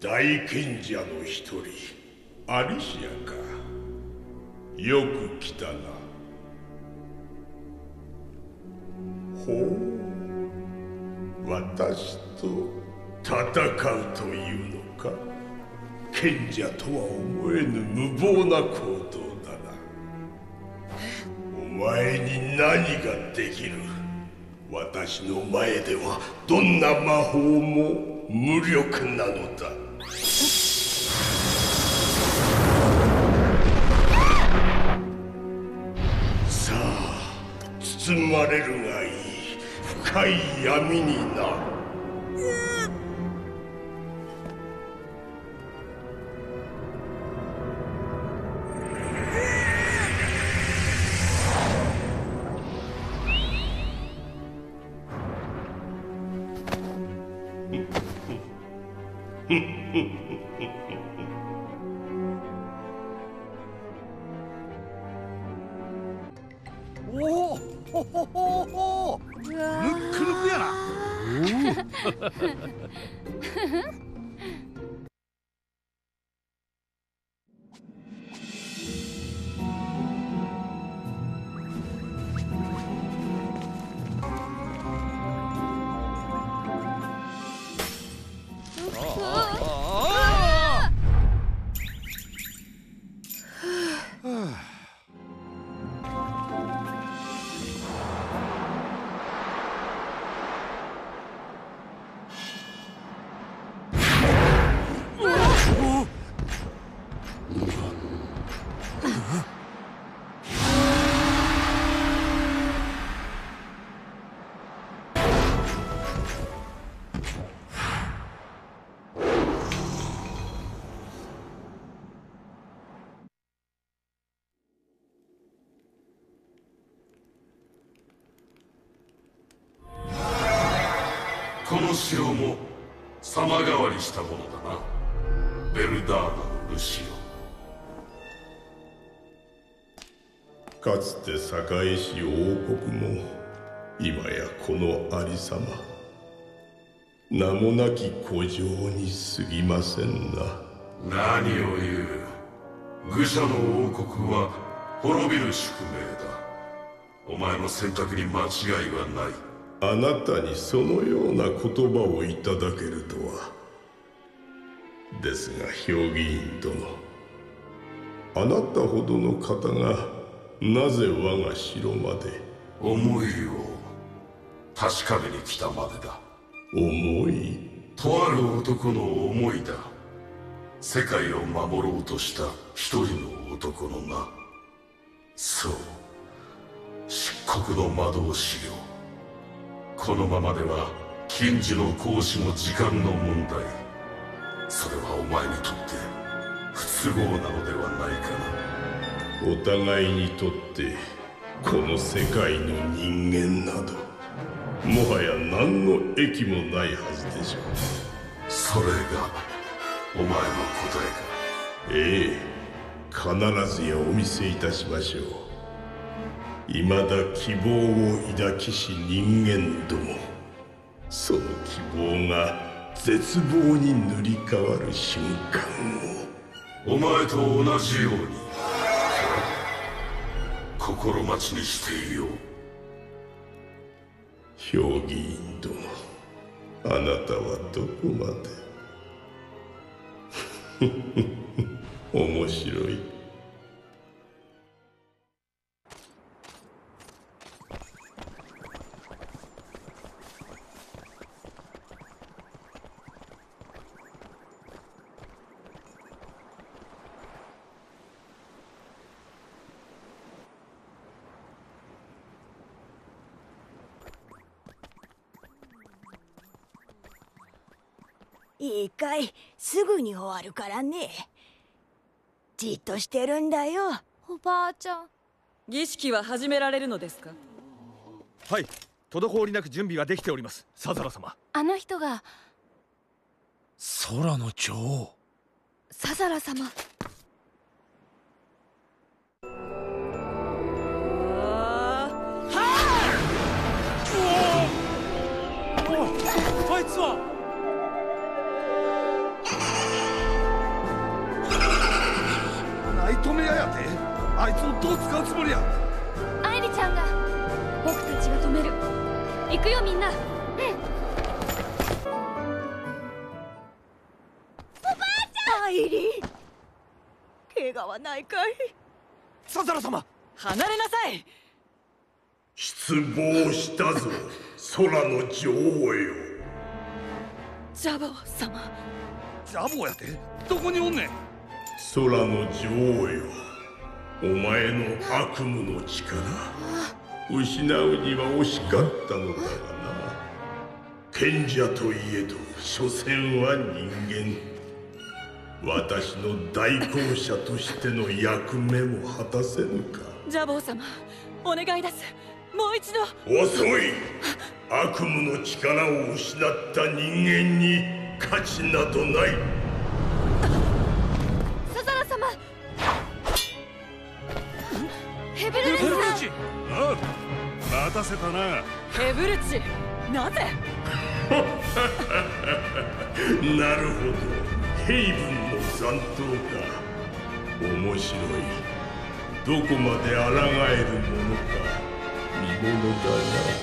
Speaker 15: 大賢者の一人アリシアか。よく来たな。ほう、私と戦うというのか。賢者とは思えぬ無謀な行動だな。お前に何ができる。私の前ではどんな魔法も無力なのだ。さあ、包まれるがいい。深い闇にな。
Speaker 1: おお、ほほほほ、ぬっくぬくやな。
Speaker 16: この城も様変わりしたものだな。ベルダーナのルシオ。
Speaker 15: かつて栄し王国も今やこのありさま、名もなき古城に過ぎませんな。
Speaker 16: 何を言う。愚者の王国は滅びる宿命だ。お前の選択に間違いはない。
Speaker 15: あなたにそのような言葉をいただけるとは。ですが評議員殿、あなたほどの方がなぜ我が城まで。
Speaker 16: 思いを確かめに来たまでだ。
Speaker 15: 思い？
Speaker 16: とある男の思いだ。世界を守ろうとした一人の男のな。そう、漆黒の魔導士よ。このままでは近時の行使も時間の問題。それはお前にとって不都合なのではないかな。
Speaker 15: お互いにとってこの世界の人間などもはや何の益もないはずでしょう。
Speaker 16: それがお前の答えか。
Speaker 15: ええ、必ずやお見せいたしましょう。未だ希望を抱きし人間ども、その希望が絶望に塗り替わる瞬間
Speaker 16: を。お前と同じように心待ちにしていよう。
Speaker 15: 評議員殿、あなたはどこまで面白い。
Speaker 3: いいかい、すぐに終わるからね。じっとしてるんだよ。
Speaker 20: おばあちゃん、儀式は始められるのですか？
Speaker 14: はい、滞りなく準備ができております、サザラ様。
Speaker 18: あの人が
Speaker 19: 空の女王
Speaker 2: サザラ様。
Speaker 14: あいつは
Speaker 1: ナイトメアやて。あいつをどう使うつもりや。
Speaker 2: アイリちゃんが。僕たちが止める。行くよみんな。うん。
Speaker 3: おばあちゃん。アイリ、怪我はないかい？
Speaker 14: サザラ様、
Speaker 20: 離れなさい。
Speaker 15: 失望したぞ、空の女王よ。
Speaker 20: ジャボー様。
Speaker 1: ジャボーやて？どこにおんねん。
Speaker 15: 空の女王よ、お前の悪夢の力失うには惜しかったのだがな。賢者といえど所詮は人間。私の代行者としての役目も果たせぬか。
Speaker 20: ジャボー様、お願いです。もう一度。
Speaker 15: 遅い。悪夢の力を失った人間に価値などない。
Speaker 2: サザラ様、ヘブル
Speaker 11: ヘブル
Speaker 2: ネス
Speaker 11: チ、ああ、待たせたな。
Speaker 20: ヘブルチ、なぜ
Speaker 15: なるほど、ヘイブンの残党か。面白い。どこまで抗えるものか見ものだな。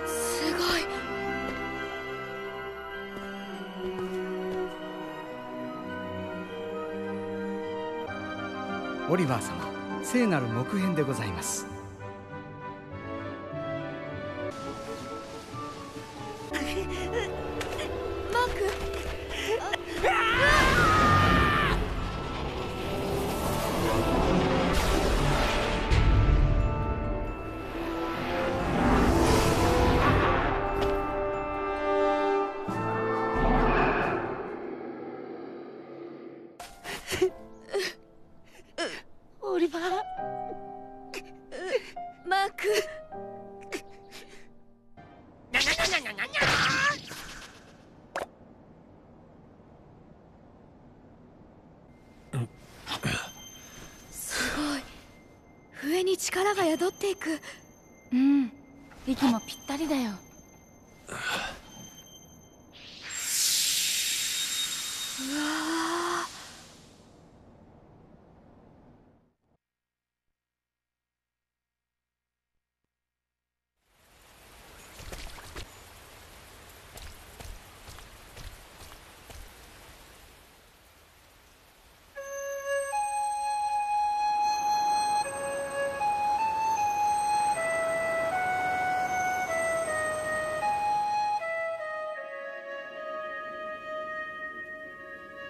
Speaker 2: すごい。
Speaker 9: オリバー様、聖なる木片でございます。
Speaker 2: マーク。
Speaker 3: オリバー、
Speaker 2: マーク。すごい。笛に力が宿っていく。
Speaker 18: うん、息もぴったりだよ。
Speaker 2: うわー。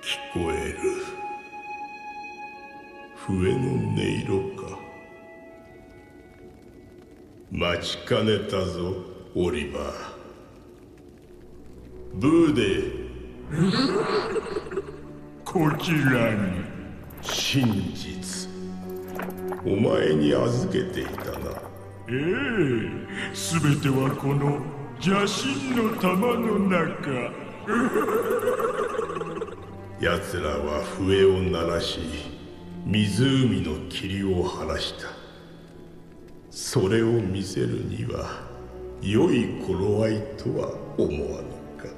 Speaker 15: 聞こえる。笛の音色か。待ちかねたぞ、オリバー。ブーデこちらに。真実、お前に預けていたな。
Speaker 16: ええ、すべてはこの邪神の玉の中。
Speaker 15: 奴らは笛を鳴らし、湖の霧を晴らした。それを見せるには良い頃合いとは思わぬか。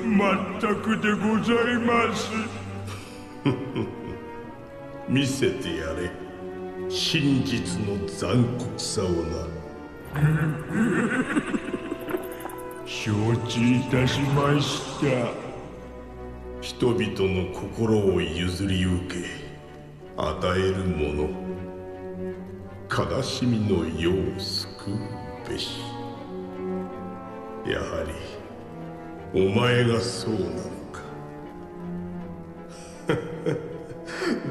Speaker 16: まったくでございます。
Speaker 15: 見せてやれ、真実の残酷さをな。
Speaker 16: 承知いたしました。
Speaker 15: 人々の心を譲り受け与えるもの、悲しみの世を救うべし。やはりお前がそうなのか。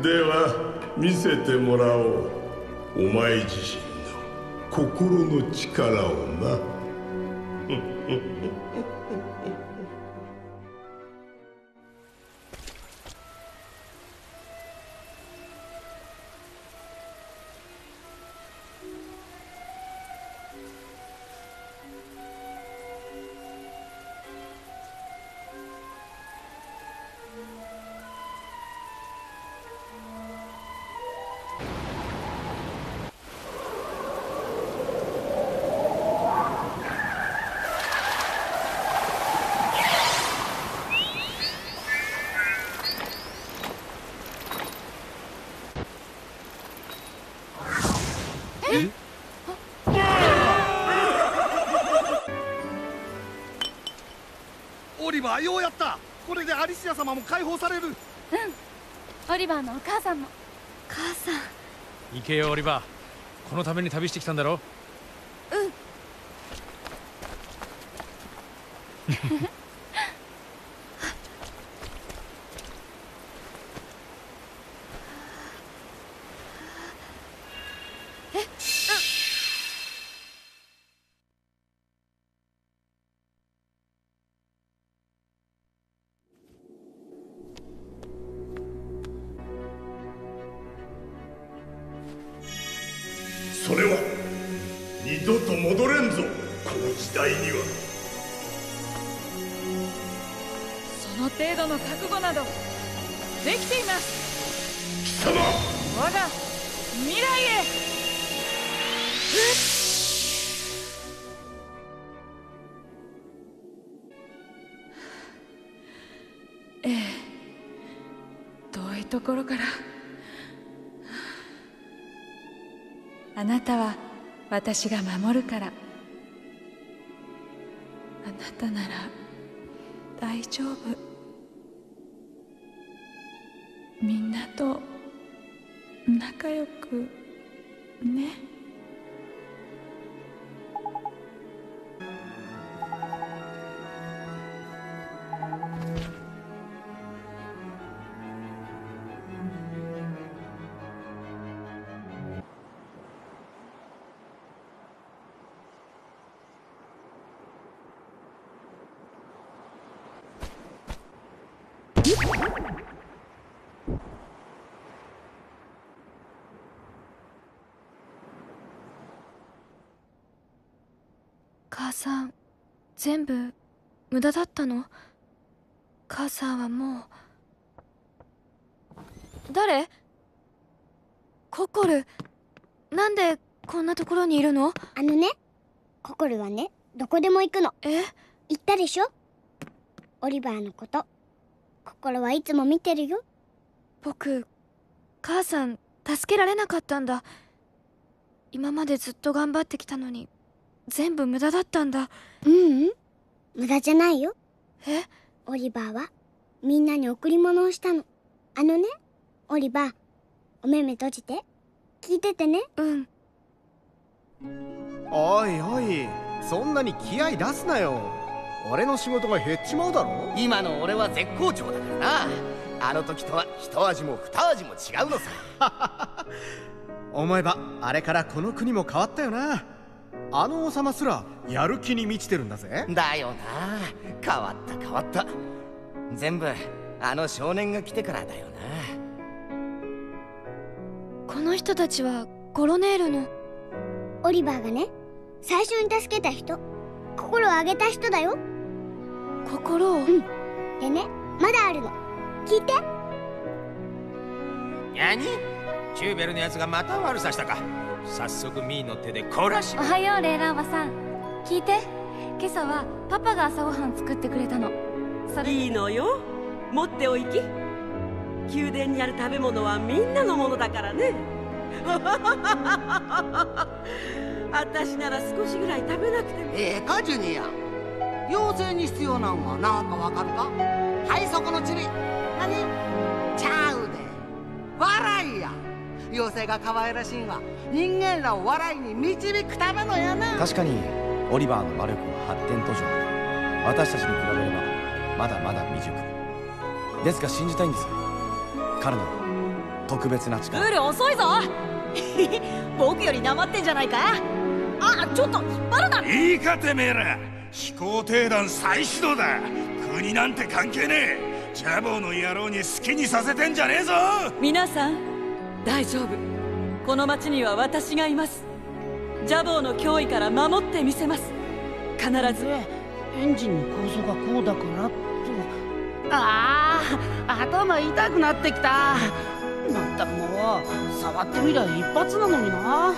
Speaker 15: では見せてもらおう、お前自身の心の力をな。
Speaker 1: オリバー、ようやった。これでアリシア様も解放される。
Speaker 18: うん、オリバーのお母さんも。
Speaker 2: 母さん。
Speaker 22: 行けよオリバー、このために旅してきたんだろ。
Speaker 2: うん
Speaker 15: それは二度と戻れんぞ、この時代には。
Speaker 4: その程度の覚悟などできています。
Speaker 15: 貴様、
Speaker 4: 我が未来へ。ええ、遠いところから。あなたは私が守るから。あなたなら大丈夫。みんなと仲良くね。
Speaker 2: 母さん、全部無駄だったの？母さんはもう。誰？ココル。なんでこんなところにいるの？
Speaker 6: ココルはね、どこでも行くの。
Speaker 2: え？
Speaker 6: 言ったでしょ？オリバーのこと。ココルはいつも見てるよ。
Speaker 2: 僕、母さん助けられなかったんだ。今までずっと頑張ってきたのに全部無駄だったんだ。
Speaker 6: 無駄じゃないよ。
Speaker 2: え？
Speaker 6: オリバーはみんなに贈り物をしたの。オリバー、お目目閉じて聞いててね。
Speaker 8: おいおい、そんなに気合い出すなよ。俺の仕事が減っちまうだろ。
Speaker 12: 今の俺は絶好調だからな。あの時とは一味も二味も違うのさ。
Speaker 8: 思えばあれからこの国も変わったよな。あの王様すらやる気に満ちてるんだぜ。
Speaker 12: だよな、変わった変わった。全部あの少年が来てからだよな。
Speaker 2: この人たちはコロネールの。
Speaker 6: オリバーがね、最初に助けた人、心をあげた人だよ。
Speaker 2: 心を？
Speaker 6: でね、まだあるの。聞いて。
Speaker 13: 何？キューベルのやつがまた悪さしたか。早速ミーの手で懲らし。
Speaker 18: おはようレイラーバさん。聞いて、今朝はパパが朝ごはん作ってくれたの。それ
Speaker 23: いいのよ、持っておいき。宮殿にある食べ物はみんなのものだからね。私なら少しぐらい食べなくても。
Speaker 5: かジュニア、妖精に必要なのは何かわかるか？はい、そこのチリ。何？ちゃうで、笑いや。妖精が可愛らしいんは人間らを笑いに導くためのやな。
Speaker 24: 確かにオリバーの魔力は発展途上。私たちに比べればまだまだ未熟ですが、信じたいんです。彼の特別な力。
Speaker 3: ブル遅いぞ。僕よりなまってんじゃないか。ちょっと引っ張るな。
Speaker 11: いいかてめえら、飛行艇団再始動だ。国なんて関係ねえ。ジャボーの野郎に好きにさせてんじゃねえぞ。
Speaker 23: 皆さん大丈夫、この町には私がいます。ジャボーの脅威から守ってみせます。必ず。
Speaker 5: エンジンの構造がこうだからと。頭痛くなってきた。まったくもう、触ってみりゃ一発なのにな。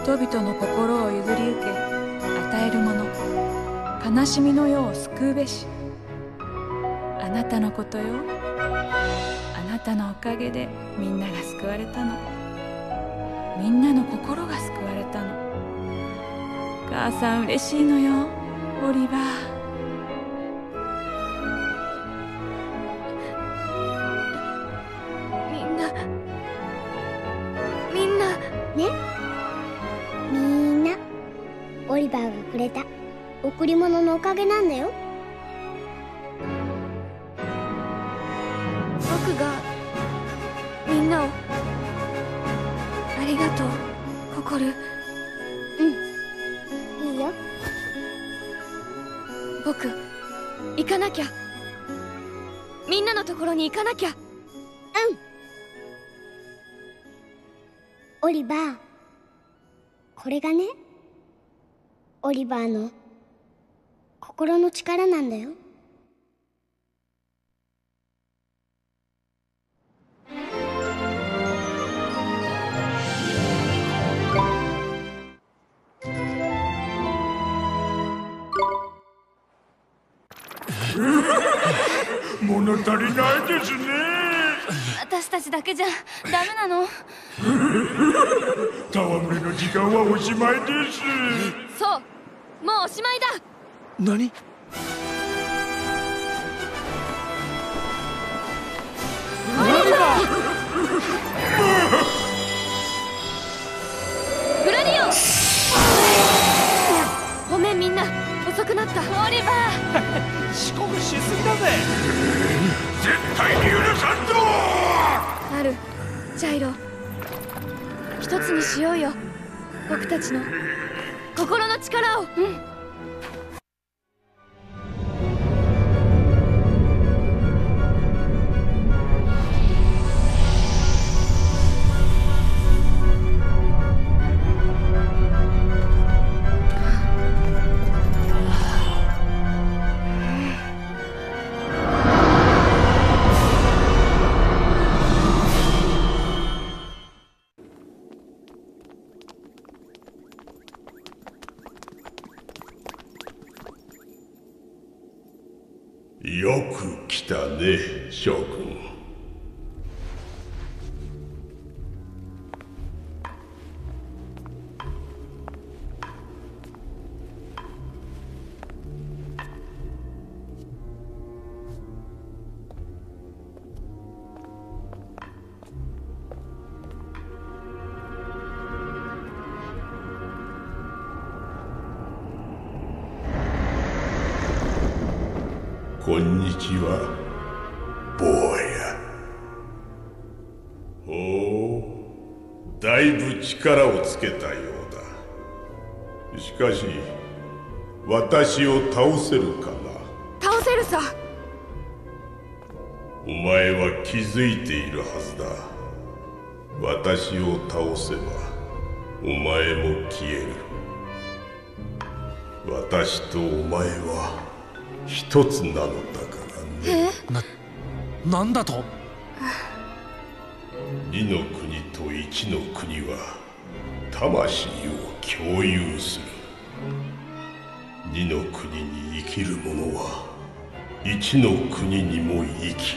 Speaker 4: 人々の心を譲り受け与えるもの、悲しみの世を救うべし。あなたのことよ。あなたのおかげでみんなが救われたの。みんなの心が救われたの。母さん嬉しいのよ、オリバー。
Speaker 6: オリバーがくれた贈り物のおかげなんだよ。
Speaker 2: 僕がみんなを。ありがとう、ココル。
Speaker 6: いいよ。
Speaker 2: 僕行かなきゃ。みんなのところに行かなきゃ。
Speaker 6: オリバー、これがね、オリバーの心の力なんだよ。
Speaker 16: 物足りないですね。
Speaker 18: 私たちだけじゃダメなの。
Speaker 16: 戯れの時間はおしまいです。
Speaker 18: そう、もうおしまいだ。
Speaker 12: 何？
Speaker 18: グラディオン、ごめんみんな、遅くなった。オリバー
Speaker 14: 遅刻しすぎだぜ。
Speaker 16: 絶対に許さんぞ。
Speaker 2: ある、ジャイロ、一つにしようよ、僕たちの心の力を。
Speaker 15: よく来たね、将軍。こんにちは、坊や。おお、だいぶ力をつけたようだ。しかし、私を倒せるかな？
Speaker 2: 倒せるさ。
Speaker 15: お前は気づいているはずだ。私を倒せば、お前も消える。私とお前は一つなのだからね。
Speaker 22: なんだと？
Speaker 15: 二の国と一の国は魂を共有する。二の国に生きる者は一の国にも生き、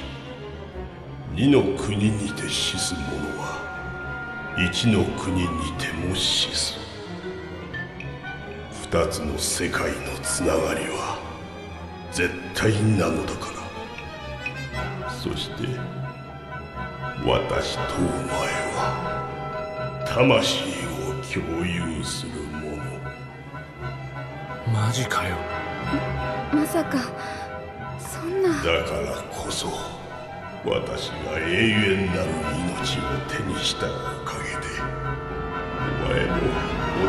Speaker 15: 二の国にて死す者は一の国にても死す。二つの世界のつながりは絶対なのだから。そして私とお前は魂を共有する者。
Speaker 22: マジかよ。
Speaker 2: まさかそんな。
Speaker 15: だからこそ私が永遠なる命を手にしたおかげでお前も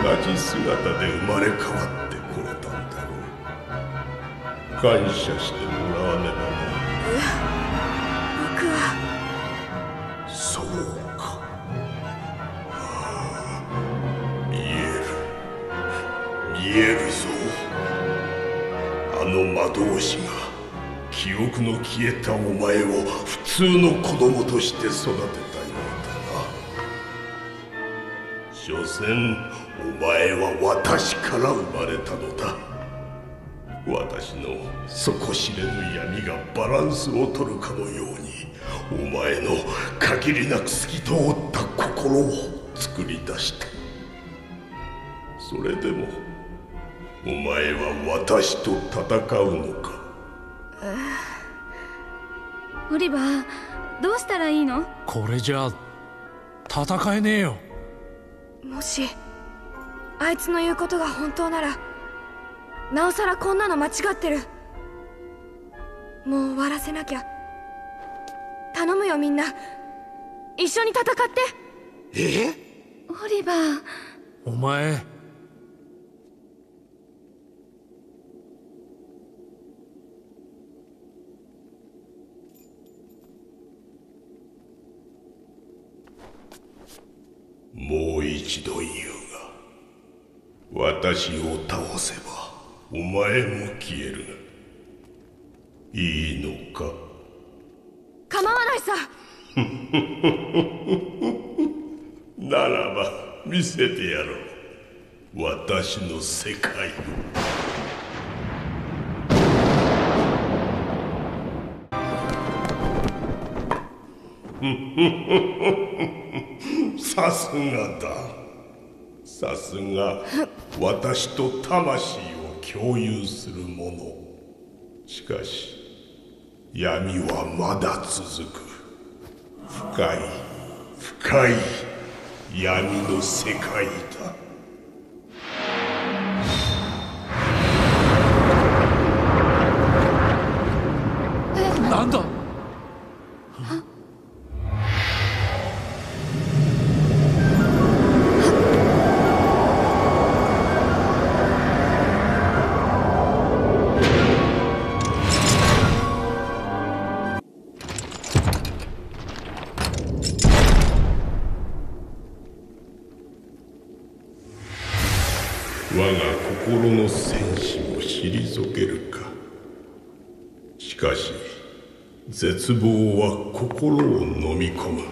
Speaker 15: 同じ姿で生まれ変わってこれたんだろう。感謝してもらわねばな。
Speaker 2: 僕は。
Speaker 15: そうか。見えるぞ。あの魔導士が記憶の消えたお前を普通の子供として育てたようだな。所詮お前は私から生まれたのだ。私の底知れぬ闇がバランスを取るかのようにお前の限りなく透き通った心を作り出した。それでもお前は私と戦うのか？
Speaker 18: オリバー、どうしたらいいの？
Speaker 22: これじゃ戦えねえよ。
Speaker 2: もしあいつの言うことが本当なら、なおさらこんなの間違ってる。もう終わらせなきゃ。頼むよみんな、一緒に戦って。
Speaker 18: オリバー。
Speaker 22: お前。
Speaker 15: もう一度言うが、私を倒せばお前も消えるがいいのか？
Speaker 2: 構わないさ。
Speaker 15: ならば見せてやろう、私の世界を。さすがだ。さすが私と魂を共有する者。しかし闇はまだ続く。深い深い闇の世界だ。
Speaker 22: なんだ？
Speaker 15: 我が心の戦士も退けるか。しかし絶望は心を飲み込む。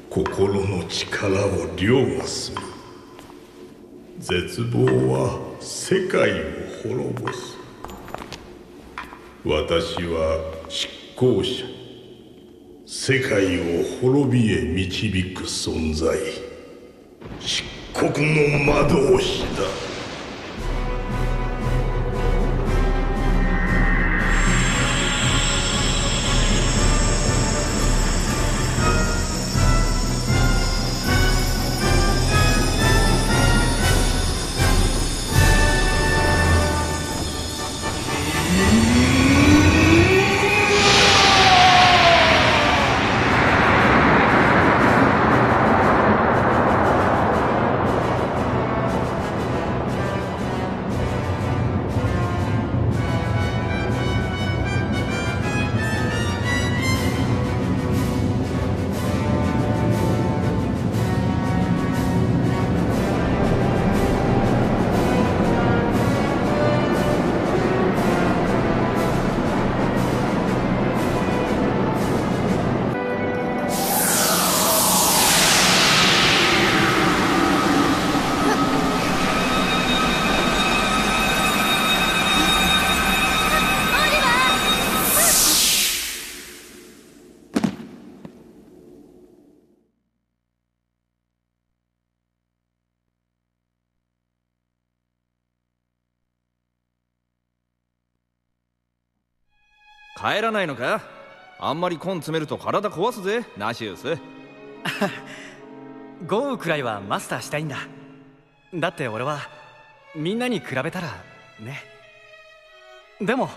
Speaker 15: 心の力を凌駕する。絶望は世界を滅ぼす。私は執行者、世界を滅びへ導く存在、漆黒の魔導士だ。
Speaker 7: 帰らないのか？あんまり根詰めると体壊すぜ、ナシウス。
Speaker 10: 豪雨くらいはマスターしたいんだ。だって俺はみんなに比べたらね。でも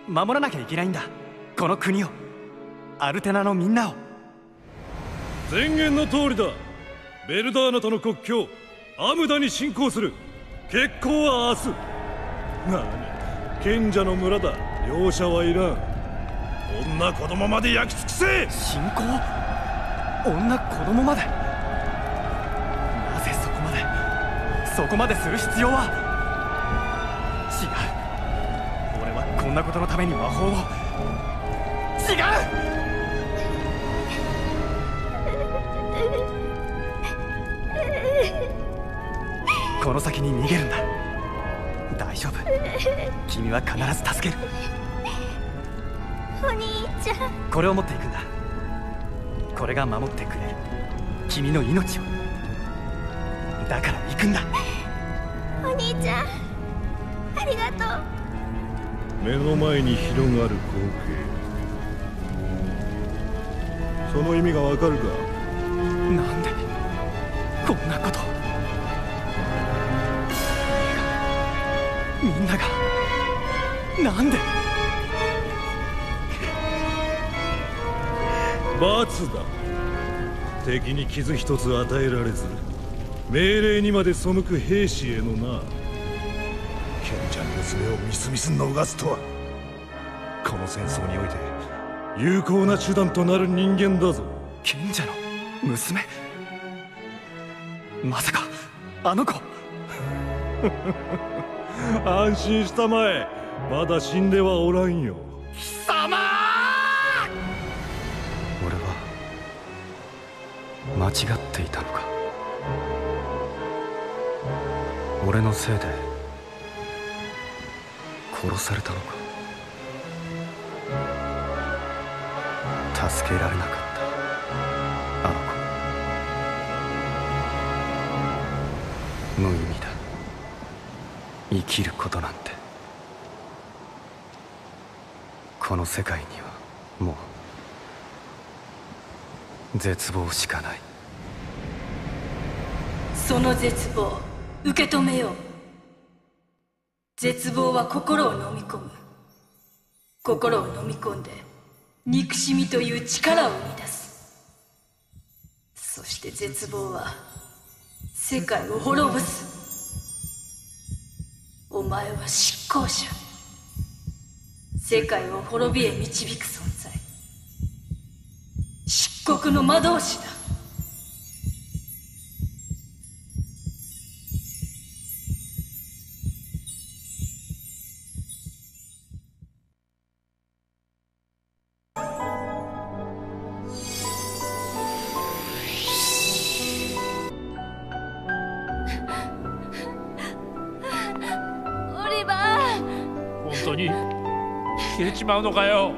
Speaker 10: 守らなきゃいけないんだ、この国を、アルテナのみんなを。
Speaker 16: 宣言の通りだ。ベルダーナとの国境アムダに侵攻する。決行は明日。何、賢者の村だ。容赦はいらん。女子供まで焼き尽くせ。
Speaker 10: 侵攻？女子供まで？なぜそこまでする必要は？違う、俺はこんなことのために魔法を。違う。この先に逃げるんだ。大丈夫、君は必ず助ける。
Speaker 6: お兄ちゃん、
Speaker 10: これを持っていくんだ。これが守ってくれる君の命を。だから行くんだ。
Speaker 6: お兄ちゃん、ありがとう。
Speaker 16: 目の前に広がる光景、その意味がわかるか？
Speaker 10: なんでこんなこと。みんながなんで。
Speaker 16: 罰だ。敵に傷一つ与えられず命令にまで背く兵士へのな。賢者の娘をみすみす逃すとは、この戦争において有効な手段となる人間だぞ。
Speaker 10: 賢者の娘？まさかあの子。
Speaker 16: 安心したまえ、まだ死んではおらんよ。
Speaker 10: 貴様！
Speaker 8: 俺は間違っていたのか。俺のせいで殺されたのか。助けられなかったあの子。無意味だ生きることなんて。この世界にはもう絶望しかない。
Speaker 23: その絶望受け止めよう。絶望は心を飲み込む。心を飲み込んで憎しみという力を生み出す。そして絶望は世界を滅ぼす。お前は執行者、世界を滅びへ導く存在、漆黒の魔導士だ。
Speaker 22: 消えちまうのかよ。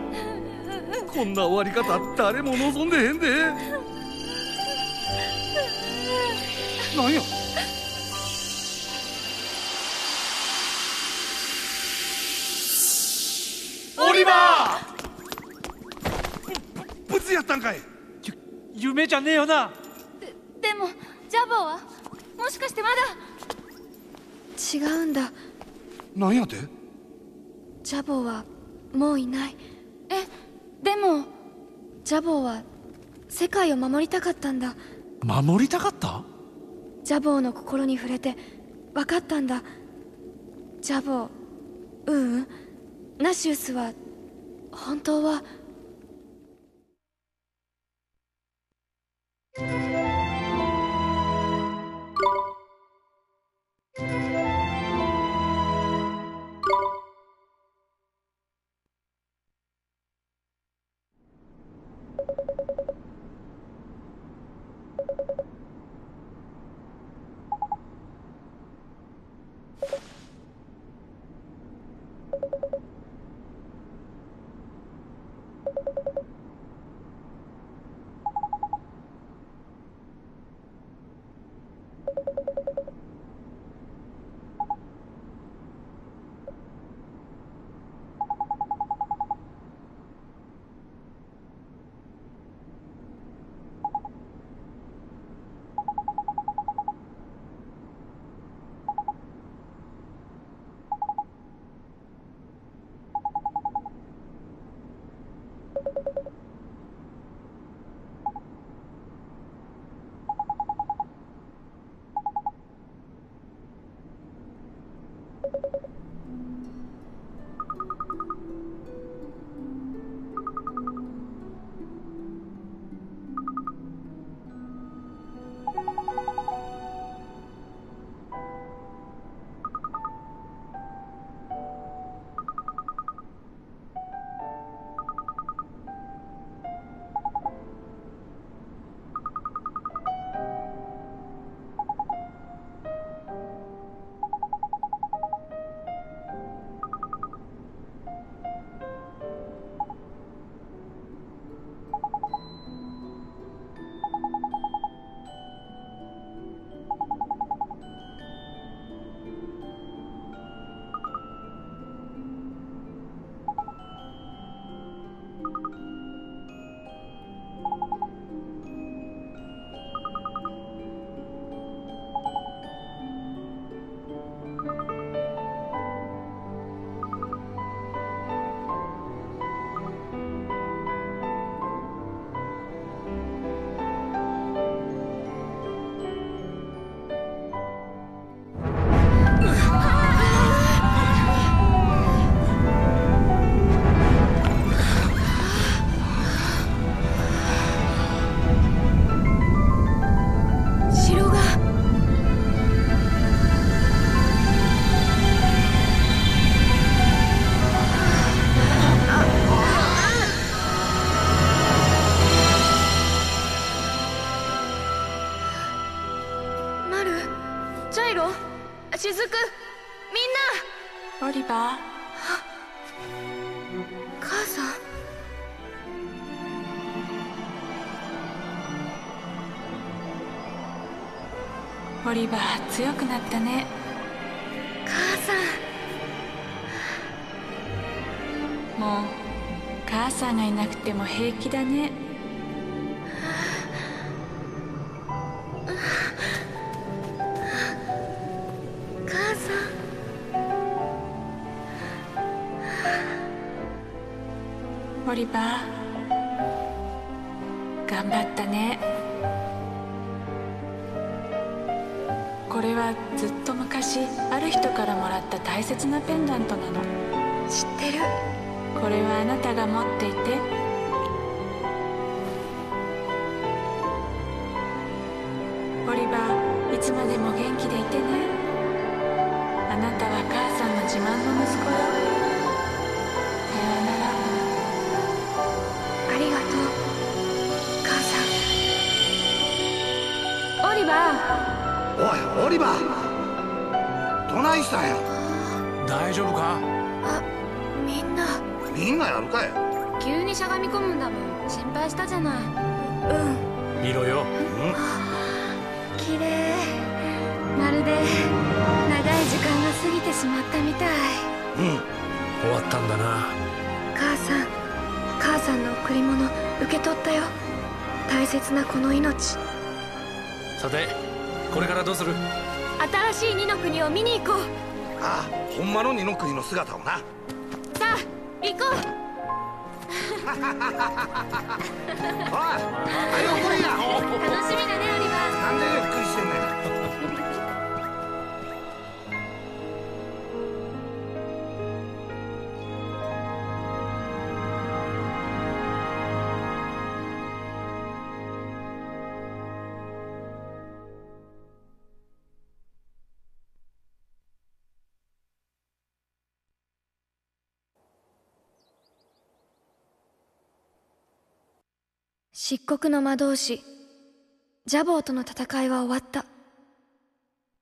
Speaker 1: こんな終わり方誰も望んでへんで。なんや
Speaker 22: オリバ
Speaker 1: ー！ブツやったんかい。
Speaker 22: 夢じゃねえよな。
Speaker 2: でもジャボーはもしかしてまだ。違うんだ。
Speaker 1: なんやて？
Speaker 2: ジャボーはもういない。でもジャボーは世界を守りたかったんだ。
Speaker 22: 守りたかった？
Speaker 2: ジャボーの心に触れて分かったんだ。ジャボー、ナシウスは本当はロ、しずく、みんな。
Speaker 4: オリバー。
Speaker 2: 母さん。
Speaker 4: オリバー、強くなったね。
Speaker 2: 母さ
Speaker 4: ん。もう母さんがいなくても平気だね。
Speaker 2: 母さん。
Speaker 4: オリバー、頑張ったね。これはずっと昔ある人からもらった大切なペンダントなの。
Speaker 2: 知ってる。
Speaker 4: これはあなたが持っていて。オリバー、いつまでも元気でいてね。あなたは母さんの自慢の息子よ。さようなら。
Speaker 2: ありがとう、母さん。オリバー。
Speaker 1: おい、オリバー、どないしたんや。
Speaker 22: 大丈夫か。
Speaker 2: あ、みんな
Speaker 1: やるかい。
Speaker 18: 急にしゃがみ込むんだもん。心配したじゃない。
Speaker 22: 見ろよ。
Speaker 2: 綺麗。まるで長い時間が過ぎてしまったみたい。
Speaker 22: 終わったんだな。
Speaker 2: 母さんの贈り物受け取ったよ。大切なこの命。
Speaker 22: さて、これからどうする？
Speaker 2: 新しい二の国を見に行こう。
Speaker 1: ああ、ほんまの二の国の姿をな。
Speaker 2: さあ、行こう。
Speaker 1: おい、はよ来いや。
Speaker 2: 楽しみだね、オリバー。
Speaker 1: なんでゆっくりしてんねん。
Speaker 2: 漆黒の魔導士ジャボーとの戦いは終わった。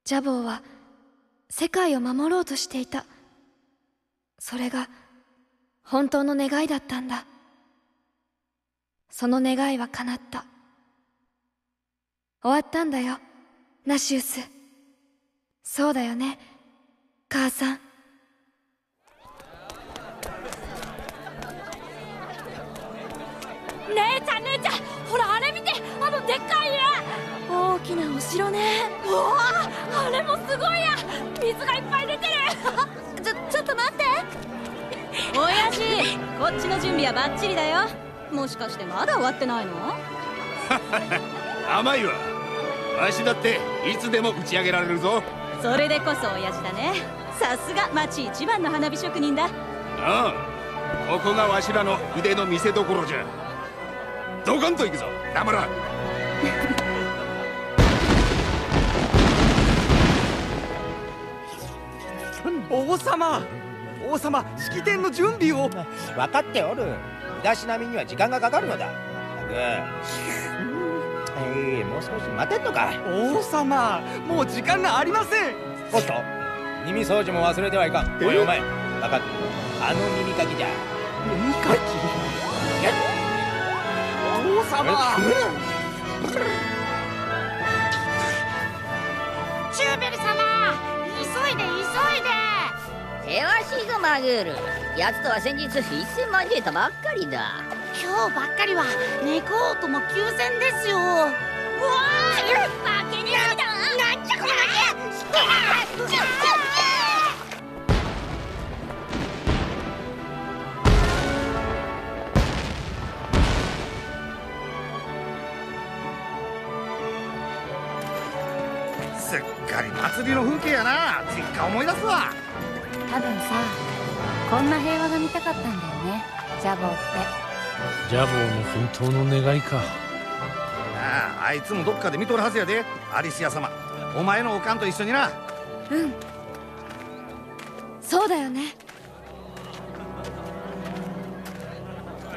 Speaker 2: ジャボーは世界を守ろうとしていた。それが本当の願いだったんだ。その願いは叶った。終わったんだよ、ナシウス。そうだよね、母さん。
Speaker 3: 姉ちゃん、ほらあれ見て、あのでっかい家。大きなお城ね。うわあ、あれもすごいや。水がいっぱい出てる。ちょっと待って。
Speaker 17: 親父、こっちの準備はバッチリだよ。もしかしてまだ終わってないの？
Speaker 11: 甘いわ。わしだっていつでも打ち上げられるぞ。
Speaker 17: それでこそ親父だね。さすが町一番の花火職人だ。
Speaker 11: ああ、ここがわしらの腕の見せ所じゃ。ドカンと行くぞ、ダムラ。
Speaker 10: 王様、式典の準備を。
Speaker 13: 分かっておる。身だしなみには時間がかかるのだ。もう少し待てんのか。
Speaker 10: 王様、もう時間がありません。
Speaker 13: おっと、耳掃除も忘れてはいかん。おいお前、分かった。あの耳かきじゃ。
Speaker 10: 耳かき。王様。
Speaker 3: チューベル様、急いで。
Speaker 19: 険しいぞマグール。奴とは先日一戦交えたばっかりだ。
Speaker 3: 今日ばっかりは猫王との休戦ですよ。うわー、負けねえだ。なんじゃこの負け。
Speaker 1: すっかり祭りの風景やな。実家思い出すわ。
Speaker 18: 多分さ、こんな平和が見たかったんだよね、ジャボーって。
Speaker 22: ジャボーの本当の願いか。
Speaker 1: ああ、あいつもどっかで見とるはずやで、アリシア様。お前のおかんと一緒にな。
Speaker 2: そうだよね。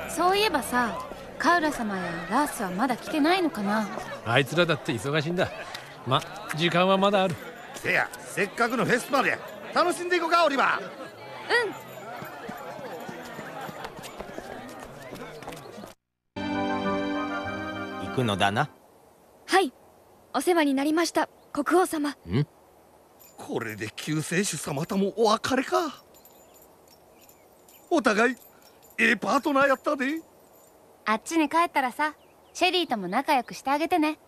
Speaker 18: そういえばさ、カウラ様やラースはまだ来てないのかな。
Speaker 22: あいつらだって忙しいんだ。ま、時間はまだある。
Speaker 1: せや、せっかくのフェスまで楽しんでいこうか、オリバー。
Speaker 13: 行くのだな。
Speaker 2: はい、お世話になりました、国王様。
Speaker 1: これで救世主様ともお別れか。お互いパートナーやったで。
Speaker 18: あっちに帰ったらさ、シェリーとも仲良くしてあげてね。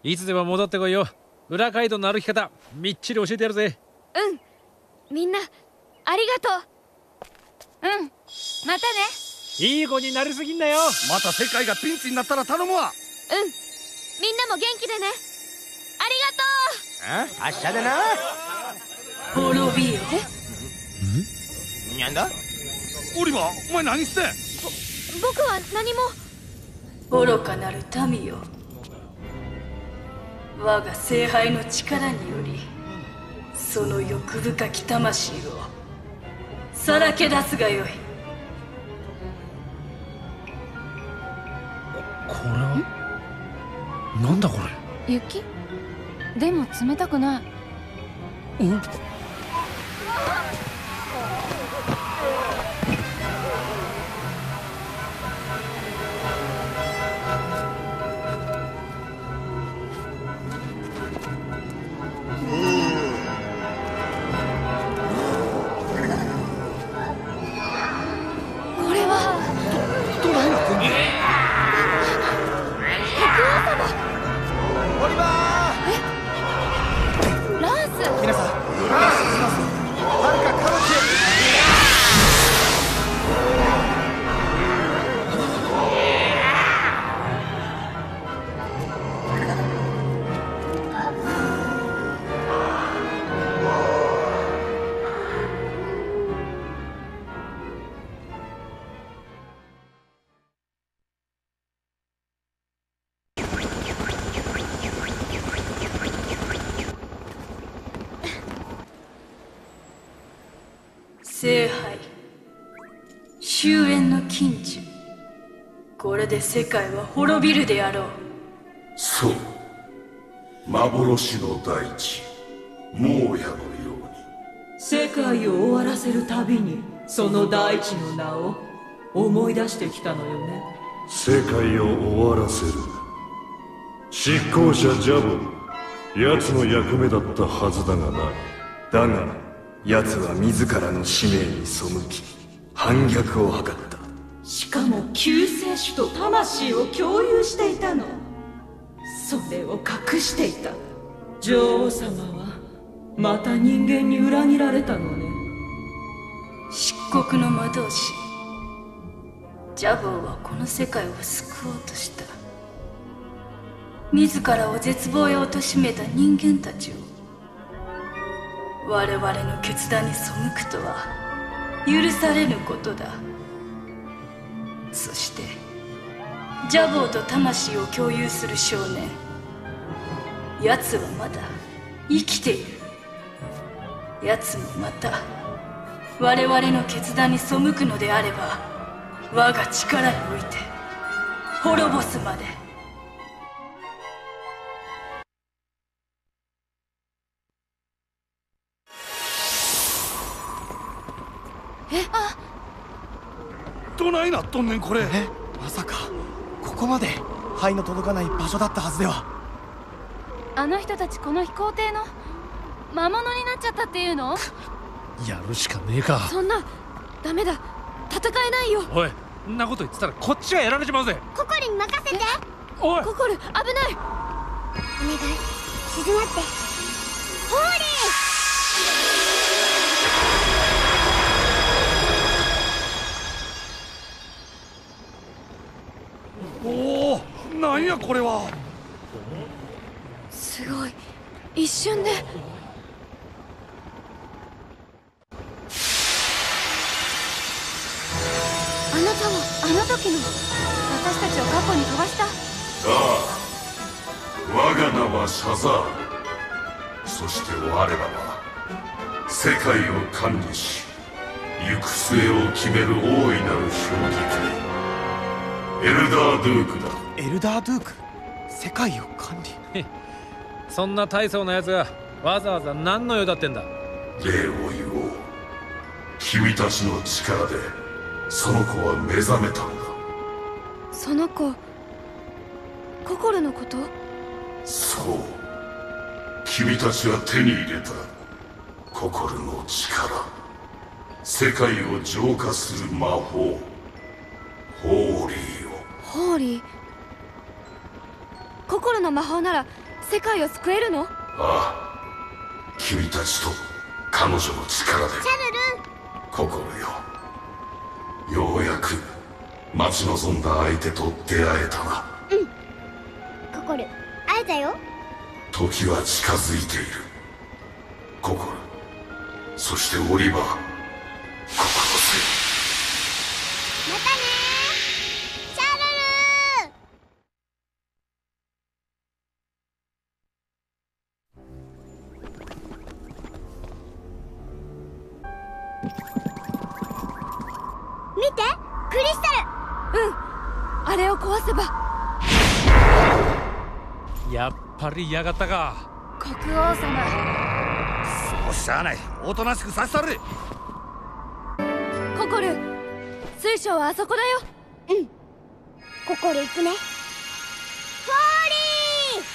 Speaker 22: いつでも戻ってこいよ。裏街道の歩き方みっちり教えてやるぜ。
Speaker 2: みんなありがとう。
Speaker 18: またね。
Speaker 22: いい子になりすぎんなよ。
Speaker 1: また世界がピンチになったら頼むわ。
Speaker 2: みんなも元気でね。ありがとう。
Speaker 13: 明日だな。
Speaker 23: 滅びよ。
Speaker 13: なんだ
Speaker 1: オリバー、お前何してん。
Speaker 2: 僕は何も。
Speaker 23: 愚かなる民よ、我が聖杯の力によりその欲深き魂をさらけ出すがよい。
Speaker 22: これはなんだこれ。
Speaker 18: 雪でも冷たくない。
Speaker 2: これは
Speaker 1: どないなってんの。
Speaker 2: オリバー。ランス。
Speaker 8: 皆さん、はるか彼女へ。
Speaker 23: 聖杯終焉の禁樹、これで世界は滅びるであろう。
Speaker 16: そう、幻の大地モーヤのように
Speaker 23: 世界を終わらせるたびにその大地の名を思い出してきたのよね。
Speaker 16: 世界を終わらせる執行者ジャボ、奴の役目だったはずだがな。
Speaker 10: だが奴は自らの使命に背き反逆を図った。
Speaker 23: しかも救世主と魂を共有していたの。それを隠していた。女王様はまた人間に裏切られたのね。漆黒の魔導士ジャボーはこの世界を救おうとした。自らを絶望へ貶めた人間たちを我々の決断に背くとは許されぬことだ。そしてジャボーと魂を共有する少年、奴はまだ生きている。奴もまた我々の決断に背くのであれば、我が力において滅ぼすまで。
Speaker 1: どないなっとんねんこれ。
Speaker 8: まさかここまで灰の届かない場所だったはずでは。
Speaker 18: あの人たちこの飛行艇の魔物になっちゃったっていうの。
Speaker 22: やるしかねえか。
Speaker 2: そんなダメだ、戦えないよ。
Speaker 22: おい、んなこと言ってたらこっちがやられちまうぜ。
Speaker 6: ココリに任せて。
Speaker 22: おい
Speaker 2: ココル、危ない。
Speaker 6: お願い、静まって。ホーリ
Speaker 1: おお、なんやこれは。
Speaker 2: すごい、一瞬で。あなたは
Speaker 18: あの時の私たちを過去に飛ばした。
Speaker 16: ああ、我が名はシャザール。そして我らは世界を管理し行く末を決める大いなる標的エルダードゥークだ。
Speaker 8: エルダードゥーク、世界を管理。
Speaker 22: そんな大層なやつがわざわざ何の用だってんだ。
Speaker 16: 礼を言おう。君たちの力でその子は目覚めたんだ。
Speaker 2: その子、心のこと？
Speaker 16: そう、君たちは手に入れた心の力、世界を浄化する魔法、ホーリーを。
Speaker 2: ホーリー？心の魔法なら世界を救えるの？
Speaker 16: ああ、君たちと彼女の力で。
Speaker 6: シャルル、
Speaker 16: 心よ、ようやく待ち望んだ相手と出会えたな。
Speaker 6: 心、会えたよ。
Speaker 16: 時は近づいている。心、そしてオリバー、心せ。
Speaker 6: またねー、シャルル。見て、クリスタル。
Speaker 2: あれを壊せば。
Speaker 22: やっぱりやがったか。
Speaker 2: 国王様。
Speaker 1: そうしゃあない。おとなしくさせたれ。
Speaker 2: ココル、水晶はあそこだよ。
Speaker 6: 心行くね。ホーリー。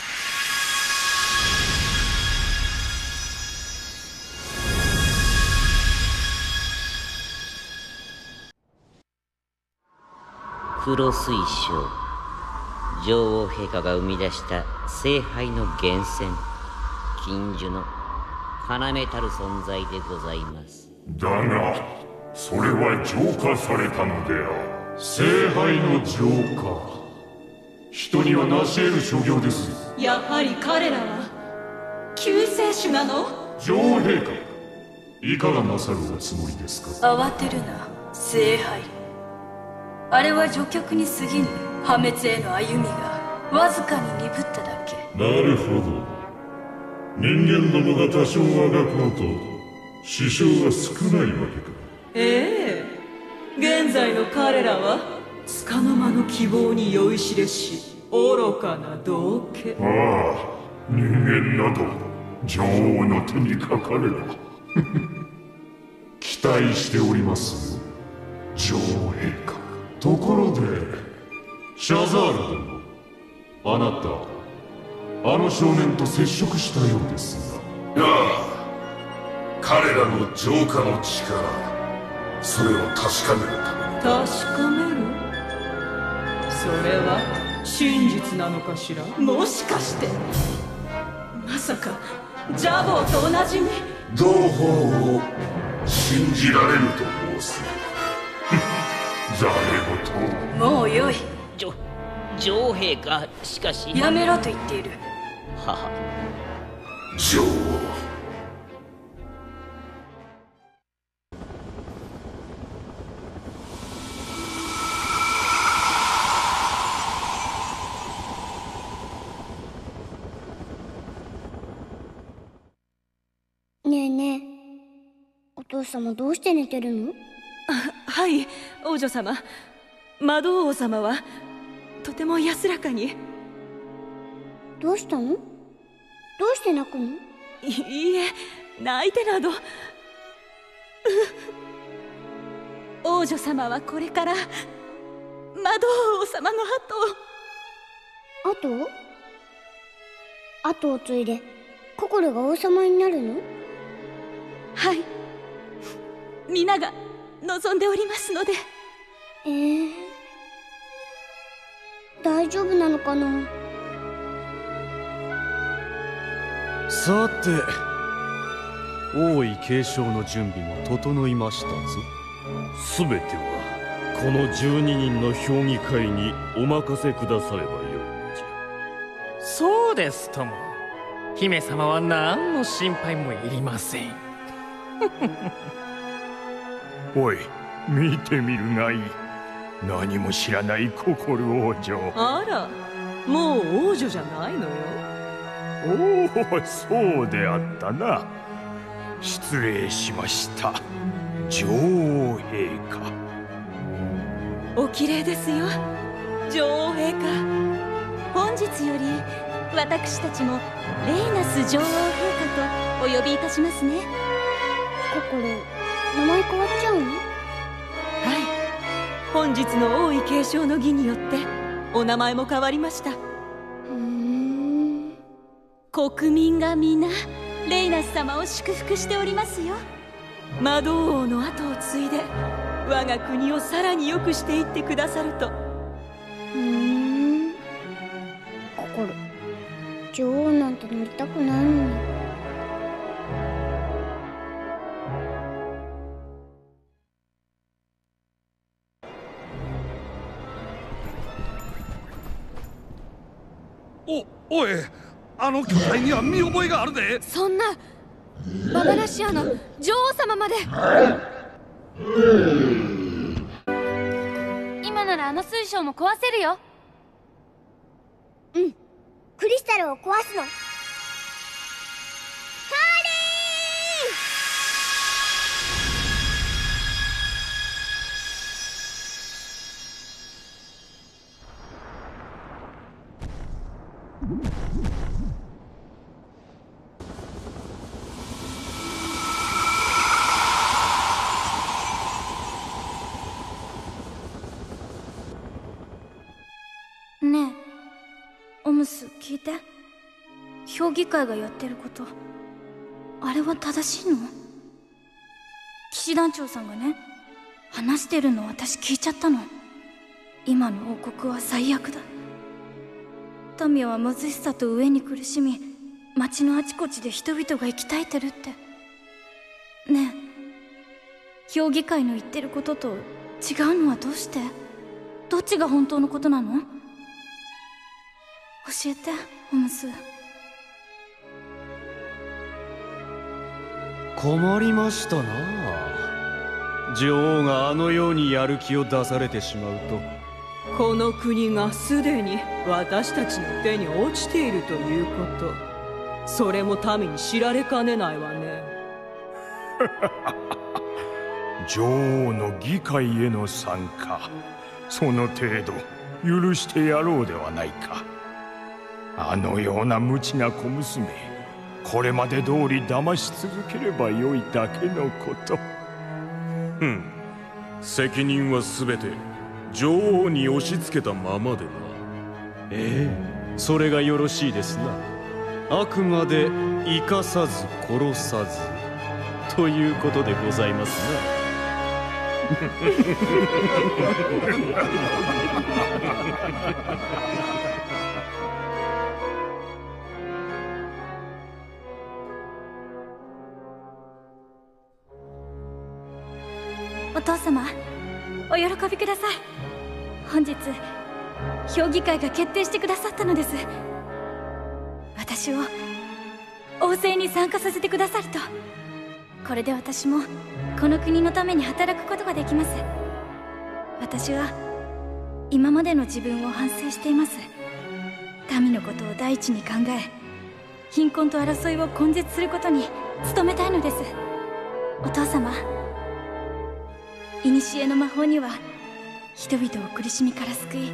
Speaker 19: 黒水晶、女王陛下が生み出した聖杯の源泉、金樹の要たる存在でございます。
Speaker 16: だがそれは浄化されたのである。聖杯の浄化、人には成し得る所業です。
Speaker 23: やはり彼らは救世主なの？
Speaker 16: 女王陛下、いかがなさるおつもりですか？
Speaker 23: 慌てるな、聖杯。あれは除却に過ぎぬ破滅への歩みがわずかに鈍っただけ。
Speaker 16: なるほど。人間どもが多少あがこうと支障は少ないわけか。
Speaker 23: ええ、現在の彼らは束の間の希望に酔いしれし愚かな道化。
Speaker 16: ああ、人間など女王の手にかかれば期待しておりますよ、女王陛下。ところでシャザール殿、あなたあの少年と接触したようですが。ああ、彼らの浄化の力、それを確かめるために。
Speaker 23: 確かめる？それは真実なのかしら？もしかしてまさかジャボーと同じに
Speaker 16: 同胞を信じられると申す。ざれ言。
Speaker 23: もうよい。
Speaker 19: 女王陛下、しかし。
Speaker 23: やめろと言っている。
Speaker 19: はは。
Speaker 16: 女王。
Speaker 6: ねえねえ、お父様どうして寝てるの？
Speaker 23: はい、王女様。魔導王様はとても安らかに。
Speaker 6: どうしたの？どうして泣くの？
Speaker 23: いいえ、泣いてなど。王女様はこれから魔導王様の
Speaker 6: 後を継いで心が王様になるの？
Speaker 23: はい、皆が望んでおりますので。
Speaker 6: 大丈夫なのかな？
Speaker 14: さて、王位継承の準備も整いましたぞ。すべてはこの12人の評議会にお任せくださればよいのじゃ。
Speaker 10: そうですとも。姫様は何の心配もいりません。
Speaker 11: おい、見てみるがいい。何も知らない心王女。
Speaker 23: あら、もう王女じゃないのよ。
Speaker 11: おお、そうであったな。失礼しました、女王陛下。
Speaker 23: お綺麗ですよ、女王陛下。本日より
Speaker 17: 私たちもレイナス女王陛下とお呼びいたしますね。
Speaker 6: 心、名前変わっちゃうの？
Speaker 9: はい、本日の王位継承の儀によってお名前も変わりました。
Speaker 17: 国民が皆レイナス様を祝福しておりますよ。
Speaker 9: 魔導王の後を継いで我が国をさらに良くしていってくださると。
Speaker 6: 心、女王なんてなりたくないのに。
Speaker 1: おい、あの巨体には見覚えがあるで。
Speaker 2: そんなババラシアの女王様まで。
Speaker 3: 今ならあの水晶も壊せるよ。
Speaker 6: うん、クリスタルを壊すの。ハ
Speaker 2: ねえ、オムス聞いて。評議会がやってること、あれは正しいの？騎士団長さんがね、話してるの私聞いちゃったの。今の王国は最悪だ。民は貧しさと飢えに苦しみ、町のあちこちで人々が息絶えてるって。ねえ、評議会の言ってることと違うのはどうして？どっちが本当のことなの？教えて、ホムス。
Speaker 14: 困りましたな。女王があのようにやる気を出されてしまうと。
Speaker 9: この国がすでに私たちの手に落ちているということ、それも民に知られかねないわね。
Speaker 11: 女王の議会への参加、その程度許してやろうではないか。あのような無知な小娘、これまで通り騙し続ければよいだけのこと。
Speaker 14: 責任は全て女王に押し付けたままでな。ええ、それがよろしいですな。あくまで生かさず殺さずということでございますな。
Speaker 2: お父様、お喜びください。本日評議会が決定してくださったのです。私を王政に参加させてくださると、これで私もこの国のために働くことができます。私は今までの自分を反省しています。民のことを第一に考え、貧困と争いを根絶することに努めたいのです。お父様、古の魔法には人々を苦しみから救い、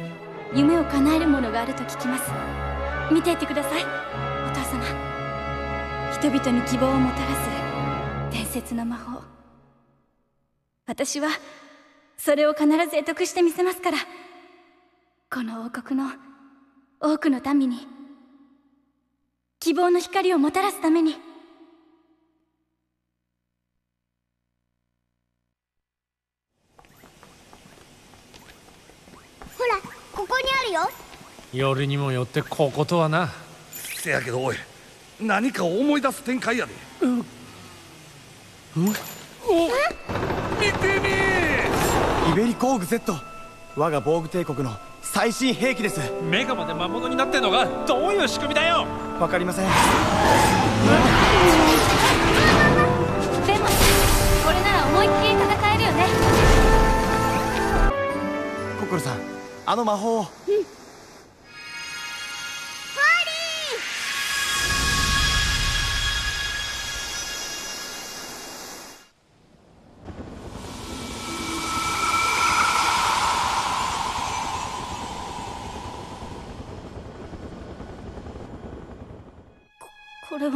Speaker 2: 夢を叶えるものがあると聞きます。見ていてください、お父様。人々に希望をもたらす伝説の魔法。私はそれを必ず会得してみせますから。この王国の多くの民に希望の光をもたらすために。
Speaker 6: ほら、ここにあるよ。
Speaker 22: よりにもよってこことはな。
Speaker 1: せやけど、おい、何かを思い出す展開やで。
Speaker 8: お、見てみイベリコーグ Z、 我が防具帝国の最新兵器です。
Speaker 22: メガまで魔物になってんのがどういう仕組みだよ。
Speaker 8: わかりません。
Speaker 3: でもこれなら思いっきり戦えるよね。
Speaker 8: ココロさん、あの魔法を。
Speaker 23: これは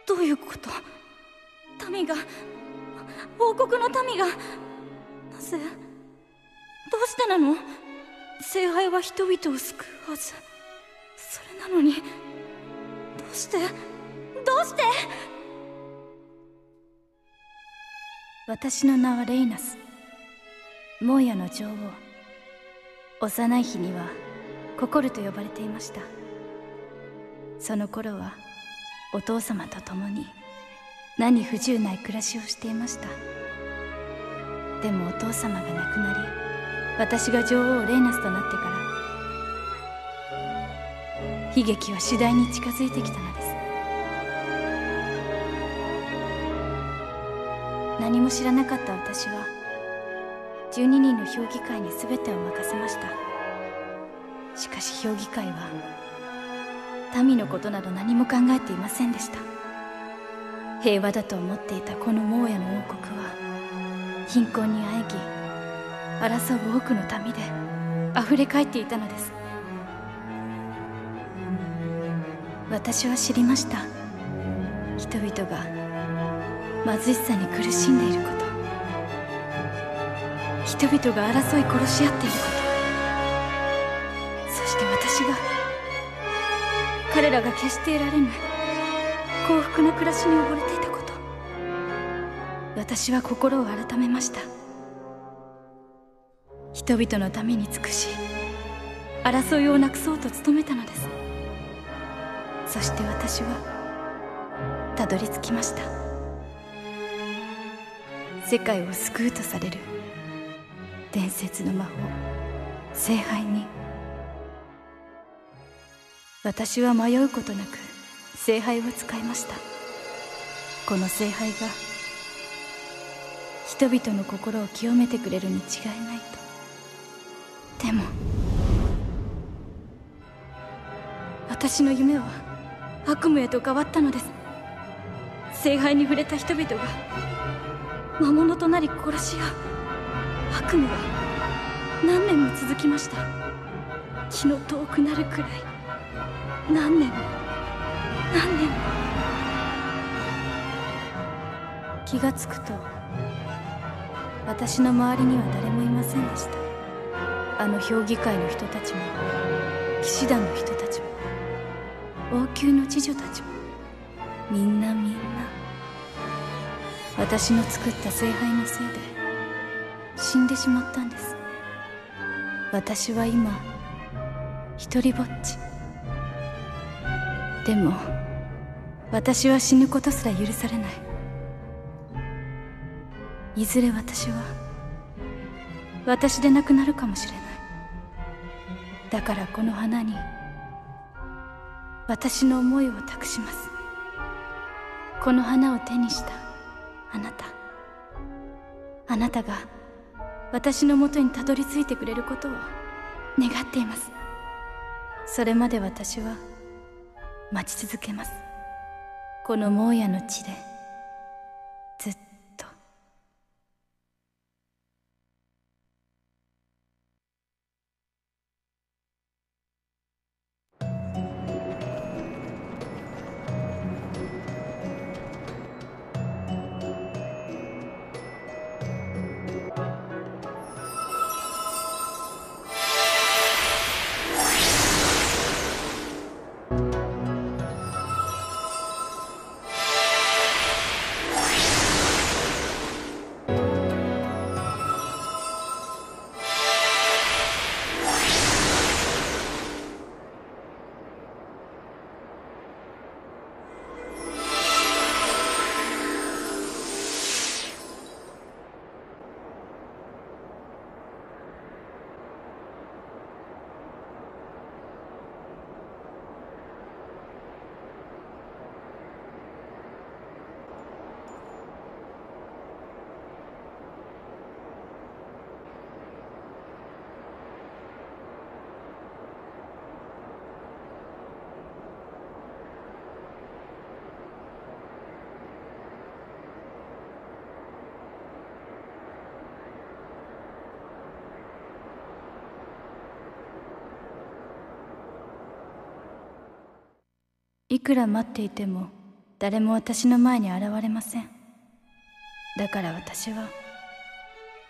Speaker 23: どういうこと？民が、王国の民が、なぜ？どうしてなの？聖杯は人々を救うはず。それなのに、どうして？どうして？
Speaker 5: 私の名はレイナス、モーヤの女王。幼い日にはココルと呼ばれていました。その頃はお父様と共に何不自由ない暮らしをしていました。でもお父様が亡くなり、私が女王レイナスとなってから悲劇は次第に近づいてきたのです。何も知らなかった私は12人の評議会に全てを任せました。しかし評議会は民のことなど何も考えていませんでした。平和だと思っていたこのモーヤの王国は貧困にあえぎ争う多くの民で溢れ返っていたのです。私は知りました。人々が貧しさに苦しんでいること、人々が争い殺し合っていること、そして私が彼らが決して得られぬ幸福な暮らしに溺れていたこと、私は心を改めました。人々のために尽くし争いをなくそうと努めたのです。そして私はたどり着きました。世界を救うとされる伝説の魔法、聖杯に。私は迷うことなく聖杯を使いました。この聖杯が人々の心を清めてくれるに違いないと。でも私の夢は悪夢へと変わったのです。聖杯に触れた人々が魔物となり殺し合う悪夢が何年も続きました。気の遠くなるくらい、何年も何年も。気がつくと私の周りには誰もいませんでした。あの評議会の人たちも騎士団の人たちも王宮の侍女たちもみんな私の作った聖杯のせいで死んでしまったんです。私は今一人ぼっち。でも私は死ぬことすら許されない。いずれ私は私でなくなるかもしれない。だからこの花に私の思いを託します。この花を手にしたあなた、あなたが私のもとにたどり着いてくれることを願っています。それまで私は待ち続けます。このモーヤの地でずっと。いくら待っていても誰も私の前に現れません。だから私は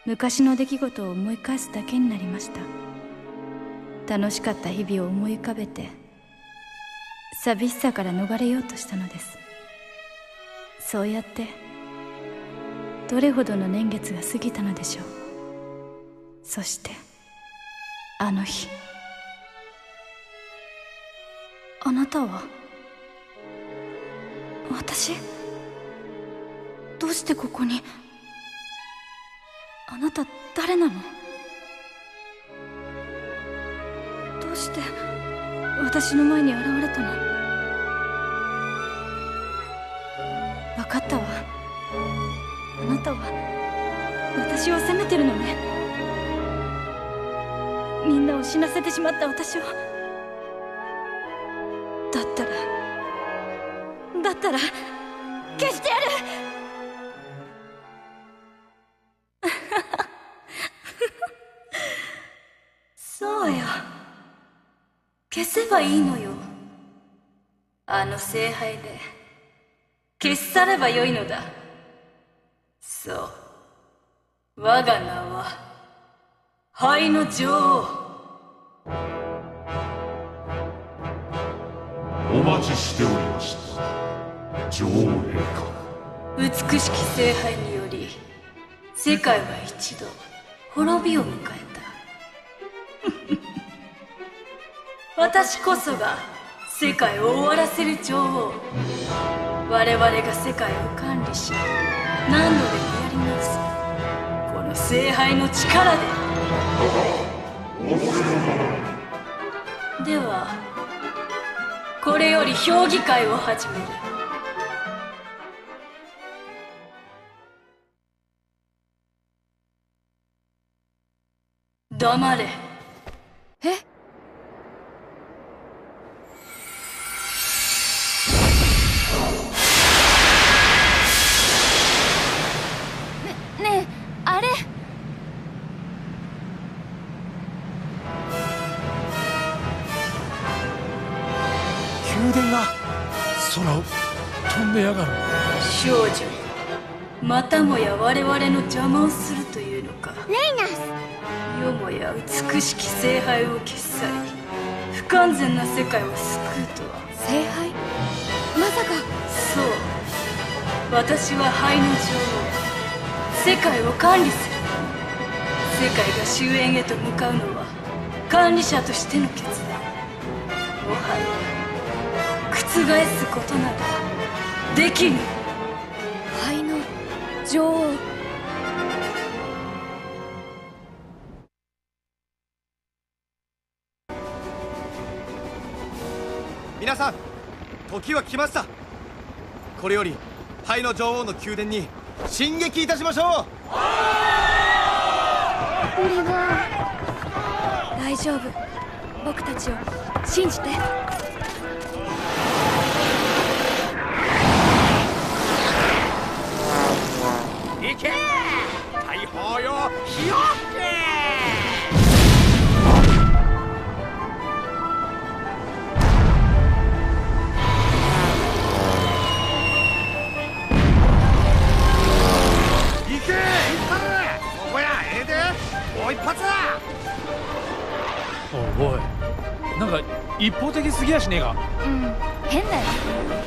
Speaker 5: 昔の出来事を思い返すだけになりました。楽しかった日々を思い浮かべて寂しさから逃れようとしたのです。そうやってどれほどの年月が過ぎたのでしょう。そしてあの日、あなたは？私？どうしてここに？あなた誰なの？どうして私の前に現れたの？分かったわ。あなたは私を責めてるのね。みんなを死なせてしまった私を。だったら消してやる。そうよ、消せばいいのよ。あの聖杯で消し去ればよいのだ。そう、我が名は灰の女王。
Speaker 16: お待ちしておりました、女王陛下。
Speaker 23: 美しき聖杯により世界は一度滅びを迎えた。私こそが世界を終わらせる女王。我々が世界を管理し、何度でもやり直す、この聖杯の力で。ではこれより評議会を始める。黙れ。
Speaker 2: え？
Speaker 5: ねえ、あれ。
Speaker 10: 宮殿が
Speaker 22: 空を飛んでやがる。
Speaker 23: 少女、またもや我々の邪魔をするというのか。
Speaker 6: レイナス、
Speaker 23: よもや美しき聖杯を消し去り、不完全な世界を救うとは。
Speaker 2: 聖杯？まさか。
Speaker 23: そう、私は灰の女王。世界を管理する。世界が終焉へと向かうのは管理者としての決断。もはや覆すことなどできぬ。
Speaker 2: 灰の女王。
Speaker 8: 皆さん、時は来ました。これより灰の女王の宮殿に進撃いたしましょう。
Speaker 2: 大丈夫、僕たちを信じて。
Speaker 10: 行け、大砲よ、火を吹け。一発だ。
Speaker 22: おい、なんか一方的すぎやしねえか。
Speaker 5: うん、変だよ。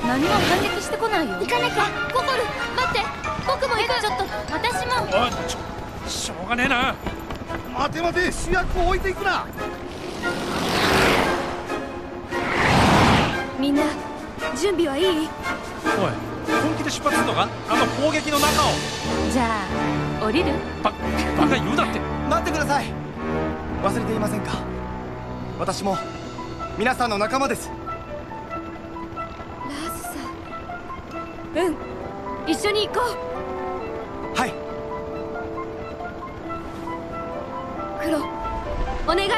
Speaker 5: 何も反撃してこないよ。
Speaker 3: 行かなきゃ。ココル、待って、僕も行く。ちょっと私も。
Speaker 22: おい、しょうがねえな。
Speaker 1: 待て待て、主役を置いていくな。
Speaker 2: みんな準備はいい？
Speaker 22: おい、本気で出発するのか、あの砲撃の中を。
Speaker 5: じゃあ降りる？
Speaker 22: バカ言うだって。
Speaker 8: 待ってください。忘れていませんか、私も皆さんの仲間です。
Speaker 2: ラーズさん。うん、一緒に行こう。
Speaker 8: はい。
Speaker 2: クロ、お願い。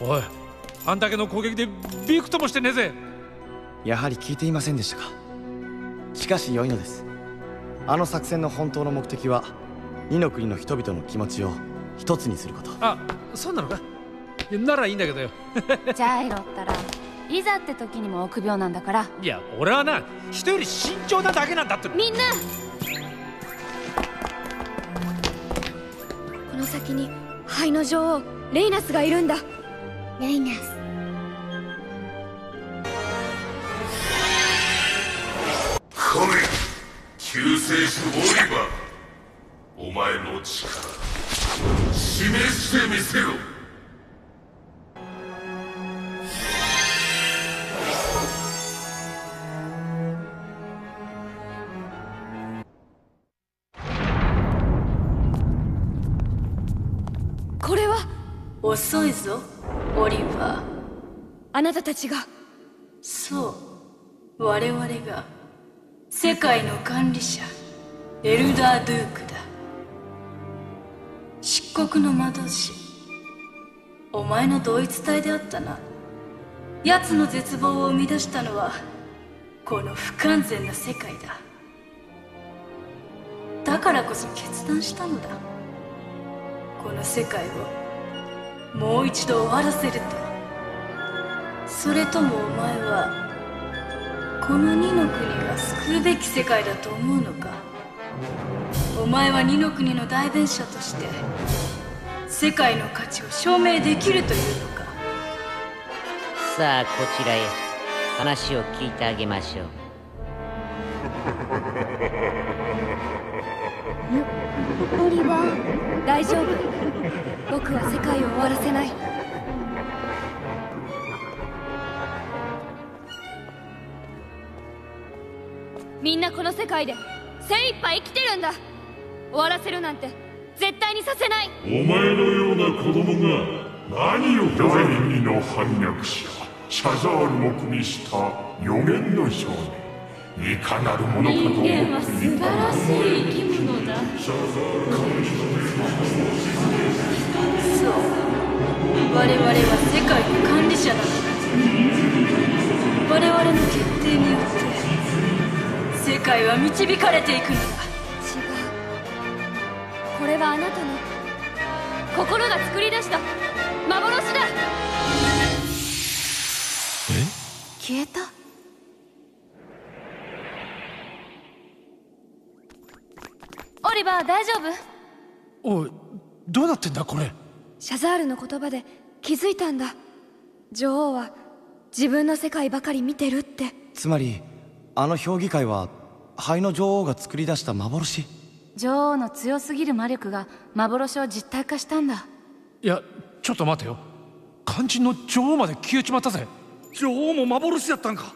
Speaker 22: おい、あんだけの攻撃でびくともしてねえぜ。
Speaker 8: やはり聞いていませんでしたか。しかし良いのです。あの作戦の本当の目的は二の国の人々の気持ちを一つにすること。
Speaker 22: あ、そうなのか。ならいいんだけどよ。
Speaker 18: ジャイロったらいざって時にも臆病なんだから。
Speaker 22: いや、俺はな、人より慎重なだけなんだって。
Speaker 2: みんな、この先に灰の女王レイナスがいるんだ。
Speaker 6: レイナス、
Speaker 16: 来い、救世主オリバー。お前の力示してみせろ。
Speaker 2: これは
Speaker 23: 遅いぞオリバー。
Speaker 2: あなたたちが。
Speaker 23: そう、我々が世界の管理者エルダー・ドゥークだ。漆黒の魔導士、お前の同一体であったな。奴の絶望を生み出したのはこの不完全な世界だ。だからこそ決断したのだ。この世界をもう一度終わらせると。それともお前はこの二の国が救うべき世界だと思うのか。お前は二の国の代弁者として世界の価値を証明できるというのか。
Speaker 19: さあ、こちらへ話を聞いてあげましょう。
Speaker 6: オリバー、
Speaker 2: 大丈夫。僕は世界を終わらせない。みんなこの世界で精一杯生きてるんだ。終わらせるなんて絶対にさせない。
Speaker 16: お前のような子供が何を第二の反逆者シャザールも組みした予言の少年、いかなるものかと思っていた。
Speaker 23: 人間は素晴らしい生き物だ。そう、我々は世界の管理者だ。我々の決定によって世界は導かれていくのだ。
Speaker 2: 違う、これはあなたの心が作り出した幻だ。
Speaker 18: 消えた。オリバー、大丈夫？
Speaker 22: おい、どうなってんだこれ。
Speaker 2: シャザールの言葉で気づいたんだ。女王は自分の世界ばかり見てるって。
Speaker 8: つまりあの評議会は灰の女王が作り出した幻。
Speaker 18: 女王の強すぎる魔力が幻を実体化したんだ。
Speaker 22: いや、ちょっと待てよ。肝心の女王まで消えちまったぜ。
Speaker 1: 女王も幻だったんか。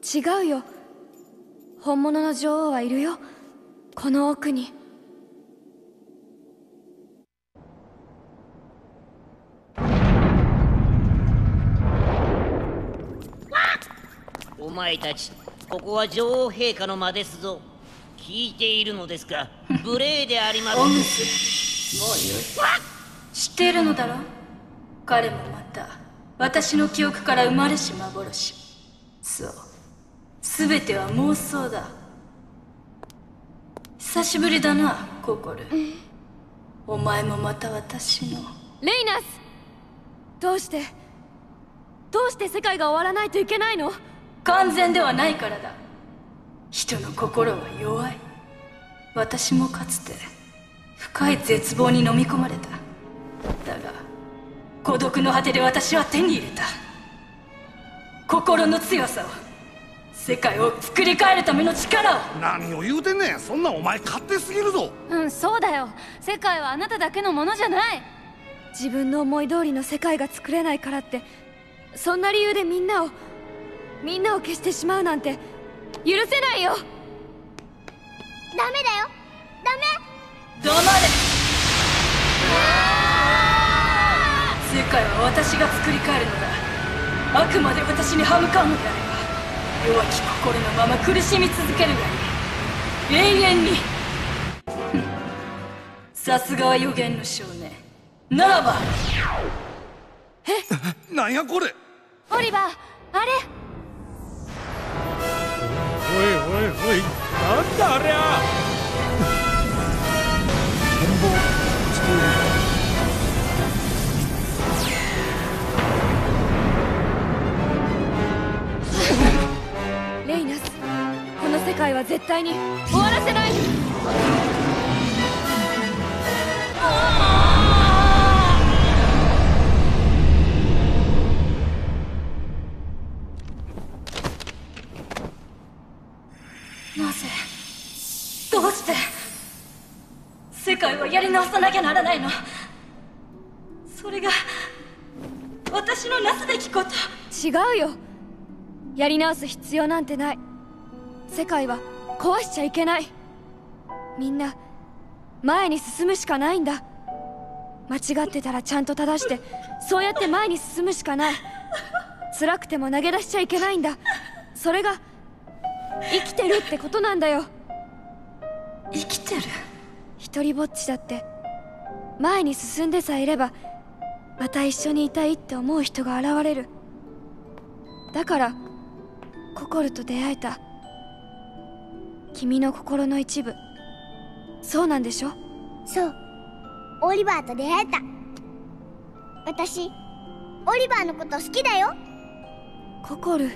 Speaker 2: 違うよ、本物の女王はいるよ、この奥に。
Speaker 19: お前たち、ここは女王陛下の間ですぞ。聞いているのですか。無礼であります。
Speaker 23: オムス、もうよい。知っているのだろう。彼もまた私の記憶から生まれし幻。そう、すべては妄想だ。久しぶりだな、ココル。お前もまた私の。
Speaker 2: レイナス、どうして世界が終わらないといけないの？
Speaker 23: 完全ではないからだ。人の心は弱い。私もかつて深い絶望に飲み込まれた。だが孤独の果てで私は手に入れた心の強さを、世界を作り変えるための力を。
Speaker 1: 何を言うてんねん。そんなお前勝手すぎるぞ。
Speaker 18: うん、そうだよ。世界はあなただけのものじゃない。
Speaker 2: 自分の思い通りの世界が作れないからって、そんな理由でみんなを消してしまうなんて許せないよ。
Speaker 6: ダメだよ、ダメ。
Speaker 23: 黙れ。世界は私が作り変えるのだ。あくまで私に歯向かうのであれば、弱き心のまま苦しみ続けるがいい。永遠に。さすがは予言の少年。ならば
Speaker 1: なんやこれ。
Speaker 3: オリバー、あれ。
Speaker 14: おいおいおい、なんだありゃ。
Speaker 8: 変貌している。
Speaker 2: レイナス、この世界は絶対に終わらせない。
Speaker 23: なぜ、どうして世界をやり直さなきゃならないの。それが私のなすべきこと。
Speaker 2: 違うよ。やり直す必要なんてない。世界は壊しちゃいけない。みんな前に進むしかないんだ。間違ってたらちゃんと正して、そうやって前に進むしかない。辛くても投げ出しちゃいけないんだ。それが生きてるってことなんだよ。
Speaker 23: 生きてる？
Speaker 2: 一人ぼっちだって前に進んでさえいれば、また一緒にいたいって思う人が現れる。だからココルと出会えた。君の心の一部。そうなんでしょ？
Speaker 6: そう、オリバーと出会えた。私オリバーのこと好きだよ。
Speaker 2: ココル、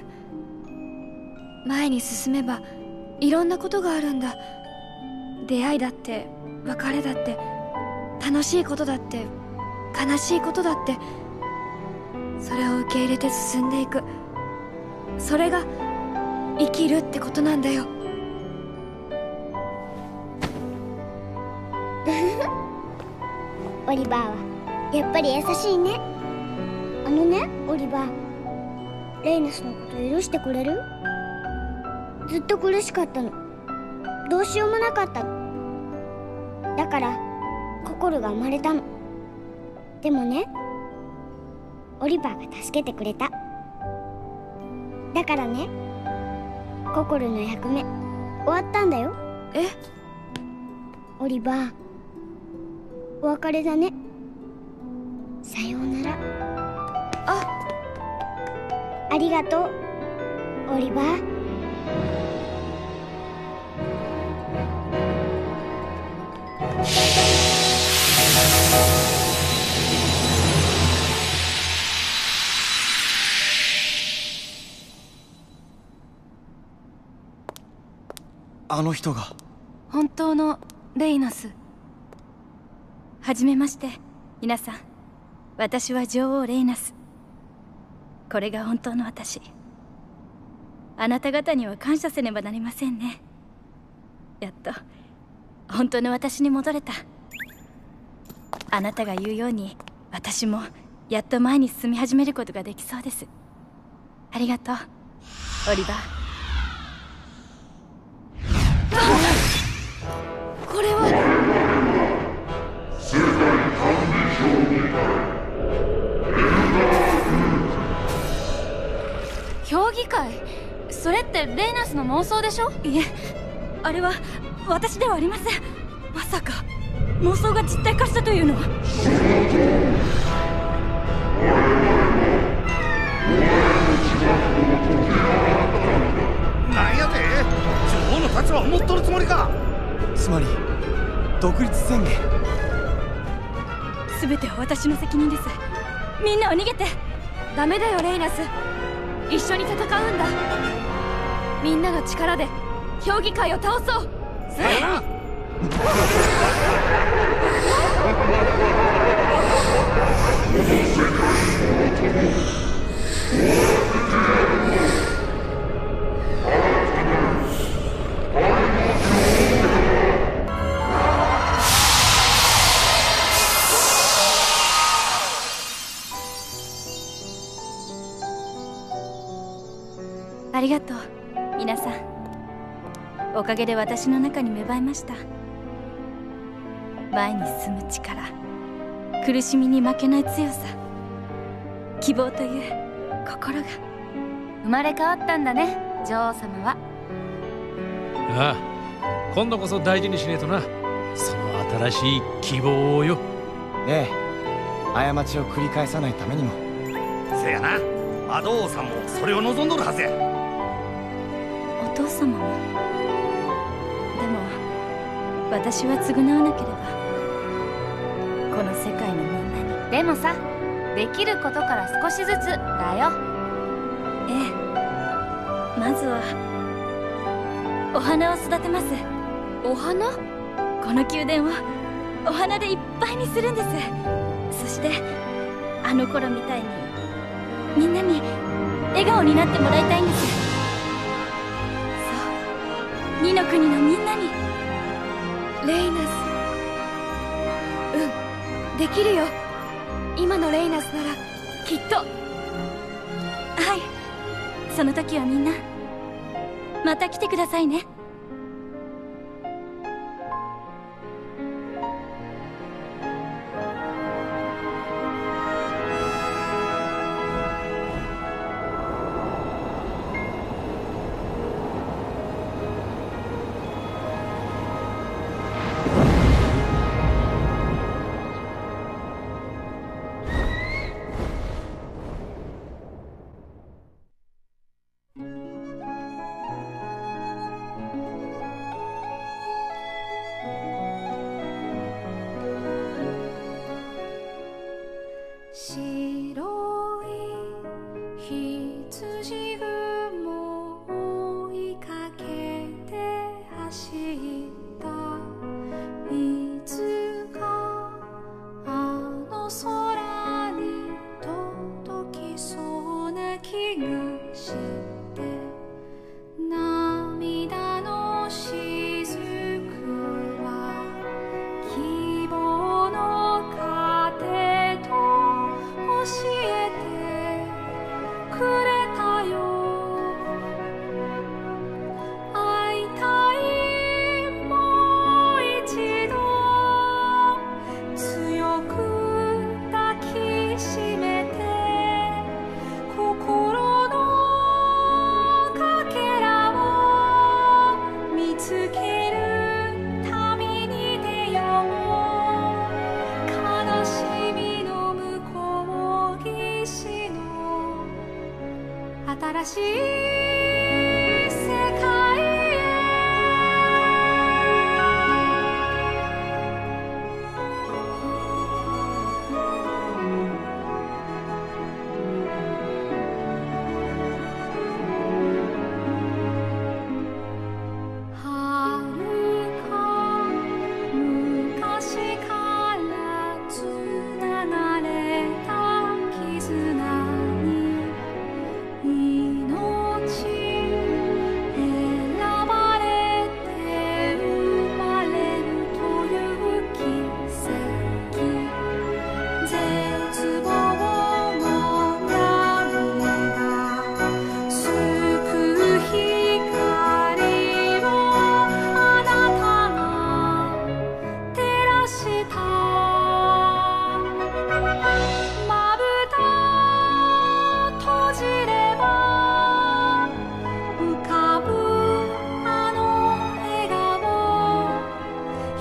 Speaker 2: 前に進めばいろんなことがあるんだ。出会いだって別れだって、楽しいことだって悲しいことだって、それを受け入れて進んでいく。それが生きるってことなんだよ。
Speaker 6: オリバーはやっぱり優しいね。あのね、オリバー、レイナスのこと許してくれる？ずっと苦しかったの。どうしようもなかったの。だからココルが生まれたの。でもね、オリバーが助けてくれた。だからね、ココルの役目終わったんだよ。
Speaker 2: え？
Speaker 6: オリバー、お別れだね。さようなら。ありがとう、オリバー。
Speaker 8: あの人が
Speaker 5: 本当のレイナス。はじめまして、皆さん。私は女王レイナス。これが本当の私。あなた方には感謝せねばなりませんね。やっと本当の私に戻れた。あなたが言うように、私もやっと前に進み始めることができそうです。ありがとう、オリバー。
Speaker 2: これは
Speaker 16: 世界管理
Speaker 3: 評議会。それってレイナスの妄想でしょ？
Speaker 23: いえ、あれは私ではありません。まさか妄想が実体化したというのは。
Speaker 1: なんやて？女王の立場を持っとるつもりか？
Speaker 8: つまり独立宣言。
Speaker 23: 全ては私の責任です。みんなは逃げて。
Speaker 2: ダメだよレイナス。一緒に戦うんだ。みんなの力で評議会を倒そう。
Speaker 1: さよな。
Speaker 5: ありがとう、皆さん。おかげで私の中に芽生えました。前に進む力、苦しみに負けない強さ、希望という心が生まれ変わったんだね、女王様は。
Speaker 22: ああ、今度こそ大事にしねえとな、その新しい希望をよ。
Speaker 8: ええ、過ちを繰り返さないためにも
Speaker 1: せやな、魔導王さんもそれを望んどるはずや。
Speaker 5: お父様も。でも私は償わなければこの世界のみんなに。
Speaker 3: でもさ、できることから少しずつだよ。
Speaker 5: ええ、まずはお花を育てます。
Speaker 3: お花？
Speaker 5: この宮殿をお花でいっぱいにするんです。そしてあの頃みたいにみんなに笑顔になってもらいたいんです。そう、二の国のみんなに。
Speaker 2: レイナス、うん、できるよ。今のレイナスならきっと。
Speaker 5: はい、その時はみんなまた来てくださいね。
Speaker 4: 新しい世界へ。はるか昔からつながれた絆に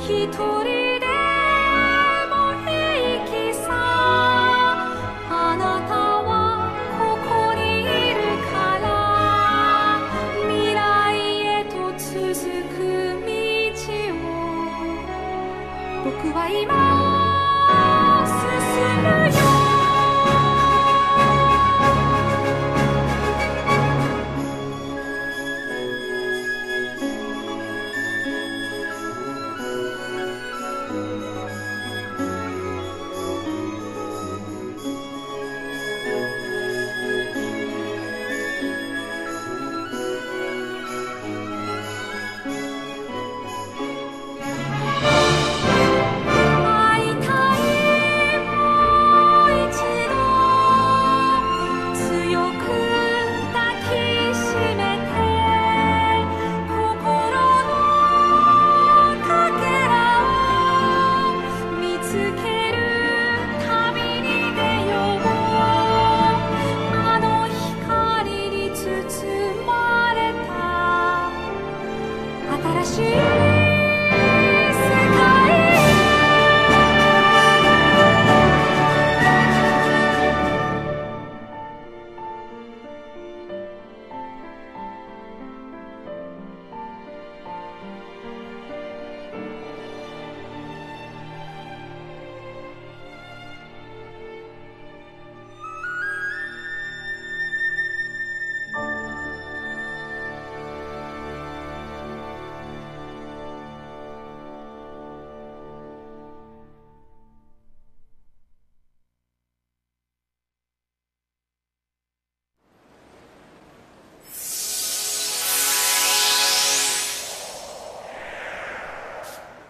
Speaker 4: 一人でも平気さ。あなたはここにいるから。未来へと続く道を僕は今進むよ。愛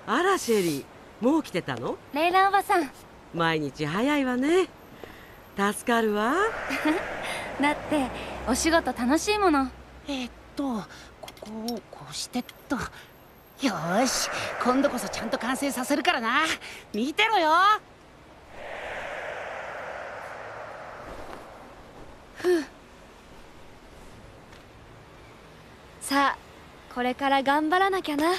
Speaker 12: あらシェリー、もう来てたの？
Speaker 18: レイラおばさん。
Speaker 12: 毎日早いわね。助かるわ。
Speaker 18: だってお仕事楽しいもの。
Speaker 20: ここをこうしてっと。よーし、今度こそちゃんと完成させるからな。見てろよ。
Speaker 2: ふう。さあこれから頑張らなきゃな。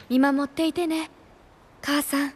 Speaker 2: 見守っていてね、母さん。